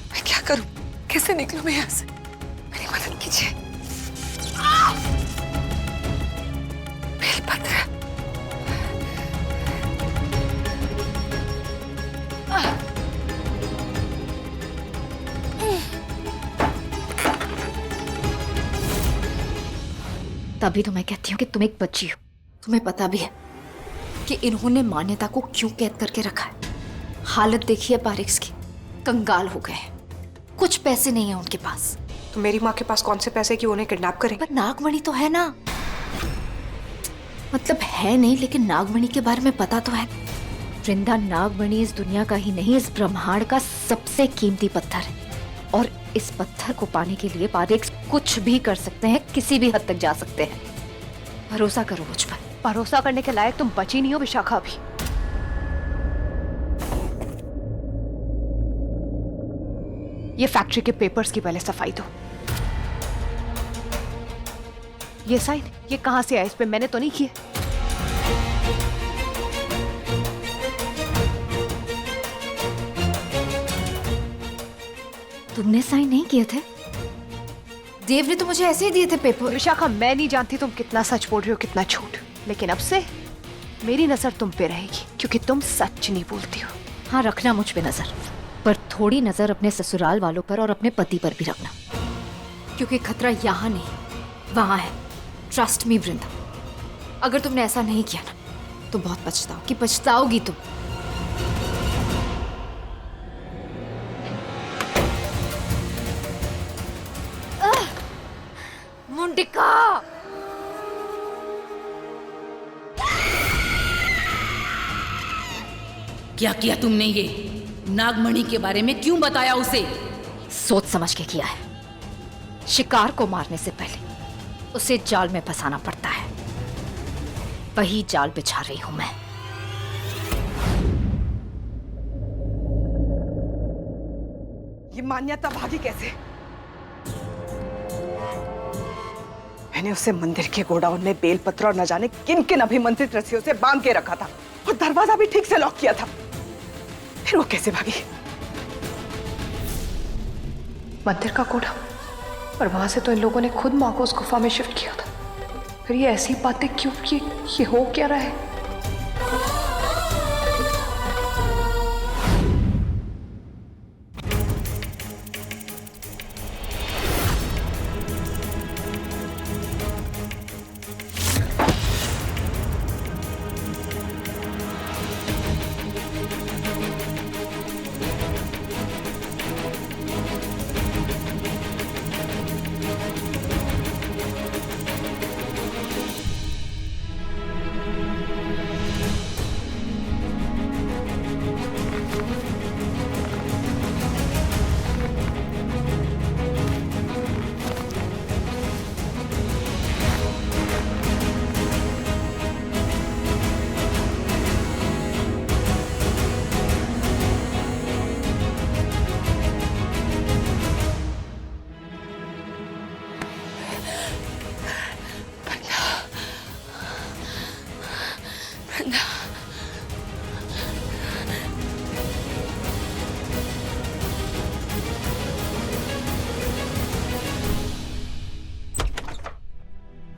मैं क्या करूं? कैसे निकलूं मैं यहाँ से? मेरी मदद कीजिए। बेलपत्र। तभी तो मैं कहती हूँ कि तुम एक बच्ची हो। तुम्हें पता भी है कि इन्होंने मान्यता को क्यों कैद करके रखा है। हालत देखिए पारिक्स की, कंगाल हो गए हैं, कुछ पैसे नहीं है उनके पास। तो मेरी माँ के पास कौन से पैसे कि उन्हें किडनैप करेंगे? पर नागमणि तो है ना। मतलब है नहीं, लेकिन नागमणि के बारे में पता तो है। वृंदा, नागमणि इस दुनिया का ही नहीं, इस ब्रह्मांड का सबसे कीमती पत्थर है। और इस पत्थर को पाने के लिए पारिक्स कुछ भी कर सकते हैं, किसी भी हद तक जा सकते हैं। भरोसा करो मुझ पर। भरोसा करने के लायक तुम बची नहीं हो विशाखा अभी। ये फैक्ट्री के पेपर्स की पहले सफाई दो। ये साइन ये कहां से आया? इस पे मैंने तो नहीं किए। तुमने साइन नहीं किए थे? देव ने तो मुझे ऐसे ही दिए थे पेपर। विशाखा, मैं नहीं जानती तुम कितना सच बोल रही हो कितना झूठ, लेकिन अब से मेरी नजर तुम पे रहेगी क्योंकि तुम सच नहीं बोलती हो। हाँ, रखना मुझ पे नजर, पर थोड़ी नजर अपने ससुराल वालों पर और अपने पति पर भी रखना, क्योंकि खतरा यहाँ नहीं वहां है। ट्रस्ट मी वृंदा, अगर तुमने ऐसा नहीं किया ना तो बहुत पछताओगी तुम। मुंडिका, क्या किया तुमने? ये नागमणि के बारे में क्यों बताया उसे? सोच समझ के किया है। शिकार को मारने से पहले उसे जाल में फंसाना पड़ता है, वही जाल बिछा रही हूं मैं। ये मान्यता भागी कैसे? मैंने उसे मंदिर के गोडाउन में बेलपत्र और न जाने किन किन अभिमंत्रित रस्सियों से बांध के रखा था और दरवाजा भी ठीक से लॉक किया था, फिर वो कैसे भागी? मंदिर का कोड़ा, और वहां से तो इन लोगों ने खुद माँ को उस गुफा में शिफ्ट किया था। फिर ये ऐसी बातें क्यों की? ये हो क्या रहा है?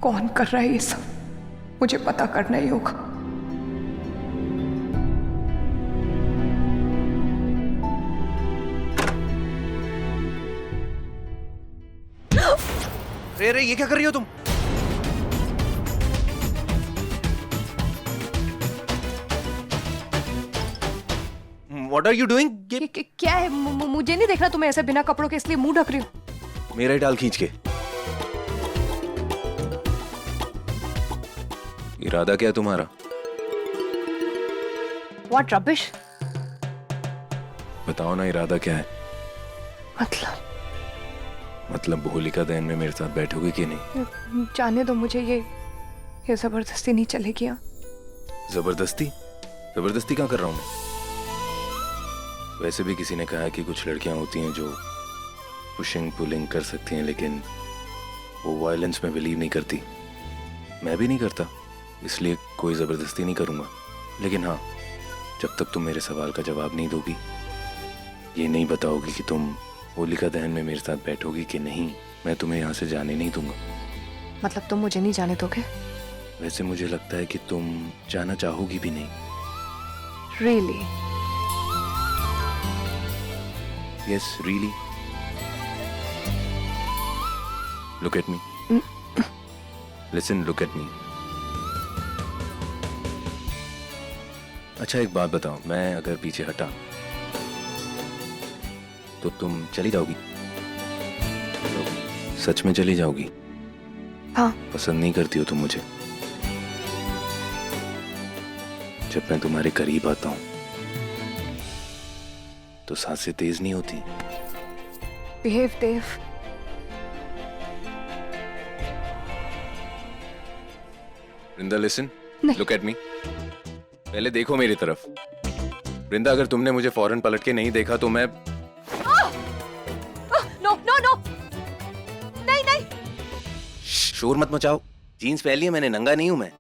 कौन कर रहा है ये सब? मुझे पता करना ही होगा। रे ये क्या कर रही हो तुम? What are you doing? क्या है? मुझे नहीं देख रहा तुम्हें ऐसे बिना कपड़ों के, इसलिए मुंह ढक रही हूँ। मेरा ही टाल खींच के। इरादा क्या है तुम्हारा? What rubbish? बताओ ना, इरादा क्या है? मतलब होलिका दहन में मेरे साथ बैठोगे कि नहीं? जाने दो मुझे, ये जबरदस्ती नहीं चलेगी। जबरदस्ती? जबरदस्ती क्या कर रहा हूं मैं? वैसे भी किसी ने कहा है कि कुछ लड़कियां होती हैं जो पुशिंग पुलिंग कर सकती हैं, लेकिन वो वायलेंस में बिलीव नहीं करती। मैं भी नहीं करता, इसलिए कोई जबरदस्ती नहीं करूंगा। लेकिन हाँ, जब तक तुम मेरे सवाल का जवाब नहीं दोगी, ये नहीं बताओगी कि तुम होलिका दहन में मेरे साथ बैठोगी कि नहीं, मैं तुम्हें यहाँ से जाने नहीं दूंगा। मतलब तुम मुझे नहीं जाने दोगे? वैसे मुझे लगता है कि तुम जाना चाहोगी भी नहीं। Really? Yes, really. Look at me. Listen, look at me. अच्छा, एक बात बताओ, मैं अगर पीछे हटा तो तुम चली जाओगी? सच में चली जाओगी? हाँ। पसंद नहीं करती हो तुम मुझे? जब मैं तुम्हारे करीब आता हूं तो सांसें तेज नहीं होती? Behave, Dave. Vrinda, listen, look at me. पहले देखो मेरी तरफ। वृंदा, अगर तुमने मुझे फौरन पलट के नहीं देखा तो मैं नो नहीं। शोर मत मचाओ। जीन्स पहनी है मैंने, नंगा नहीं हूं मैं।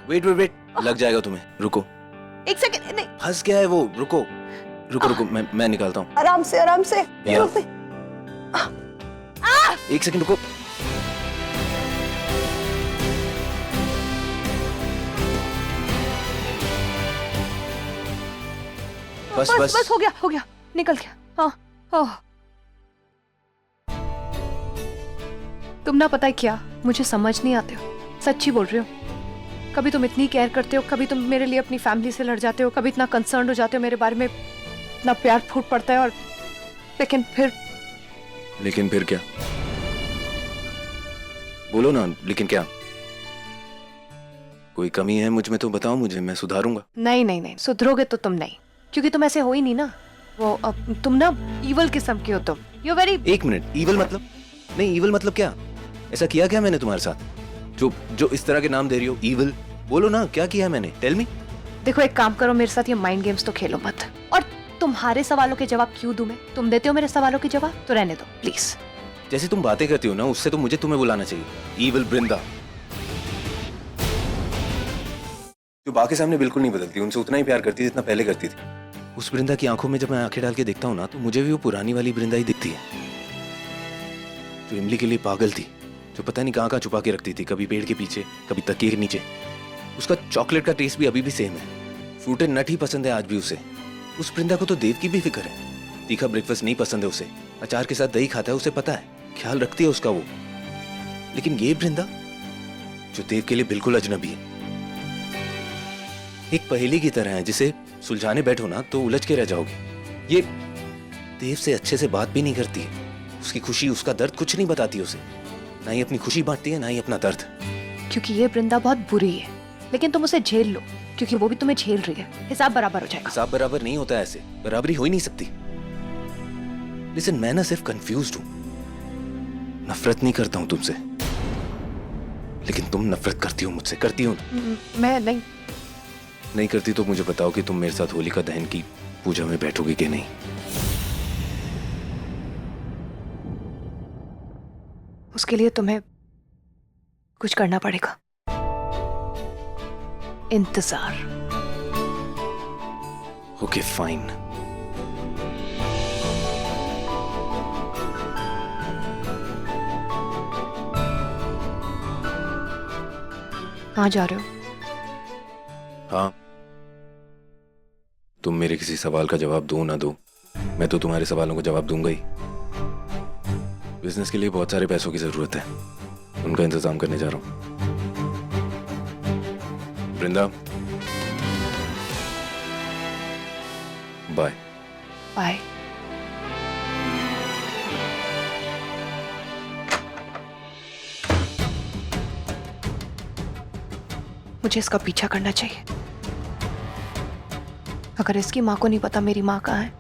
वेट वेट वेट, लग जाएगा तुम्हें, रुको। एक सेकंड, नहीं फंस गया है वो, रुको रुको रुको, मैं निकालता हूँ। आराम से आराम से। एक सेकंड रुको। बस बस बस हो गया निकल गया। हाँ ओह तुम ना पता है क्या, मुझे समझ नहीं आते हो, सच्ची बोल रही हो। कभी तुम इतनी केयर करते हो, कभी तुम मेरे लिए अपनी फैमिली से लड़ जाते हो, कभी इतना कंसर्न हो जाते हो मेरे बारे में, इतना प्यार फूट पड़ता है, और लेकिन फिर क्या? बोलो ना, लेकिन क्या? कोई कमी है मुझ में तो बताओ मुझे, मैं सुधारूंगा। नहीं सुधरोगे तो तुम नहीं, क्योंकि तुम ऐसे हो ही नहीं ना। वो तुम ना ईवल किस्म के हो तुम। You very. एक मिनट, ईवल मतलब? नहीं, ईवल मतलब क्या? ऐसा किया क्या मैंने तुम्हारे साथ जो इस तरह के नाम दे रही हो? ईवल बोलो ना, क्या किया मैंने? Tell me. देखो एक काम करो, मेरे साथ ये माइंड गेम्स तो खेलो मत। और तुम्हारे सवालों के जवाब क्यों दूं मैं? तुम देते हो मेरे सवालों के जवाब, तो रहने दो प्लीज। जैसे तुम बातें करती हो ना, उससे तो मुझे तुम्हें बुलाना चाहिए, ईवल ब्रिंदा। जो बा के सामने बिल्कुल नहीं बदलती, उनसे उतना ही प्यार करती जितना पहले करती थी। उस ब्रिंदा की आंखों में जब मैं आंखें डाल के देखता हूँ ना, तो मुझे भी वो पुरानी वाली ब्रिंदा ही दिखती है, जो इमली के लिए पागल थी, जो पता नहीं कहाँ छुपा के रखती थी, कभी पेड़ के पीछे, कभी तकिए के नीचे। उसका चॉकलेट का टेस्ट भी अभी भी सेम है, फ्रूटेड नट ही पसंद है आज भी उसे। उस ब्रिंदा को तो देव की भी फिक्र है। तीखा ब्रेकफास्ट नहीं पसंद है उसे, अचार के साथ दही खाता है, उसे पता है, ख्याल रखती है उसका वो। लेकिन ये ब्रिंदा जो देव के लिए बिल्कुल अजनबी है, एक पहेली की तरह है जिसे सुलझाने बैठो ना तो उलझ के रह जाओगे। ये देव से अच्छे से बात भी नहीं करती है, उसकी खुशी उसका दर्द कुछ नहीं बताती उसे, ना ही अपनी खुशी बांटती है ना ही अपना दर्द। क्योंकि ये वृंदा बहुत बुरी है, लेकिन तुम उसे झेल लो, क्योंकि वो भी तुम्हें झेल रही है। हिसाब बराबर हो जाएगा। हिसाब बराबर नहीं होता, ऐसे बराबरी हो ही नहीं सकती। लिसन, मैं ना सिर्फ कंफ्यूज्ड हूं, नफरत नहीं करता हूं तुमसे, लेकिन तुम नफरत करती हो मुझसे। करती हो? मैं नहीं करती तो मुझे बताओ कि तुम मेरे साथ होलिका दहन की पूजा में बैठोगी कि नहीं। उसके लिए तुम्हें कुछ करना पड़ेगा। इंतजार। Okay fine. कहाँ जा रहे हो? हाँ, तुम मेरे किसी सवाल का जवाब दो ना दो, मैं तो तुम्हारे सवालों का जवाब दूंगा ही। बिजनेस के लिए बहुत सारे पैसों की जरूरत है, उनका इंतजाम करने जा रहा हूं। वृंदा, बाय। बाय। मुझे इसका पीछा करना चाहिए। अगर इसकी माँ को नहीं पता मेरी माँ कहाँ है,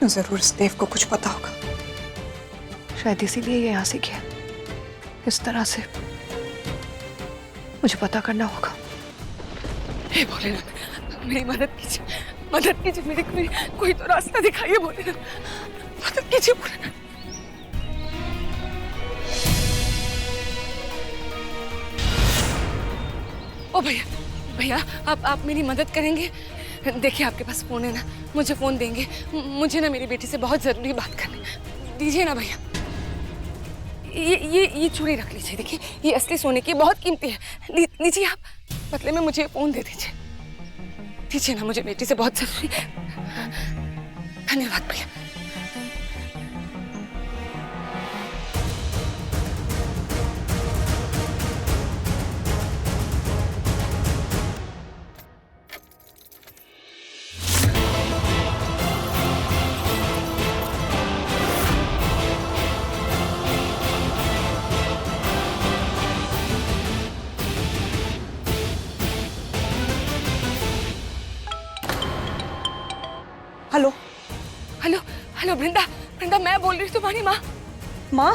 जरूर इस देव को कुछ पता होगा। शायद इसीलिए ये यहाँ से गया। इस तरह से मुझे पता करना होगा। हे भोलेनाथ, मेरी मदद कीजिए, मेरी कोई तो रास्ता दिखाइए भोलेनाथ, मदद कीजिए भोलेनाथ। ओ भैया आप मेरी मदद करेंगे? देखिए आपके पास फोन है ना, मुझे फोन देंगे? मुझे ना मेरी बेटी से बहुत जरूरी बात करनी, दीजिए ना भैया। ये चूड़ी रख लीजिए, देखिए ये असली सोने की बहुत कीमती है, लीजिए आप, बदले में मुझे फोन दे दीजिए ना, मुझे बेटी से बहुत जरूरी। धन्यवाद भैया। हेलो वृंदा, मैं बोल रही हूँ तुम्हारी माँ।